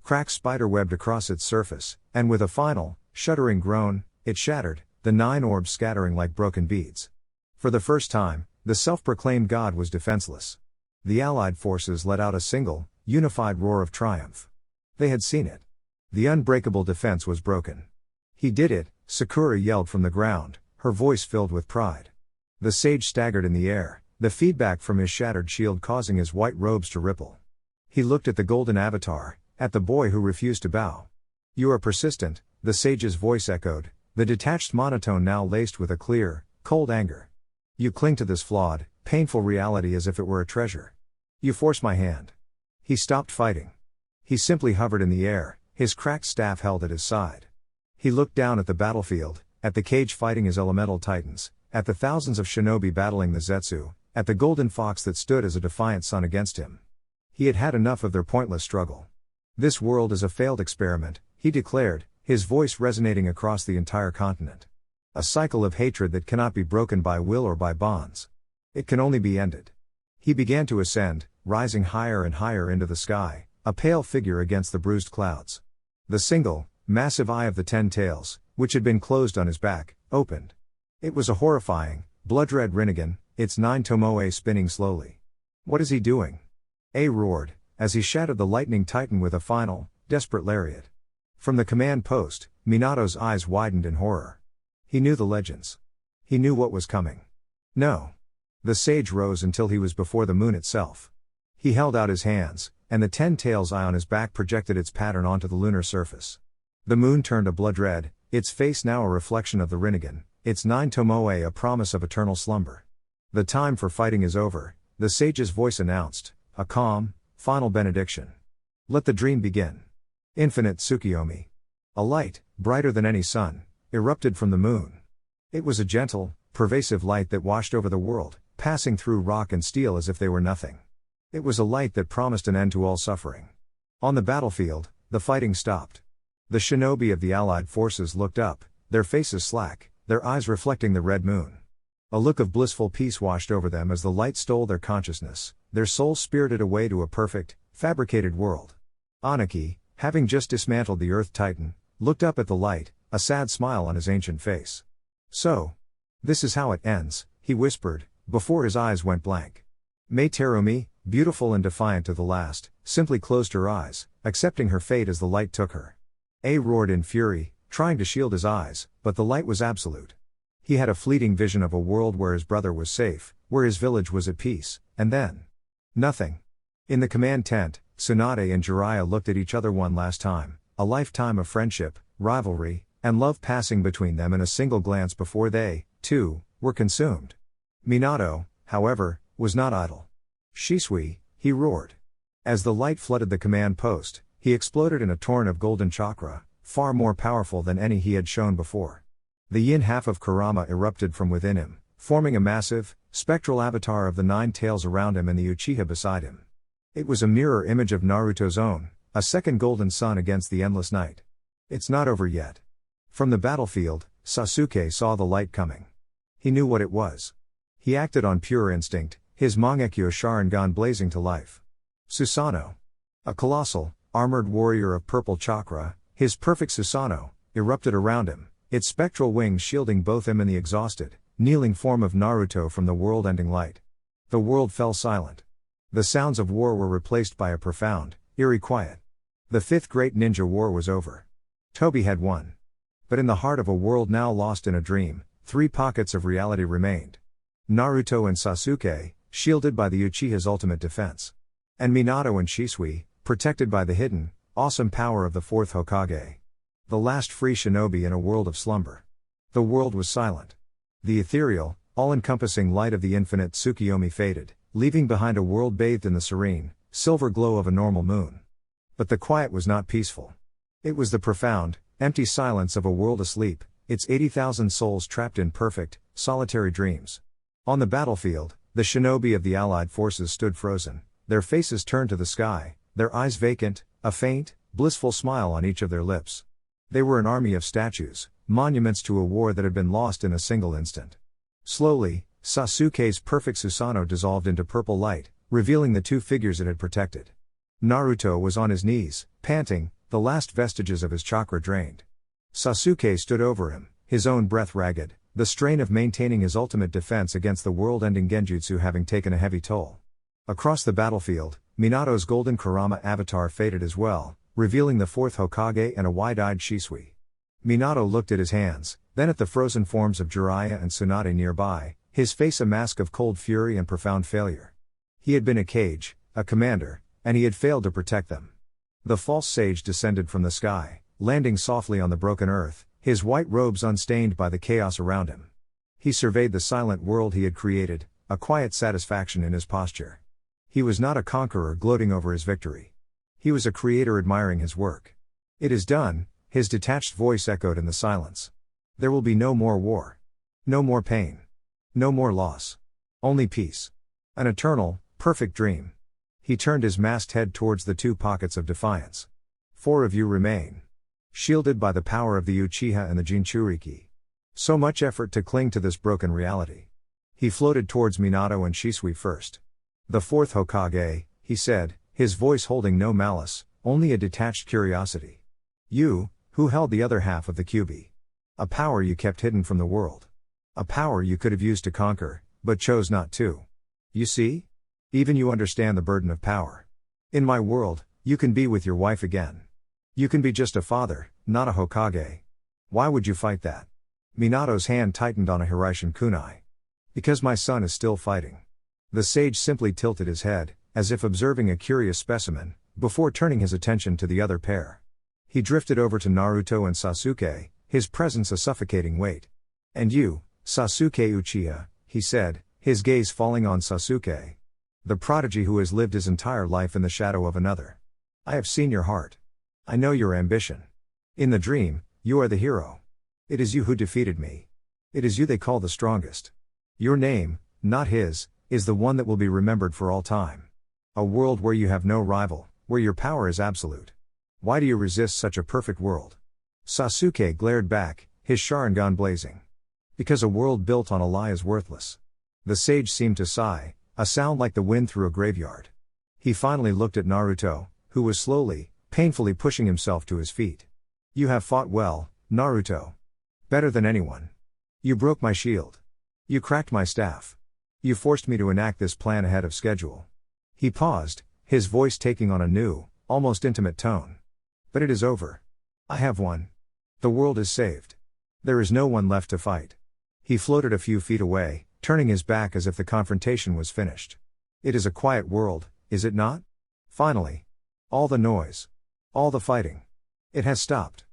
Cracks spiderwebbed across its surface, and with a final, shuddering groan, it shattered, the 9 orbs scattering like broken beads. For the first time, the self-proclaimed god was defenseless. The allied forces let out a single, unified roar of triumph. They had seen it. The unbreakable defense was broken. He did it, Sakura yelled from the ground, her voice filled with pride. The sage staggered in the air, the feedback from his shattered shield causing his white robes to ripple. He looked at the golden avatar, at the boy who refused to bow. You are persistent, the sage's voice echoed, the detached monotone now laced with a clear, cold anger. You cling to this flawed, painful reality as if it were a treasure. You force my hand. He stopped fighting. He simply hovered in the air, his cracked staff held at his side. He looked down at the battlefield, at the cage fighting his elemental titans, at the thousands of shinobi battling the Zetsu, at the golden fox that stood as a defiant sun against him. He had had enough of their pointless struggle. This world is a failed experiment, he declared, his voice resonating across the entire continent. A cycle of hatred that cannot be broken by will or by bonds. It can only be ended. He began to ascend, rising higher and higher into the sky, a pale figure against the bruised clouds. The single, massive eye of the 10 tails, which had been closed on his back, opened. It was a horrifying, blood-red Rinnegan, its 9 tomoe spinning slowly. What is he doing? A roared, as he shattered the lightning titan with a final, desperate lariat. From the command post, Minato's eyes widened in horror. He knew the legends. He knew what was coming. No. The sage rose until he was before the moon itself. He held out his hands, and the 10 tails eye on his back projected its pattern onto the lunar surface. The moon turned a blood red, its face now a reflection of the Rinnegan, its 9 tomoe a promise of eternal slumber. The time for fighting is over, the sage's voice announced, a calm, final benediction. Let the dream begin. Infinite Tsukuyomi. A light, brighter than any sun, erupted from the moon. It was a gentle, pervasive light that washed over the world, passing through rock and steel as if they were nothing. It was a light that promised an end to all suffering. On the battlefield, the fighting stopped. The shinobi of the allied forces looked up, their faces slack, their eyes reflecting the red moon. A look of blissful peace washed over them as the light stole their consciousness, their souls spirited away to a perfect, fabricated world. Aniki, having just dismantled the Earth Titan, looked up at the light, a sad smile on his ancient face. So. This is how it ends, he whispered, before his eyes went blank. Mei Terumi, beautiful and defiant to the last, simply closed her eyes, accepting her fate as the light took her. A roared in fury, trying to shield his eyes, but the light was absolute. He had a fleeting vision of a world where his brother was safe, where his village was at peace, and then. Nothing. In the command tent, Tsunade and Jiraiya looked at each other one last time, a lifetime of friendship, rivalry, and love passing between them in a single glance before they, too, were consumed. Minato, however, was not idle. Shisui, he roared. As the light flooded the command post, he exploded in a torrent of golden chakra, far more powerful than any he had shown before. The yin half of Kurama erupted from within him, forming a massive, spectral avatar of the 9 tails around him and the Uchiha beside him. It was a mirror image of Naruto's own, a second golden sun against the endless night. It's not over yet. From the battlefield, Sasuke saw the light coming. He knew what it was. He acted on pure instinct, his Mangekyo Sharingan blazing to life. Susanoo. A colossal, armored warrior of purple chakra, his perfect Susanoo, erupted around him, its spectral wings shielding both him and the exhausted, kneeling form of Naruto from the world-ending light. The world fell silent. The sounds of war were replaced by a profound, eerie quiet. The 5th Great Ninja War was over. Tobi had won. But in the heart of a world now lost in a dream, 3 pockets of reality remained. Naruto and Sasuke, shielded by the Uchiha's ultimate defense. And Minato and Shisui, protected by the hidden, awesome power of the 4th Hokage. The last free shinobi in a world of slumber. The world was silent. The ethereal, all-encompassing light of the infinite Tsukuyomi faded, leaving behind a world bathed in the serene, silver glow of a normal moon. But the quiet was not peaceful. It was the profound, empty silence of a world asleep, its 80,000 souls trapped in perfect, solitary dreams. On the battlefield, the shinobi of the allied forces stood frozen, their faces turned to the sky, their eyes vacant, a faint, blissful smile on each of their lips. They were an army of statues, monuments to a war that had been lost in a single instant. Slowly, Sasuke's perfect Susanoo dissolved into purple light, revealing the 2 figures it had protected. Naruto was on his knees, panting, the last vestiges of his chakra drained. Sasuke stood over him, his own breath ragged, the strain of maintaining his ultimate defense against the world-ending genjutsu having taken a heavy toll. Across the battlefield, Minato's golden Kurama avatar faded as well, revealing the fourth Hokage and a wide-eyed Shisui. Minato looked at his hands, then at the frozen forms of Jiraiya and Tsunade nearby, his face a mask of cold fury and profound failure. He had been a Kage, a commander, and he had failed to protect them. The false sage descended from the sky, landing softly on the broken earth, his white robes unstained by the chaos around him. He surveyed the silent world he had created, a quiet satisfaction in his posture. He was not a conqueror gloating over his victory. He was a creator admiring his work. "It is done," his detached voice echoed in the silence. "There will be no more war. No more pain. No more loss. Only peace. An eternal, perfect dream." He turned his masked head towards the two pockets of defiance. "4 of you remain. Shielded by the power of the Uchiha and the Jinchuriki. So much effort to cling to this broken reality." He floated towards Minato and Shisui first. "The fourth Hokage," he said, his voice holding no malice, only a detached curiosity. "You, who held the other half of the Kyuubi. A power you kept hidden from the world. A power you could have used to conquer, but chose not to. You see? Even you understand the burden of power. In my world, you can be with your wife again. You can be just a father, not a Hokage. Why would you fight that?" Minato's hand tightened on a Hiraishin kunai. "Because my son is still fighting." The sage simply tilted his head, as if observing a curious specimen, before turning his attention to the other pair. He drifted over to Naruto and Sasuke, his presence a suffocating weight. "And you, Sasuke Uchiha," he said, his gaze falling on Sasuke. "The prodigy who has lived his entire life in the shadow of another. I have seen your heart. I know your ambition. In the dream, you are the hero. It is you who defeated me. It is you they call the strongest. Your name, not his, is the one that will be remembered for all time. A world where you have no rival, where your power is absolute. Why do you resist such a perfect world?" Sasuke glared back, his Sharingan blazing. "Because a world built on a lie is worthless." The sage seemed to sigh, a sound like the wind through a graveyard. He finally looked at Naruto, who was slowly, painfully pushing himself to his feet. "You have fought well, Naruto. Better than anyone. You broke my shield. You cracked my staff. You forced me to enact this plan ahead of schedule." He paused, his voice taking on a new, almost intimate tone. "But it is over. I have won. The world is saved. There is no one left to fight." He floated a few feet away, turning his back as if the confrontation was finished. "It is a quiet world, is it not? Finally. All the noise. All the fighting. It has stopped."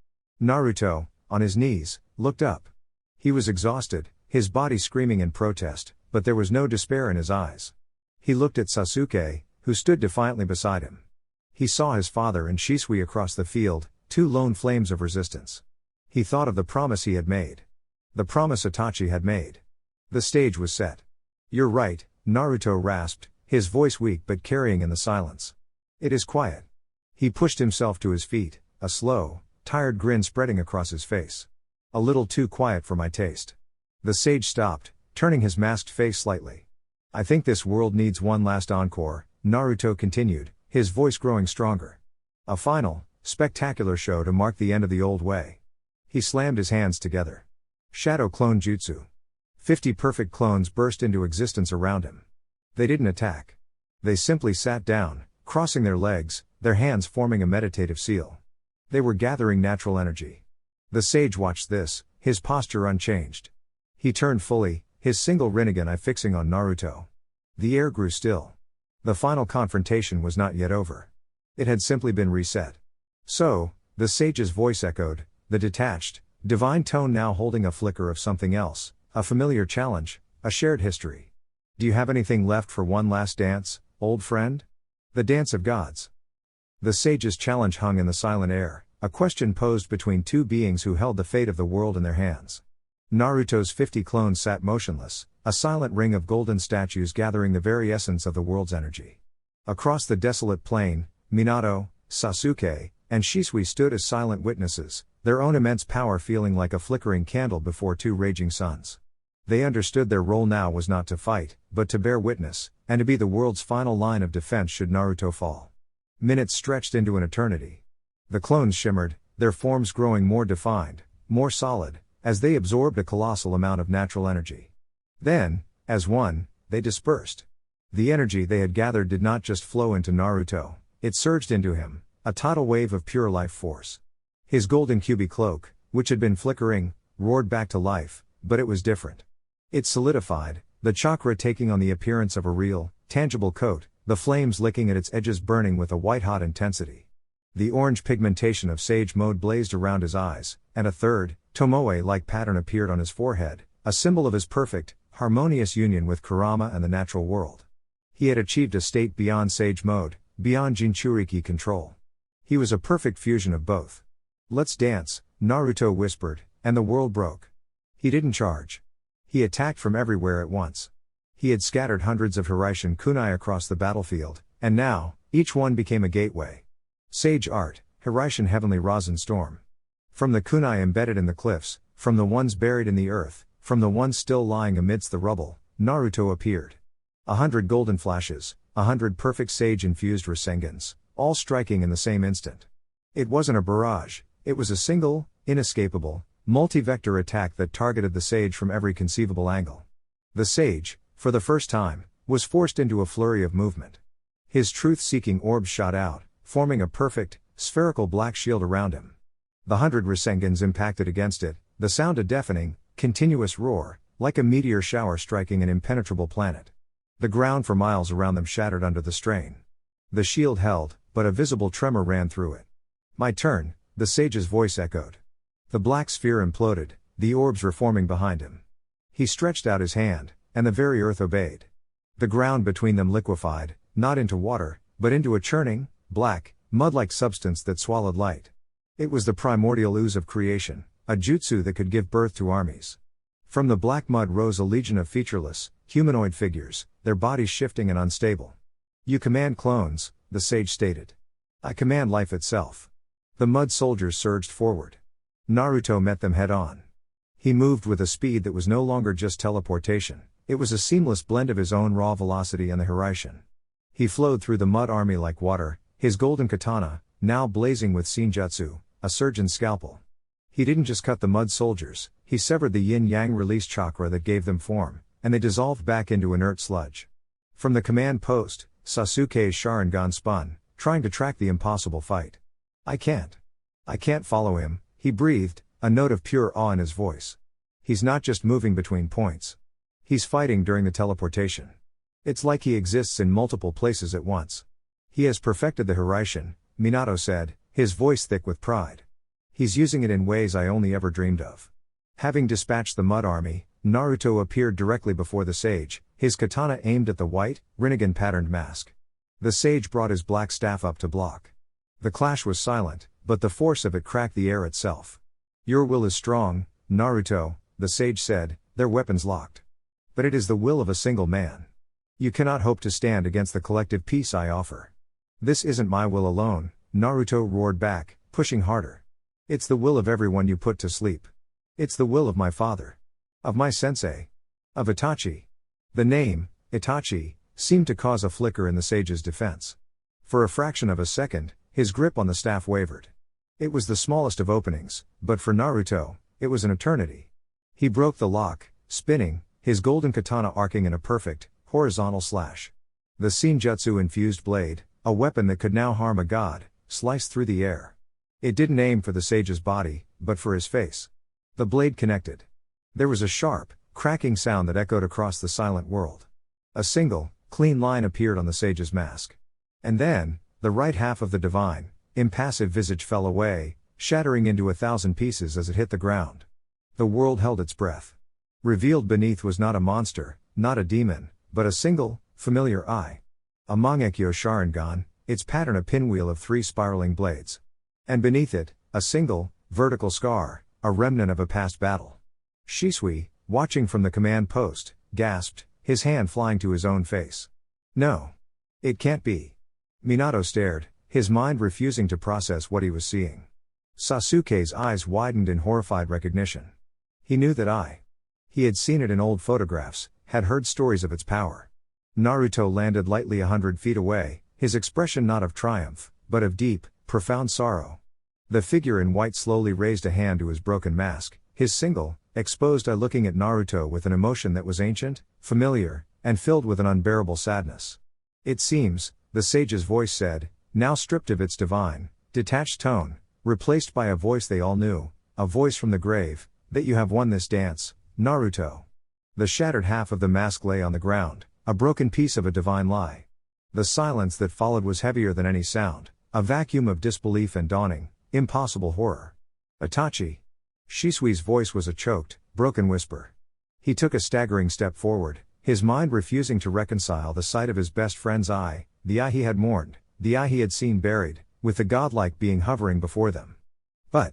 Naruto, on his knees, looked up. He was exhausted, his body screaming in protest, but there was no despair in his eyes. He looked at Sasuke, who stood defiantly beside him. He saw his father and Shisui across the field, two lone flames of resistance. He thought of the promise he had made. The promise Itachi had made. The stage was set. "You're right," Naruto rasped, his voice weak but carrying in the silence. "It is quiet." He pushed himself to his feet, a slow, tired grin spreading across his face. "A little too quiet for my taste." The sage stopped, turning his masked face slightly. "I think this world needs one last encore," Naruto continued, his voice growing stronger. "A final, spectacular show to mark the end of the old way." He slammed his hands together. Shadow Clone Jutsu. 50 perfect clones burst into existence around him. They didn't attack. They simply sat down, crossing their legs, their hands forming a meditative seal. They were gathering natural energy. The sage watched this, his posture unchanged. He turned fully, his single Rinnegan eye fixing on Naruto. The air grew still. The final confrontation was not yet over. It had simply been reset. "So," the sage's voice echoed, the detached, divine tone now holding a flicker of something else, a familiar challenge, a shared history. "Do you have anything left for one last dance, old friend? The dance of gods?" The sage's challenge hung in the silent air, a question posed between two beings who held the fate of the world in their hands. Naruto's 50 clones sat motionless, a silent ring of golden statues gathering the very essence of the world's energy. Across the desolate plain, Minato, Sasuke, and Shisui stood as silent witnesses, their own immense power feeling like a flickering candle before two raging suns. They understood their role now was not to fight, but to bear witness, and to be the world's final line of defense should Naruto fall. Minutes stretched into an eternity. The clones shimmered, their forms growing more defined, more solid, as they absorbed a colossal amount of natural energy. Then, as one, they dispersed. The energy they had gathered did not just flow into Naruto, it surged into him, a tidal wave of pure life force. His golden Kyuubi cloak, which had been flickering, roared back to life, but it was different. It solidified, the chakra taking on the appearance of a real, tangible coat, the flames licking at its edges burning with a white-hot intensity. The orange pigmentation of sage mode blazed around his eyes, and a third, tomoe-like pattern appeared on his forehead, a symbol of his perfect, harmonious union with Kurama and the natural world. He had achieved a state beyond sage mode, beyond Jinchuriki control. He was a perfect fusion of both. "Let's dance," Naruto whispered, and the world broke. He didn't charge. He attacked from everywhere at once. He had scattered hundreds of Hiraishin kunai across the battlefield, and now, each one became a gateway. Sage art, Hiraishin heavenly Rasen storm. From the kunai embedded in the cliffs, from the ones buried in the earth, from the ones still lying amidst the rubble, Naruto appeared. 100 golden flashes, 100 perfect sage-infused Rasengans, all striking in the same instant. It wasn't a barrage, it was a single, inescapable, multi-vector attack that targeted the sage from every conceivable angle. The sage, for the first time, was forced into a flurry of movement. His truth-seeking orbs shot out, forming a perfect, spherical black shield around him. The 100 Rasengans impacted against it, the sound a deafening, continuous roar, like a meteor shower striking an impenetrable planet. The ground for miles around them shattered under the strain. The shield held, but a visible tremor ran through it. "My turn," the sage's voice echoed. The black sphere imploded, the orbs reforming behind him. He stretched out his hand, and the very earth obeyed. The ground between them liquefied, not into water, but into a churning, black, mud-like substance that swallowed light. It was the primordial ooze of creation, a jutsu that could give birth to armies. From the black mud rose a legion of featureless, humanoid figures, their bodies shifting and unstable. "You command clones," the sage stated. "I command life itself." The mud soldiers surged forward. Naruto met them head-on. He moved with a speed that was no longer just teleportation, it was a seamless blend of his own raw velocity and the Hiraishin. He flowed through the mud army like water, his golden katana, now blazing with senjutsu, a surgeon's scalpel. He didn't just cut the mud soldiers, he severed the yin-yang release chakra that gave them form, and they dissolved back into inert sludge. From the command post, Sasuke's Sharingan spun, trying to track the impossible fight. I can't follow him," he breathed, a note of pure awe in his voice. "He's not just moving between points. He's fighting during the teleportation. It's like he exists in multiple places at once. He has perfected the Hiraishin," Minato said, his voice thick with pride. "He's using it in ways I only ever dreamed of." Having dispatched the mud army, Naruto appeared directly before the sage, his katana aimed at the white, Rinnegan-patterned mask. The sage brought his black staff up to block. The clash was silent, but the force of it cracked the air itself. "Your will is strong, Naruto," the sage said, their weapons locked. "But it is the will of a single man. You cannot hope to stand against the collective peace I offer." "This isn't my will alone," Naruto roared back, pushing harder. "It's the will of everyone you put to sleep. It's the will of my father. Of my sensei. Of Itachi." The name, Itachi, seemed to cause a flicker in the sage's defense. For a fraction of a second, his grip on the staff wavered. It was the smallest of openings, but for Naruto, it was an eternity. He broke the lock, spinning, his golden katana arcing in a perfect, horizontal slash. The senjutsu-infused blade, a weapon that could now harm a god, sliced through the air. It didn't aim for the sage's body, but for his face. The blade connected. There was a sharp, cracking sound that echoed across the silent world. A single, clean line appeared on the sage's mask. And then, the right half of the divine, impassive visage fell away, shattering into 1,000 pieces as it hit the ground. The world held its breath. Revealed beneath was not a monster, not a demon, but a single, familiar eye. A Mangekyo Sharingan, its pattern a pinwheel of 3 spiraling blades. And beneath it, a single, vertical scar, a remnant of a past battle. Shisui, watching from the command post, gasped, his hand flying to his own face. "No. It can't be." Minato stared, his mind refusing to process what he was seeing. Sasuke's eyes widened in horrified recognition. He knew that he had seen it in old photographs, had heard stories of its power. Naruto landed lightly 100 feet away, his expression not of triumph, but of deep, profound sorrow. The figure in white slowly raised a hand to his broken mask, His single, exposed eye looking at Naruto with an emotion that was ancient, familiar, and filled with an unbearable sadness. It seems, the sage's voice said, now stripped of its divine, detached tone, replaced by a voice they all knew, a voice from the grave, that you have won this dance, Naruto. The shattered half of the mask lay on the ground, a broken piece of a divine lie. The silence that followed was heavier than any sound, a vacuum of disbelief and dawning, impossible horror. Itachi. Shisui's voice was a choked, broken whisper. He took a staggering step forward, his mind refusing to reconcile the sight of his best friend's eye, the eye he had mourned, the eye he had seen buried, with the godlike being hovering before them. But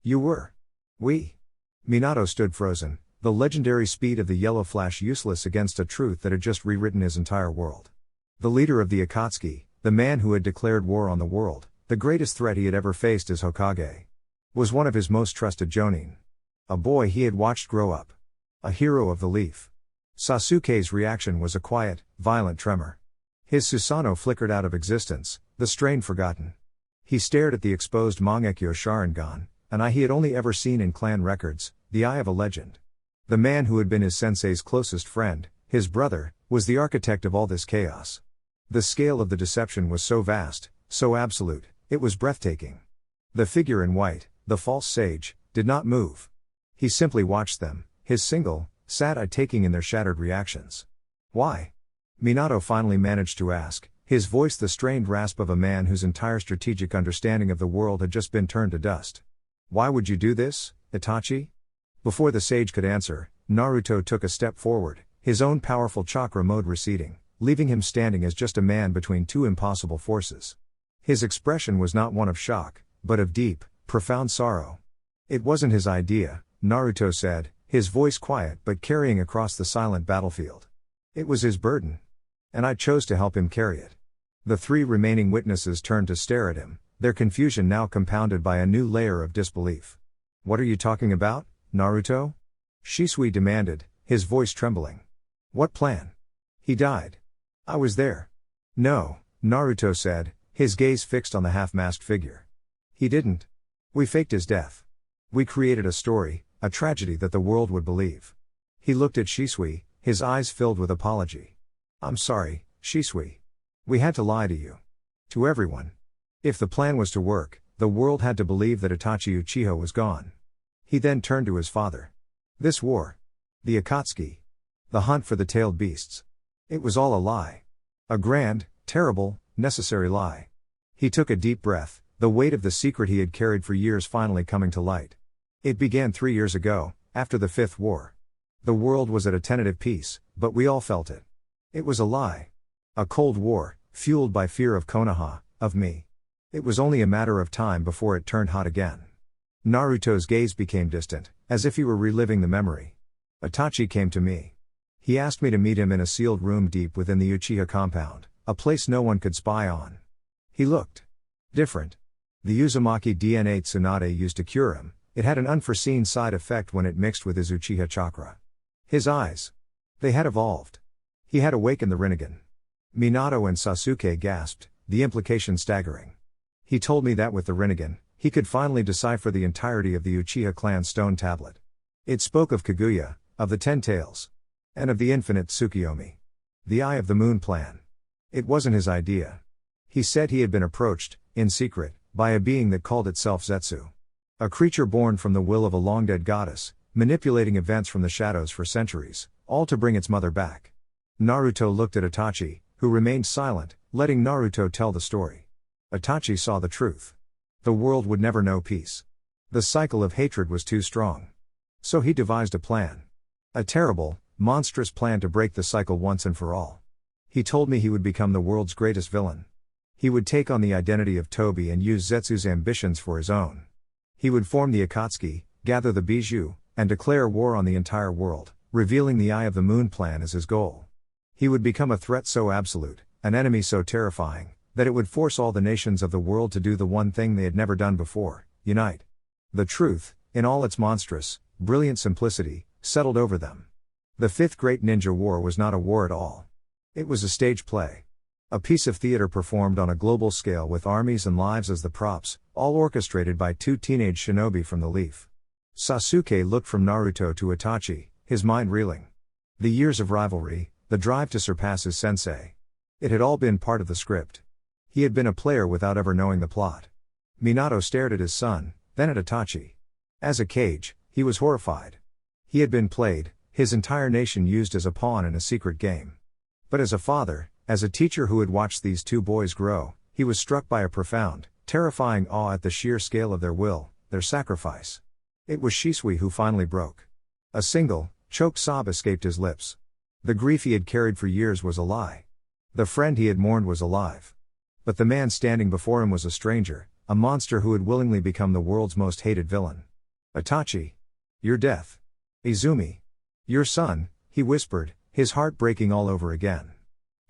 you were. Minato stood frozen, the legendary speed of the yellow flash useless against a truth that had just rewritten his entire world. The leader of the Akatsuki, the man who had declared war on the world, the greatest threat he had ever faced as Hokage, was one of his most trusted jonin. A boy he had watched grow up. A hero of the leaf. Sasuke's reaction was a quiet, violent tremor. His Susanoo flickered out of existence, the strain forgotten. He stared at the exposed Mangekyo Sharingan, an eye he had only ever seen in clan records, the eye of a legend. The man who had been his sensei's closest friend, his brother, was the architect of all this chaos. The scale of the deception was so vast, so absolute, it was breathtaking. The figure in white, the false sage, did not move. He simply watched them, his single, sad eye taking in their shattered reactions. Why? Minato finally managed to ask, his voice the strained rasp of a man whose entire strategic understanding of the world had just been turned to dust. Why would you do this, Itachi? Before the sage could answer, Naruto took a step forward, his own powerful chakra mode receding, leaving him standing as just a man between two impossible forces. His expression was not one of shock, but of deep, profound sorrow. It wasn't his idea, Naruto said, his voice quiet but carrying across the silent battlefield. It was his burden. And I chose to help him carry it. The three remaining witnesses turned to stare at him, their confusion now compounded by a new layer of disbelief. What are you talking about, Naruto? Shisui demanded, his voice trembling. What plan? He died. I was there. No, Naruto said, his gaze fixed on the half-masked figure. He didn't. We faked his death. We created a story, a tragedy that the world would believe. He looked at Shisui, his eyes filled with apology. I'm sorry, Shisui. We had to lie to you. To everyone. If the plan was to work, the world had to believe that Itachi Uchiha was gone. He then turned to his father. This war. The Akatsuki. The hunt for the tailed beasts. It was all a lie. A grand, terrible, necessary lie. He took a deep breath, the weight of the secret he had carried for years finally coming to light. It began 3 years ago, after the Fifth War. The world was at a tentative peace, but we all felt it. It was a lie. A cold war, fueled by fear of Konoha, of me. It was only a matter of time before it turned hot again. Naruto's gaze became distant, as if he were reliving the memory. Itachi came to me. He asked me to meet him in a sealed room deep within the Uchiha compound, a place no one could spy on. He looked different. The Uzumaki DNA Tsunade used to cure him, it had an unforeseen side effect when it mixed with his Uchiha chakra. His eyes. They had evolved. He had awakened the Rinnegan. Minato and Sasuke gasped, the implication staggering. He told me that with the Rinnegan, he could finally decipher the entirety of the Uchiha clan's stone tablet. It spoke of Kaguya, of the 10 Tails. And of the infinite Tsukuyomi. The Eye of the Moon plan. It wasn't his idea. He said he had been approached, in secret, by a being that called itself Zetsu. A creature born from the will of a long-dead goddess, manipulating events from the shadows for centuries, all to bring its mother back. Naruto looked at Itachi, who remained silent, letting Naruto tell the story. Itachi saw the truth. The world would never know peace. The cycle of hatred was too strong. So he devised a plan. A terrible, monstrous plan to break the cycle once and for all. He told me he would become the world's greatest villain. He would take on the identity of Tobi and use Zetsu's ambitions for his own. He would form the Akatsuki, gather the bijou, and declare war on the entire world, revealing the Eye of the Moon plan as his goal. He would become a threat so absolute, an enemy so terrifying, that it would force all the nations of the world to do the one thing they had never done before, unite. The truth, in all its monstrous, brilliant simplicity, settled over them. The Fifth Great Ninja War was not a war at all. It was a stage play. A piece of theater performed on a global scale with armies and lives as the props, all orchestrated by 2 teenage shinobi from the Leaf. Sasuke looked from Naruto to Itachi, his mind reeling. The years of rivalry, the drive to surpass his sensei. It had all been part of the script. He had been a player without ever knowing the plot. Minato stared at his son, then at Itachi. As a Kage, he was horrified. He had been played, his entire nation used as a pawn in a secret game. But as a father, as a teacher who had watched these two boys grow, he was struck by a profound, terrifying awe at the sheer scale of their will, their sacrifice. It was Shisui who finally broke. A single, choked sob escaped his lips. The grief he had carried for years was a lie. The friend he had mourned was alive. But the man standing before him was a stranger, a monster who had willingly become the world's most hated villain. Itachi. Your death. Izumi. Your son, he whispered, his heart breaking all over again.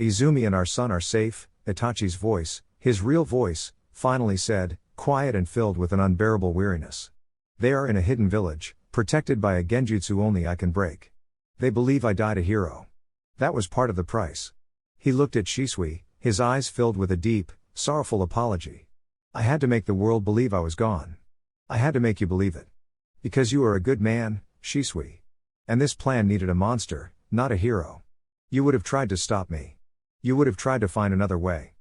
Izumi and our son are safe, Itachi's voice, his real voice, finally said, quiet and filled with an unbearable weariness. They are in a hidden village, protected by a genjutsu only I can break. They believe I died a hero. That was part of the price. He looked at Shisui, his eyes filled with a deep, sorrowful apology. I had to make the world believe I was gone. I had to make you believe it. Because you are a good man, Shisui. And this plan needed a monster, not a hero. You would have tried to stop me. You would have tried to find another way.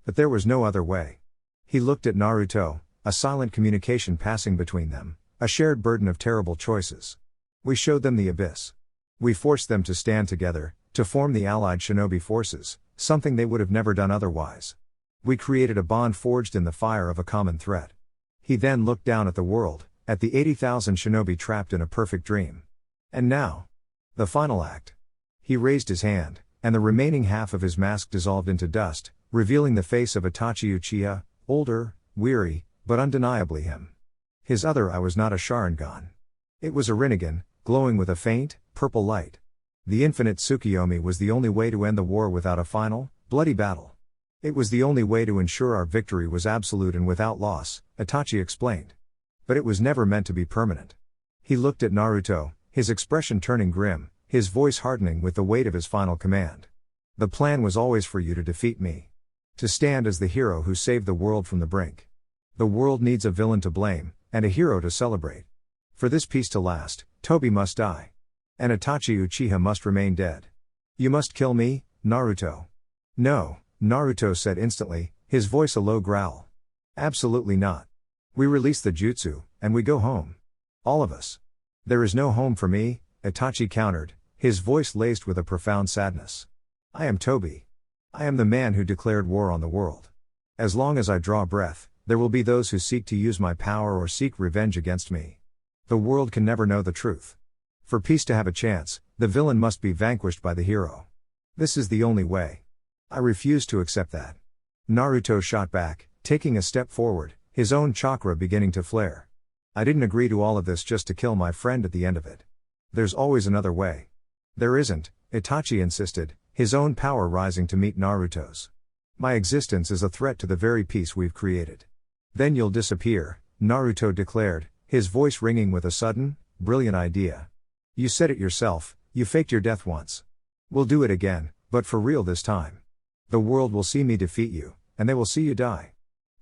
But there was no other way. He looked at Naruto, a silent communication passing between them, a shared burden of terrible choices. We showed them the abyss. We forced them to stand together, to form the allied shinobi forces, something they would have never done otherwise. We created a bond forged in the fire of a common threat. He then looked down at the world, at the 80,000 shinobi trapped in a perfect dream. And now, the final act. He raised his hand, and the remaining half of his mask dissolved into dust, revealing the face of Itachi Uchiha, older, weary, but undeniably him. His other eye was not a Sharingan. It was a Rinnegan, glowing with a faint, purple light. The infinite Tsukuyomi was the only way to end the war without a final, bloody battle. It was the only way to ensure our victory was absolute and without loss, Itachi explained. But it was never meant to be permanent. He looked at Naruto, his expression turning grim, his voice hardening with the weight of his final command. The plan was always for you to defeat me. To stand as the hero who saved the world from the brink. The world needs a villain to blame, and a hero to celebrate. For this peace to last, Tobi must die. And Itachi Uchiha must remain dead. You must kill me, Naruto. No, Naruto said instantly, his voice a low growl. Absolutely not. We release the jutsu, and we go home. All of us. There is no home for me, Itachi countered, his voice laced with a profound sadness. I am Tobi. I am the man who declared war on the world. As long as I draw breath, there will be those who seek to use my power or seek revenge against me. The world can never know the truth. For peace to have a chance, the villain must be vanquished by the hero. This is the only way. I refuse to accept that. Naruto shot back, taking a step forward, his own chakra beginning to flare. I didn't agree to all of this just to kill my friend at the end of it. There's always another way. There isn't, Itachi insisted, his own power rising to meet Naruto's. My existence is a threat to the very peace we've created. Then you'll disappear, Naruto declared, his voice ringing with a sudden, brilliant idea. You said it yourself, you faked your death once. We'll do it again, but for real this time. The world will see me defeat you, and they will see you die.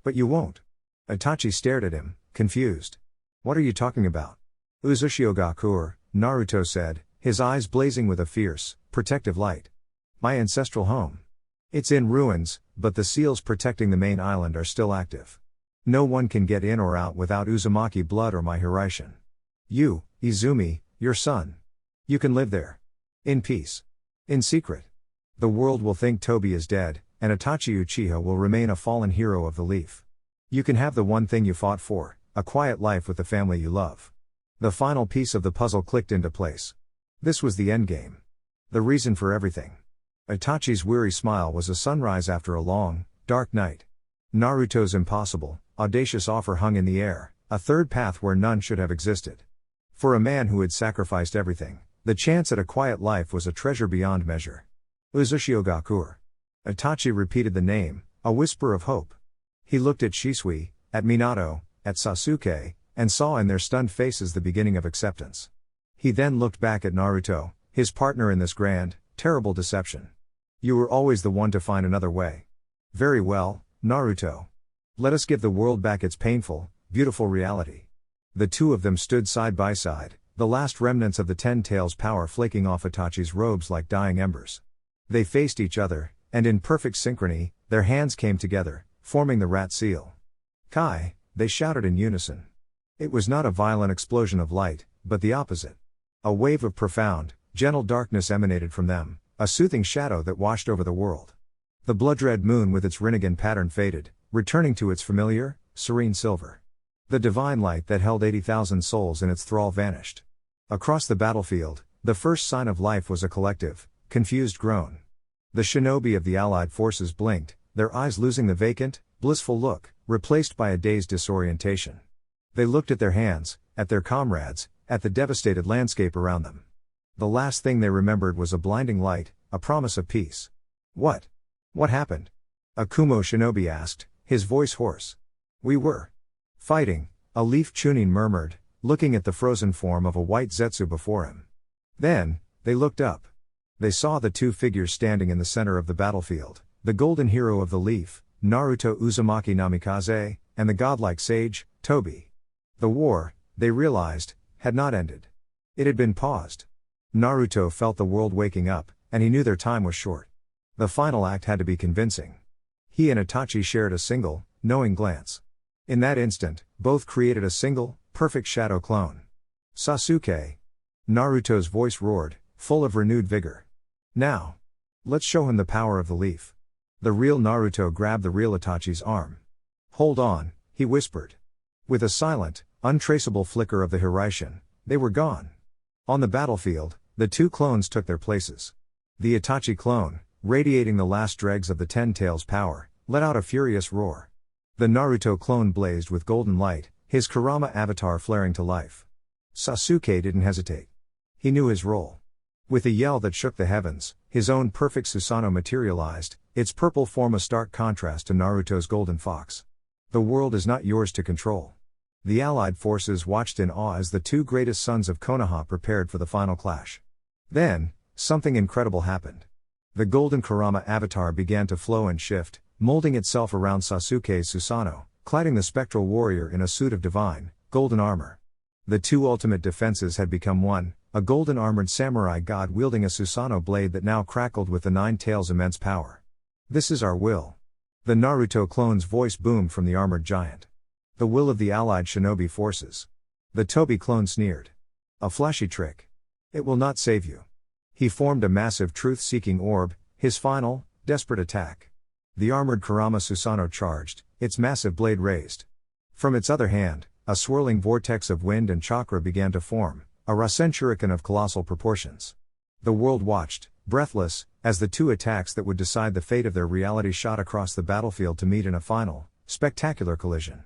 But you won't. Itachi stared at him, confused. What are you talking about? Uzushiogakur, Naruto said, his eyes blazing with a fierce, protective light. My ancestral home. It's in ruins, but the seals protecting the main island are still active. No one can get in or out without Uzumaki blood or my Hiraishin. You, Izumi, your son. You can live there. In peace. In secret. The world will think Tobi is dead, and Itachi Uchiha will remain a fallen hero of the leaf. You can have the one thing you fought for, a quiet life with the family you love. The final piece of the puzzle clicked into place. This was the endgame. The reason for everything. Itachi's weary smile was a sunrise after a long, dark night. Naruto's impossible, audacious offer hung in the air, a third path where none should have existed. For a man who had sacrificed everything, the chance at a quiet life was a treasure beyond measure. Uzushiogakur. Itachi repeated the name, a whisper of hope. He looked at Shisui, at Minato, at Sasuke, and saw in their stunned faces the beginning of acceptance. He then looked back at Naruto, his partner in this grand, terrible deception. You were always the one to find another way. Very well, Naruto. Let us give the world back its painful, beautiful reality. The two of them stood side by side, the last remnants of the 10 Tails power flaking off Itachi's robes like dying embers. They faced each other, and in perfect synchrony, their hands came together, forming the rat seal. "Kai," they shouted in unison. It was not a violent explosion of light, but the opposite. A wave of profound, gentle darkness emanated from them, a soothing shadow that washed over the world. The blood-red moon with its Rinnegan pattern faded, returning to its familiar, serene silver. The divine light that held 80,000 souls in its thrall vanished. Across the battlefield, the first sign of life was a collective, confused groan. The shinobi of the allied forces blinked, their eyes losing the vacant, blissful look, replaced by a dazed disorientation. They looked at their hands, at their comrades, at the devastated landscape around them. The last thing they remembered was a blinding light, a promise of peace. What happened?" a Kumo shinobi asked, his voice hoarse. "We were fighting," a leaf chunin murmured, looking at the frozen form of a white Zetsu before him. Then, they looked up. They saw the two figures standing in the center of the battlefield, the golden hero of the leaf, Naruto Uzumaki Namikaze, and the godlike sage, Tobi. The war, they realized, had not ended. It had been paused. Naruto felt the world waking up, and he knew their time was short. The final act had to be convincing. He and Itachi shared a single, knowing glance. In that instant, both created a single, perfect shadow clone. "Sasuke!" Naruto's voice roared, full of renewed vigor. "Now! Let's show him the power of the leaf." The real Naruto grabbed the real Itachi's arm. "Hold on," he whispered. With a silent, untraceable flicker of the Hiraishin, they were gone. On the battlefield, the two clones took their places. The Itachi clone, radiating the last dregs of the 10 Tails power, let out a furious roar. The Naruto clone blazed with golden light, his Kurama avatar flaring to life. Sasuke didn't hesitate. He knew his role. With a yell that shook the heavens, his own perfect Susanoo materialized, its purple form a stark contrast to Naruto's golden fox. The world is not yours to control. The allied forces watched in awe as the two greatest sons of Konoha prepared for the final clash. Then, something incredible happened. The golden Kurama avatar began to flow and shift, molding itself around Sasuke's Susanoo, cladding the spectral warrior in a suit of divine, golden armor. The two ultimate defenses had become one, a golden armored samurai god wielding a Susanoo blade that now crackled with the 9 Tails' immense power. "This is our will." The Naruto clone's voice boomed from the armored giant. "The will of the allied shinobi forces." The Tobi clone sneered. "A flashy trick. It will not save you." He formed a massive truth-seeking orb, his final, desperate attack. The armored Kurama Susanoo charged, its massive blade raised. From its other hand, a swirling vortex of wind and chakra began to form, a Rasen shuriken of colossal proportions. The world watched, breathless, as the two attacks that would decide the fate of their reality shot across the battlefield to meet in a final, spectacular collision.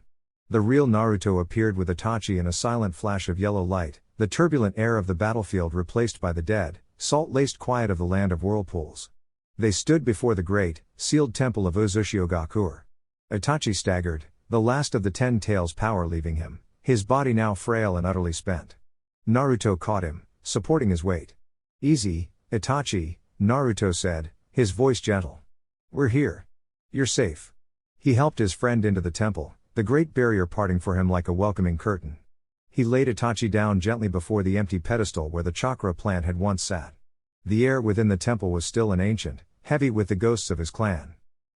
The real Naruto appeared with Itachi in a silent flash of yellow light, the turbulent air of the battlefield replaced by the dead, salt-laced quiet of the land of whirlpools. They stood before the great, sealed temple of Uzushiogakur. Itachi staggered, the last of the 10 Tails power leaving him, his body now frail and utterly spent. Naruto caught him, supporting his weight. "Easy, Itachi," Naruto said, his voice gentle. "We're here. You're safe." He helped his friend into the temple, the great barrier parting for him like a welcoming curtain. He laid Itachi down gently before the empty pedestal where the chakra plant had once sat. The air within the temple was still and ancient, heavy with the ghosts of his clan.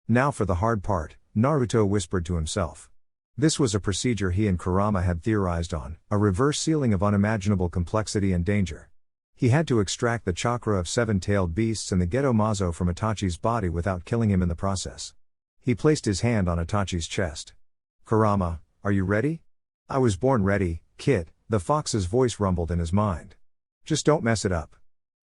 "Now for the hard part," Naruto whispered to himself. This was a procedure he and Kurama had theorized on, a reverse sealing of unimaginable complexity and danger. He had to extract the chakra of 7-tailed beasts and the Geto Mazo from Itachi's body without killing him in the process. He placed his hand on Itachi's chest. "Kurama, are you ready?" "I was born ready, kid," the fox's voice rumbled in his mind. "Just don't mess it up."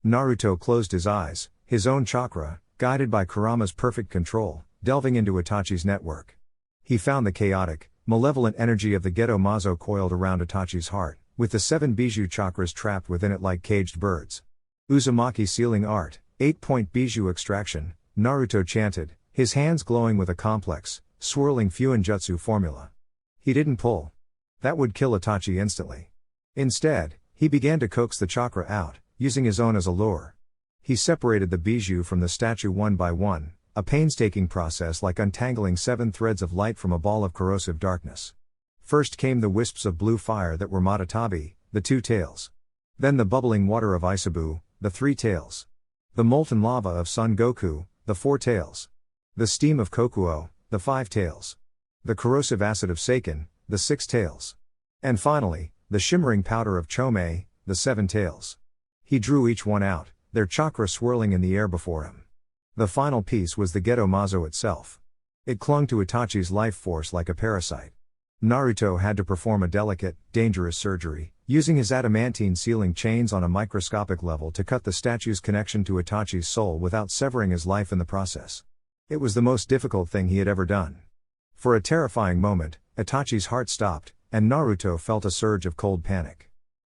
Naruto closed his eyes, his own chakra, guided by Kurama's perfect control, delving into Itachi's network. He found the chaotic, malevolent energy of the Geto Mazo coiled around Itachi's heart, with the 7 Bijou chakras trapped within it like caged birds. "Uzumaki sealing art, 8-point Bijou extraction," Naruto chanted, his hands glowing with a complex, swirling Fuinjutsu formula. He didn't pull. That would kill Itachi instantly. Instead, he began to coax the chakra out, using his own as a lure. He separated the Bijou from the statue one by one, a painstaking process like untangling 7 threads of light from a ball of corrosive darkness. First came the wisps of blue fire that were Matatabi, the 2 tails. Then the bubbling water of Isabu, the 3 tails. The molten lava of Son Goku, the 4 tails. The steam of Kokuo, the 5 tails. The corrosive acid of Seiken, the 6 tails. And finally, the shimmering powder of Chomei, the 7 tails. He drew each one out, their chakra swirling in the air before him. The final piece was the Geto Mazo itself. It clung to Itachi's life force like a parasite. Naruto had to perform a delicate, dangerous surgery, using his adamantine sealing chains on a microscopic level to cut the statue's connection to Itachi's soul without severing his life in the process. It was the most difficult thing he had ever done. For a terrifying moment, Itachi's heart stopped, and Naruto felt a surge of cold panic.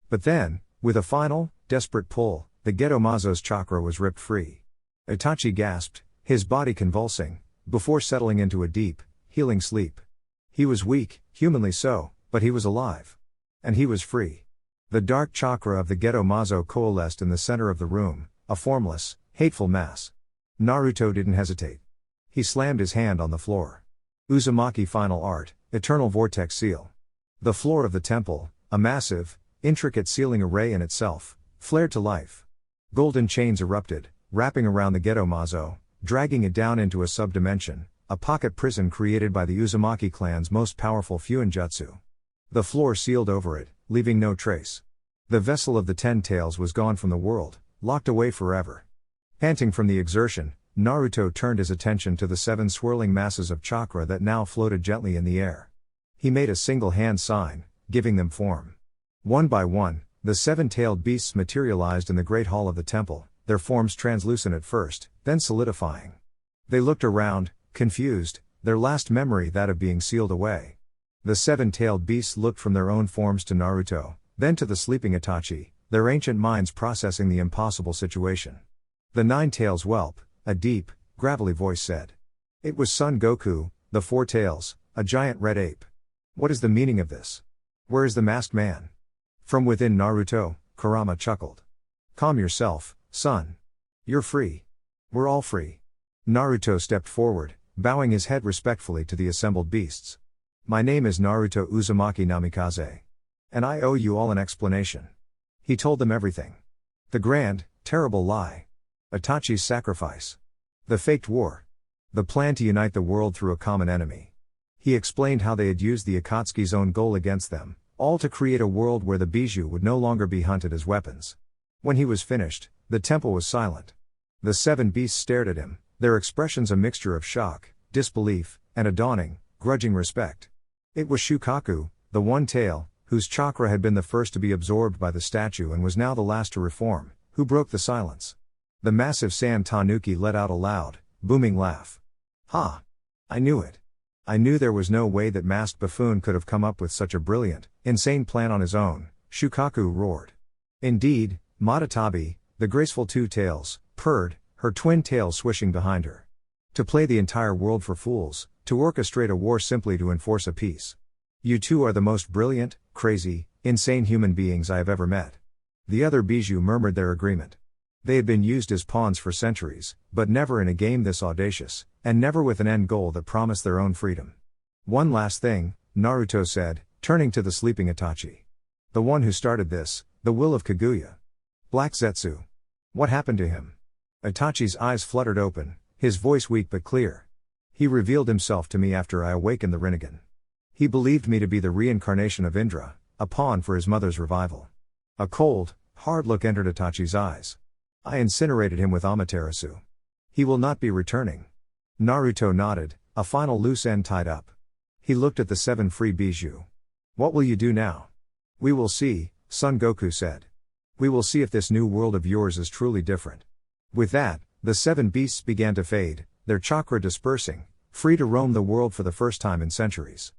But then, with a final, desperate pull, the Geto Mazo's chakra was ripped free. Itachi gasped, his body convulsing, before settling into a deep, healing sleep. He was weak, humanly so, but he was alive. And he was free. The dark chakra of the Geto Mazo coalesced in the center of the room, a formless, hateful mass. Naruto didn't hesitate. He slammed his hand on the floor. Uzumaki Final Art, Eternal Vortex Seal. The floor of the temple, a massive, intricate sealing array in itself, flared to life. Golden chains erupted, wrapping around the Geto Mazo, dragging it down into a subdimension, a pocket prison created by the Uzumaki clan's most powerful Fuinjutsu. The floor sealed over it, leaving no trace. The vessel of the 10 tails was gone from the world, locked away forever. Panting from the exertion, Naruto turned his attention to the 7 swirling masses of chakra that now floated gently in the air. He made a single hand sign, giving them form. One by one, the 7-tailed beasts materialized in the great hall of the temple, their forms translucent at first, then solidifying. They looked around, confused, their last memory that of being sealed away. The 7-tailed beasts looked from their own forms to Naruto, then to the sleeping Itachi, their ancient minds processing the impossible situation. The 9 tails whelp, a deep, gravelly voice said. It was Son Goku, the 4 tails, a giant red ape. What is the meaning of this? Where is the masked man? From within Naruto, Kurama chuckled. Calm yourself, son. You're free. We're all free. Naruto stepped forward, bowing his head respectfully to the assembled beasts. My name is Naruto Uzumaki Namikaze. And I owe you all an explanation. He told them everything. The grand, terrible lie. Itachi's sacrifice. The faked war. The plan to unite the world through a common enemy. He explained how they had used the Akatsuki's own goal against them, all to create a world where the Bijou would no longer be hunted as weapons. When he was finished, the temple was silent. The 7 beasts stared at him, their expressions a mixture of shock, disbelief, and a dawning, grudging respect. It was Shukaku, the 1 tail, whose chakra had been the first to be absorbed by the statue and was now the last to reform, who broke the silence. The massive sand tanuki let out a loud, booming laugh. Ha! I knew it. I knew there was no way that masked buffoon could have come up with such a brilliant, insane plan on his own, Shukaku roared. Indeed, Matatabi, the graceful 2 tails, purred, her twin tails swishing behind her. To play the entire world for fools, to orchestrate a war simply to enforce a peace. You two are the most brilliant, crazy, insane human beings I have ever met. The other Bijou murmured their agreement. They had been used as pawns for centuries, but never in a game this audacious, and never with an end goal that promised their own freedom. One last thing, Naruto said, turning to the sleeping Itachi. The one who started this, the will of Kaguya. Black Zetsu. What happened to him? Itachi's eyes fluttered open, his voice weak but clear. He revealed himself to me after I awakened the Rinnegan. He believed me to be the reincarnation of Indra, a pawn for his mother's revival. A cold, hard look entered Itachi's eyes. I incinerated him with Amaterasu. He will not be returning. Naruto nodded, a final loose end tied up. He looked at the 7 free Bijou. What will you do now? We will see, Son Goku said. We will see if this new world of yours is truly different. With that, the 7 beasts began to fade, their chakra dispersing, free to roam the world for the first time in centuries.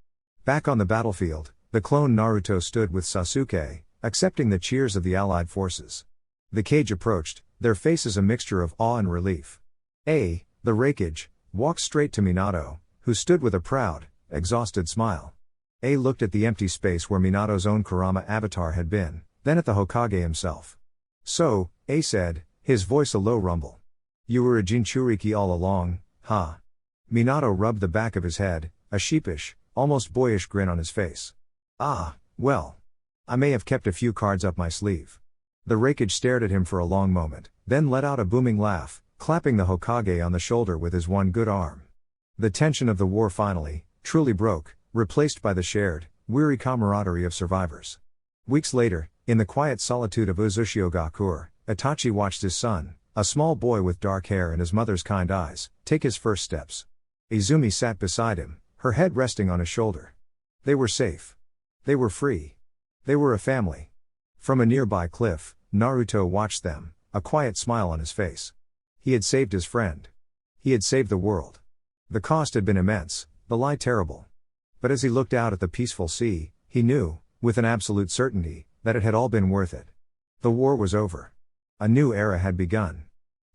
Back on the battlefield, the clone Naruto stood with Sasuke, accepting the cheers of the allied forces. The cage approached, their faces a mixture of awe and relief. The Raikage, walked straight to Minato, who stood with a proud, exhausted smile. Looked at the empty space where Minato's own Kurama avatar had been, then at the Hokage himself. So, said, his voice a low rumble. You were a Jinchuriki all along, huh? Minato rubbed the back of his head, a sheepish, almost boyish grin on his face. Ah, well. I may have kept a few cards up my sleeve. The Raikage stared at him for a long moment, then let out a booming laugh, clapping the Hokage on the shoulder with his one good arm. The tension of the war finally, truly broke, replaced by the shared, weary camaraderie of survivors. Weeks later, in the quiet solitude of Uzushio-gakure, Itachi watched his son, a small boy with dark hair and his mother's kind eyes, take his first steps. Izumi sat beside him, her head resting on his shoulder. They were safe. They were free. They were a family. From a nearby cliff, Naruto watched them, a quiet smile on his face. He had saved his friend. He had saved the world. The cost had been immense, the lie terrible. But as he looked out at the peaceful sea, he knew, with an absolute certainty, that it had all been worth it. The war was over. A new era had begun.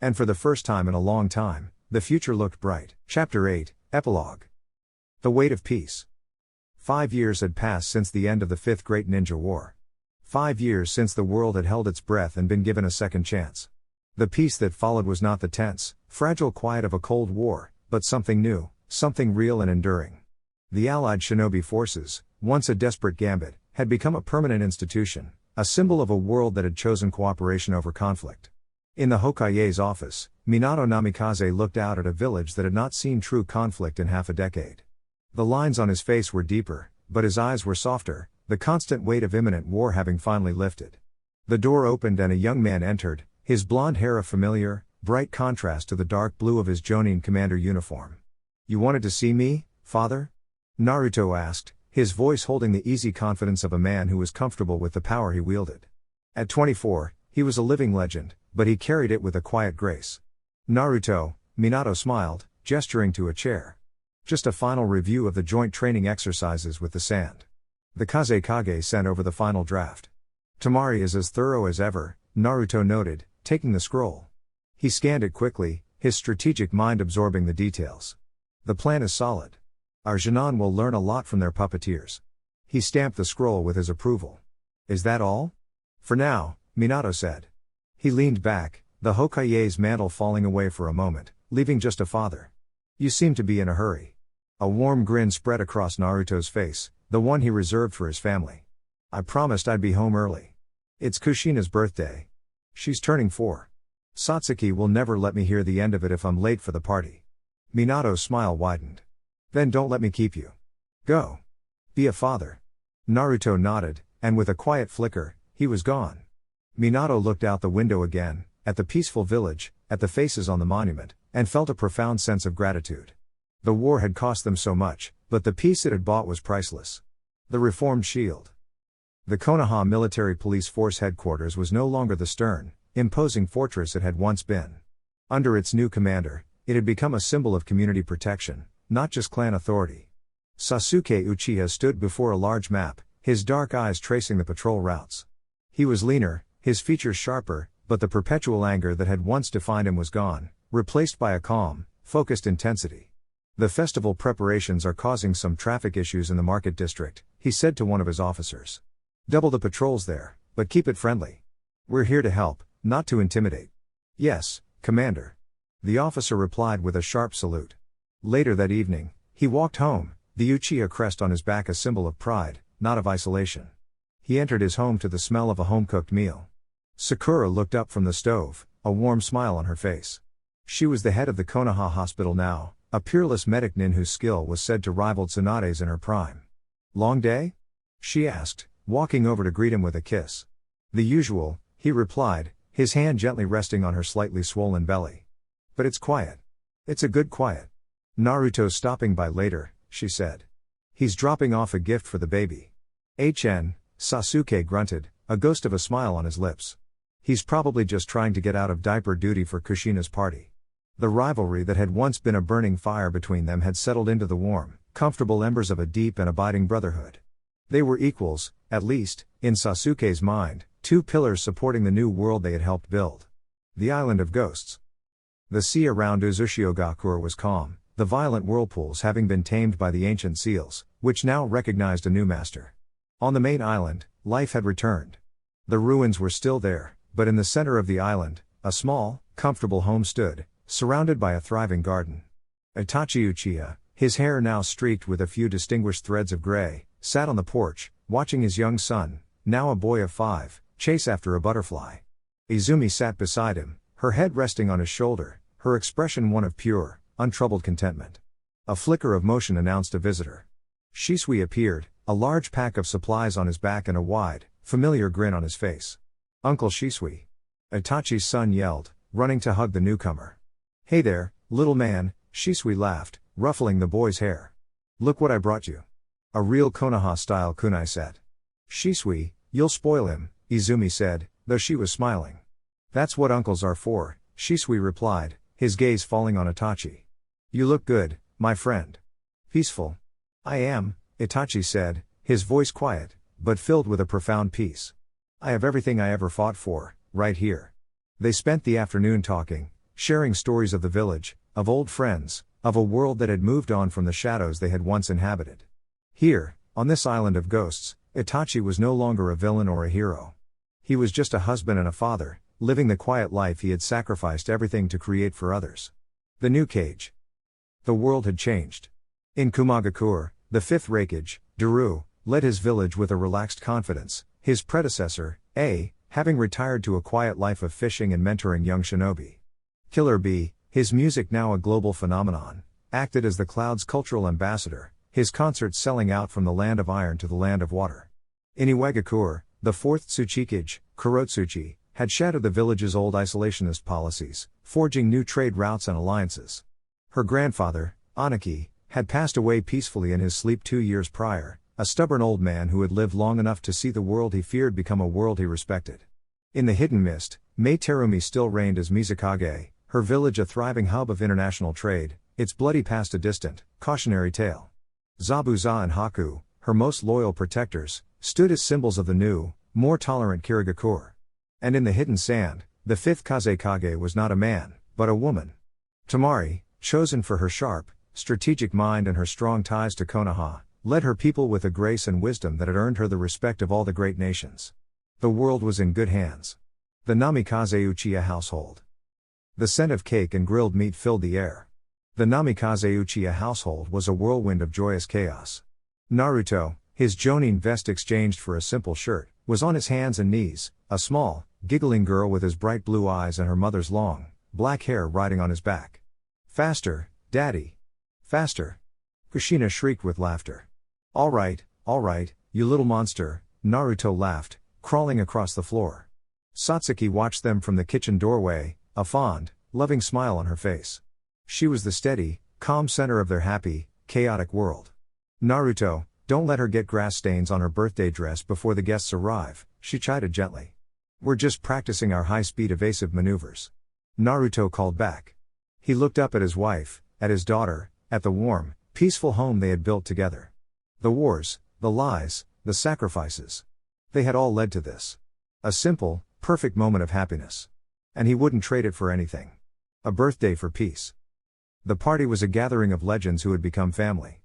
And for the first time in a long time, the future looked bright. Chapter 8, Epilogue. The Weight of Peace. 5 years had passed since the end of the Fifth Great Ninja War. 5 years since the world had held its breath and been given a second chance. The peace that followed was not the tense, fragile quiet of a Cold War, but something new, something real and enduring. The Allied shinobi forces, once a desperate gambit, had become a permanent institution, a symbol of a world that had chosen cooperation over conflict. In the Hokage's office, Minato Namikaze looked out at a village that had not seen true conflict in half a decade. The lines on his face were deeper, but his eyes were softer, the constant weight of imminent war having finally lifted. The door opened and a young man entered, his blonde hair a familiar, bright contrast to the dark blue of his Jonin commander uniform. "You wanted to see me, father?" Naruto asked, his voice holding the easy confidence of a man who was comfortable with the power he wielded. At 24, he was a living legend, but he carried it with a quiet grace. "Naruto," Minato smiled, gesturing to a chair. "Just a final review of the joint training exercises with the sand. The Kage sent over the final draft. Tamari is as thorough as ever," Naruto noted, taking the scroll. He scanned it quickly, his strategic mind absorbing the details. "The plan is solid. Our Genin will learn a lot from their puppeteers." He stamped the scroll with his approval. "Is that all?" "For now," Minato said. He leaned back, the Hokage's mantle falling away for a moment, leaving just a father. "You seem to be in a hurry." A warm grin spread across Naruto's face, the one he reserved for his family. "I promised I'd be home early. It's Kushina's birthday. She's turning 4. Satsuki will never let me hear the end of it if I'm late for the party." Minato's smile widened. "Then don't let me keep you. Go. Be a father." Naruto nodded, and with a quiet flicker, he was gone. Minato looked out the window again, at the peaceful village, at the faces on the monument, and felt a profound sense of gratitude. The war had cost them so much, but the peace it had bought was priceless. The reformed shield. The Konoha Military Police Force headquarters was no longer the stern, imposing fortress it had once been. Under its new commander, it had become a symbol of community protection, not just clan authority. Sasuke Uchiha stood before a large map, his dark eyes tracing the patrol routes. He was leaner, his features sharper, but the perpetual anger that had once defined him was gone, replaced by a calm, focused intensity. "The festival preparations are causing some traffic issues in the market district," he said to one of his officers. "Double the patrols there, but keep it friendly. We're here to help, not to intimidate." "Yes, Commander." The officer replied with a sharp salute. Later that evening, he walked home, the Uchiha crest on his back a symbol of pride, not of isolation. He entered his home to the smell of a home-cooked meal. Sakura looked up from the stove, a warm smile on her face. She was the head of the Konoha Hospital now, a peerless medic nin whose skill was said to rival Tsunade's in her prime. "Long day?" she asked, walking over to greet him with a kiss. "The usual," he replied, his hand gently resting on her slightly swollen belly. "But it's quiet. It's a good quiet." "Naruto's stopping by later," she said. "He's dropping off a gift for the baby." Sasuke grunted, a ghost of a smile on his lips. "He's probably just trying to get out of diaper duty for Kushina's party." The rivalry that had once been a burning fire between them had settled into the warm, comfortable embers of a deep and abiding brotherhood. They were equals, at least, in Sasuke's mind, two pillars supporting the new world they had helped build. The Island of Ghosts. The sea around Uzushio-gakure was calm, the violent whirlpools having been tamed by the ancient seals, which now recognized a new master. On the main island, life had returned. The ruins were still there, but in the center of the island, a small, comfortable home stood, surrounded by a thriving garden. Itachi Uchiha, his hair now streaked with a few distinguished threads of gray, sat on the porch, watching his young son, now a boy of 5, chase after a butterfly. Izumi sat beside him, her head resting on his shoulder, her expression one of pure, untroubled contentment. A flicker of motion announced a visitor. Shisui appeared, a large pack of supplies on his back and a wide, familiar grin on his face. "Uncle Shisui." Itachi's son yelled, running to hug the newcomer. "Hey there, little man," Shisui laughed, ruffling the boy's hair. "Look what I brought you." A real Konoha-style kunai set. "Shisui, you'll spoil him," Izumi said, though she was smiling. "That's what uncles are for," Shisui replied, his gaze falling on Itachi. "You look good, my friend." "Peaceful." "I am," Itachi said, his voice quiet, but filled with a profound peace. "I have everything I ever fought for, right here." They spent the afternoon talking, sharing stories of the village, of old friends, of a world that had moved on from the shadows they had once inhabited. Here, on this island of ghosts, Itachi was no longer a villain or a hero. He was just a husband and a father, living the quiet life he had sacrificed everything to create for others. The new Kage. The world had changed. In Kumagakure, the fifth Raikage, Daru, led his village with a relaxed confidence, his predecessor, A, having retired to a quiet life of fishing and mentoring young shinobi. Killer B, his music now a global phenomenon, acted as the cloud's cultural ambassador, his concerts selling out from the land of iron to the land of water. In Iwagakure, the fourth Tsuchikage, Kurotsuchi, had shadowed the village's old isolationist policies, forging new trade routes and alliances. Her grandfather, Aniki, had passed away peacefully in his sleep 2 years prior, a stubborn old man who had lived long enough to see the world he feared become a world he respected. In the hidden mist, Mei Terumi still reigned as Mizukage, her village a thriving hub of international trade, its bloody past a distant, cautionary tale. Zabuza and Haku, her most loyal protectors, stood as symbols of the new, more tolerant Kirigakure. And in the hidden sand, the fifth Kazekage was not a man, but a woman. Tamari, chosen for her sharp, strategic mind and her strong ties to Konoha, led her people with a grace and wisdom that had earned her the respect of all the great nations. The world was in good hands. The Namikaze Uchiha household. The scent of cake and grilled meat filled the air. The Namikaze Uchiha household was a whirlwind of joyous chaos. Naruto, his jonin vest exchanged for a simple shirt, was on his hands and knees, a small, giggling girl with his bright blue eyes and her mother's long, black hair riding on his back. "Faster, Daddy! Faster!" Kushina shrieked with laughter. All right, you little monster," Naruto laughed, crawling across the floor. Satsuki watched them from the kitchen doorway, a fond, loving smile on her face. She was the steady, calm center of their happy, chaotic world. "Naruto, don't let her get grass stains on her birthday dress before the guests arrive," she chided gently. "We're just practicing our high-speed evasive maneuvers," Naruto called back. He looked up at his wife, at his daughter, at the warm, peaceful home they had built together. The wars, the lies, the sacrifices. They had all led to this. A simple, perfect moment of happiness. And he wouldn't trade it for anything. A birthday for peace. The party was a gathering of legends who had become family.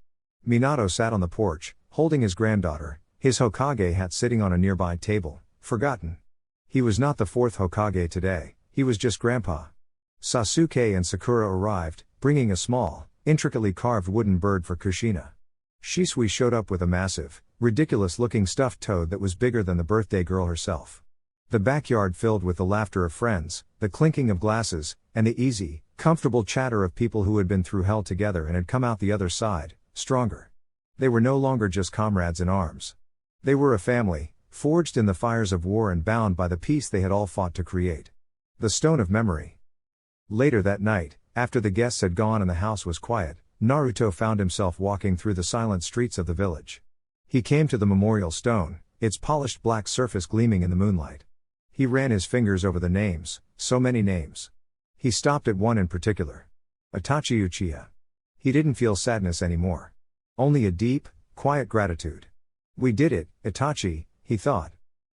Minato sat on the porch, holding his granddaughter, his Hokage hat sitting on a nearby table, forgotten. He was not the fourth Hokage today, he was just Grandpa. Sasuke and Sakura arrived, bringing a small, intricately carved wooden bird for Kushina. Shisui showed up with a massive, ridiculous-looking stuffed toad that was bigger than the birthday girl herself. The backyard filled with the laughter of friends, the clinking of glasses, and the easy, comfortable chatter of people who had been through hell together and had come out the other side, stronger. They were no longer just comrades in arms. They were a family, forged in the fires of war and bound by the peace they had all fought to create. The Stone of Memory. Later that night, after the guests had gone and the house was quiet, Naruto found himself walking through the silent streets of the village. He came to the memorial stone, its polished black surface gleaming in the moonlight. He ran his fingers over the names, so many names. He stopped at one in particular. Itachi Uchiha. He didn't feel sadness anymore. Only a deep, quiet gratitude. "We did it, Itachi," he thought.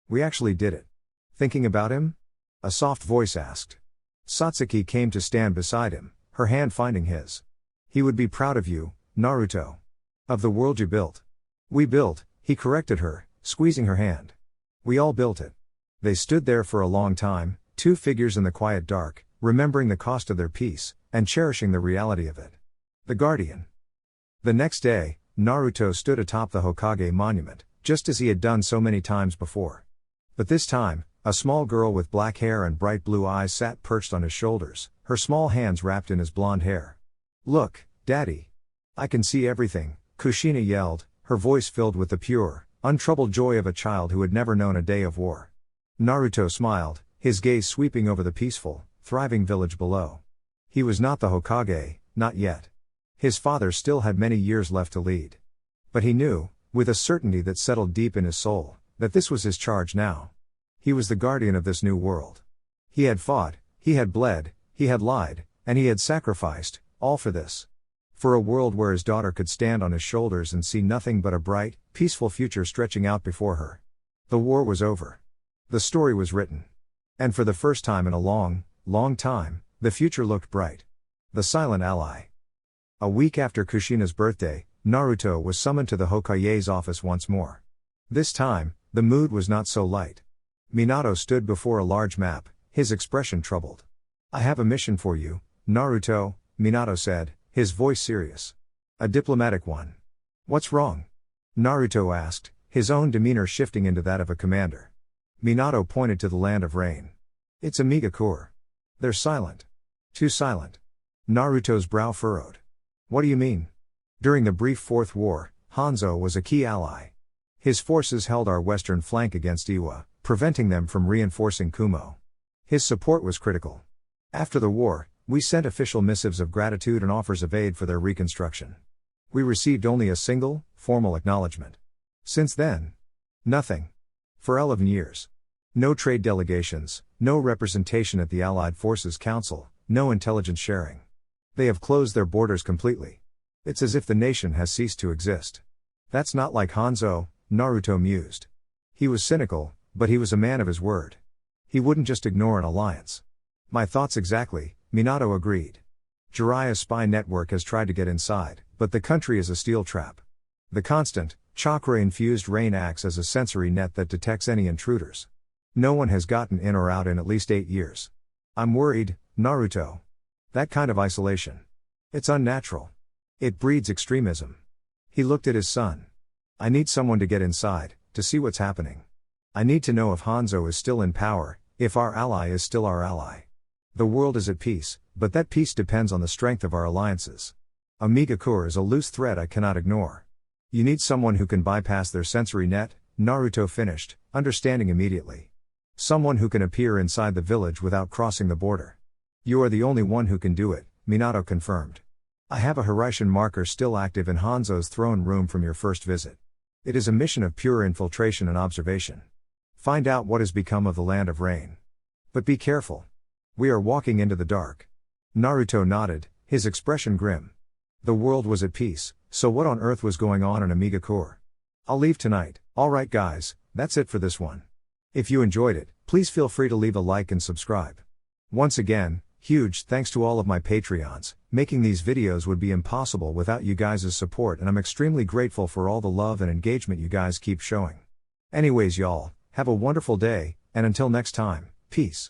"We actually did it." "Thinking about him?" a soft voice asked. Satsuki came to stand beside him, her hand finding his. "He would be proud of you, Naruto. Of the world you built." "We built," he corrected her, squeezing her hand. "We all built it." They stood there for a long time, two figures in the quiet dark, remembering the cost of their peace, and cherishing the reality of it. The Guardian. The next day, Naruto stood atop the Hokage monument, just as he had done so many times before. But this time, a small girl with black hair and bright blue eyes sat perched on his shoulders, her small hands wrapped in his blonde hair. "Look, Daddy. I can see everything," Kushina yelled, her voice filled with the pure, untroubled joy of a child who had never known a day of war. Naruto smiled, his gaze sweeping over the peaceful, thriving village below. He was not the Hokage, not yet. His father still had many years left to lead. But he knew, with a certainty that settled deep in his soul, that this was his charge now. He was the guardian of this new world. He had fought, he had bled, he had lied, and he had sacrificed, all for this. For a world where his daughter could stand on his shoulders and see nothing but a bright, peaceful future stretching out before her. The war was over. The story was written. And for the first time in a long, long time, the future looked bright. The silent ally. A week after Kushina's birthday, Naruto was summoned to the Hokage's office once more. This time, the mood was not so light. Minato stood before a large map, his expression troubled. "I have a mission for you, Naruto," Minato said, his voice serious. "A diplomatic one." "What's wrong?" Naruto asked, his own demeanor shifting into that of a commander. Minato pointed to the land of rain. "It's a Megakure. They're silent. Too silent." Naruto's brow furrowed. "What do you mean?" "During the brief Fourth War, Hanzo was a key ally. His forces held our western flank against Iwa, preventing them from reinforcing Kumo. His support was critical. After the war, we sent official missives of gratitude and offers of aid for their reconstruction. We received only a single, formal acknowledgement. Since then, nothing. For 11 years. No trade delegations, no representation at the Allied Forces Council, no intelligence sharing. They have closed their borders completely. It's as if the nation has ceased to exist." "That's not like Hanzo," Naruto mused. He was cynical, but he was a man of his word. He wouldn't just ignore an alliance. "My thoughts exactly," Minato agreed. "Jiraiya's spy network has tried to get inside, but the country is a steel trap. The constant, chakra-infused rain acts as a sensory net that detects any intruders. No one has gotten in or out in at least 8 years. I'm worried, Naruto. That kind of isolation. It's unnatural. It breeds extremism." He looked at his son. "I need someone to get inside, to see what's happening. I need to know if Hanzo is still in power, if our ally is still our ally. The world is at peace, but that peace depends on the strength of our alliances. A Megakure is a loose thread I cannot ignore. You need someone who can bypass their sensory net," Naruto finished, understanding immediately. "Someone who can appear inside the village without crossing the border." "You are the only one who can do it," Minato confirmed. "I have a Hiraishin marker still active in Hanzo's throne room from your first visit. It is a mission of pure infiltration and observation. Find out what has become of the land of rain. But be careful. We are walking into the dark." Naruto nodded, his expression grim. The world was at peace, so what on earth was going on in a Megakure? "I'll leave tonight." "Alright guys, that's it for this one. If you enjoyed it, please feel free to leave a like and subscribe. Once again, huge thanks to all of my Patreons. Making these videos would be impossible without you guys' support, and I'm extremely grateful for all the love and engagement you guys keep showing. Anyways y'all, have a wonderful day, and until next time, peace.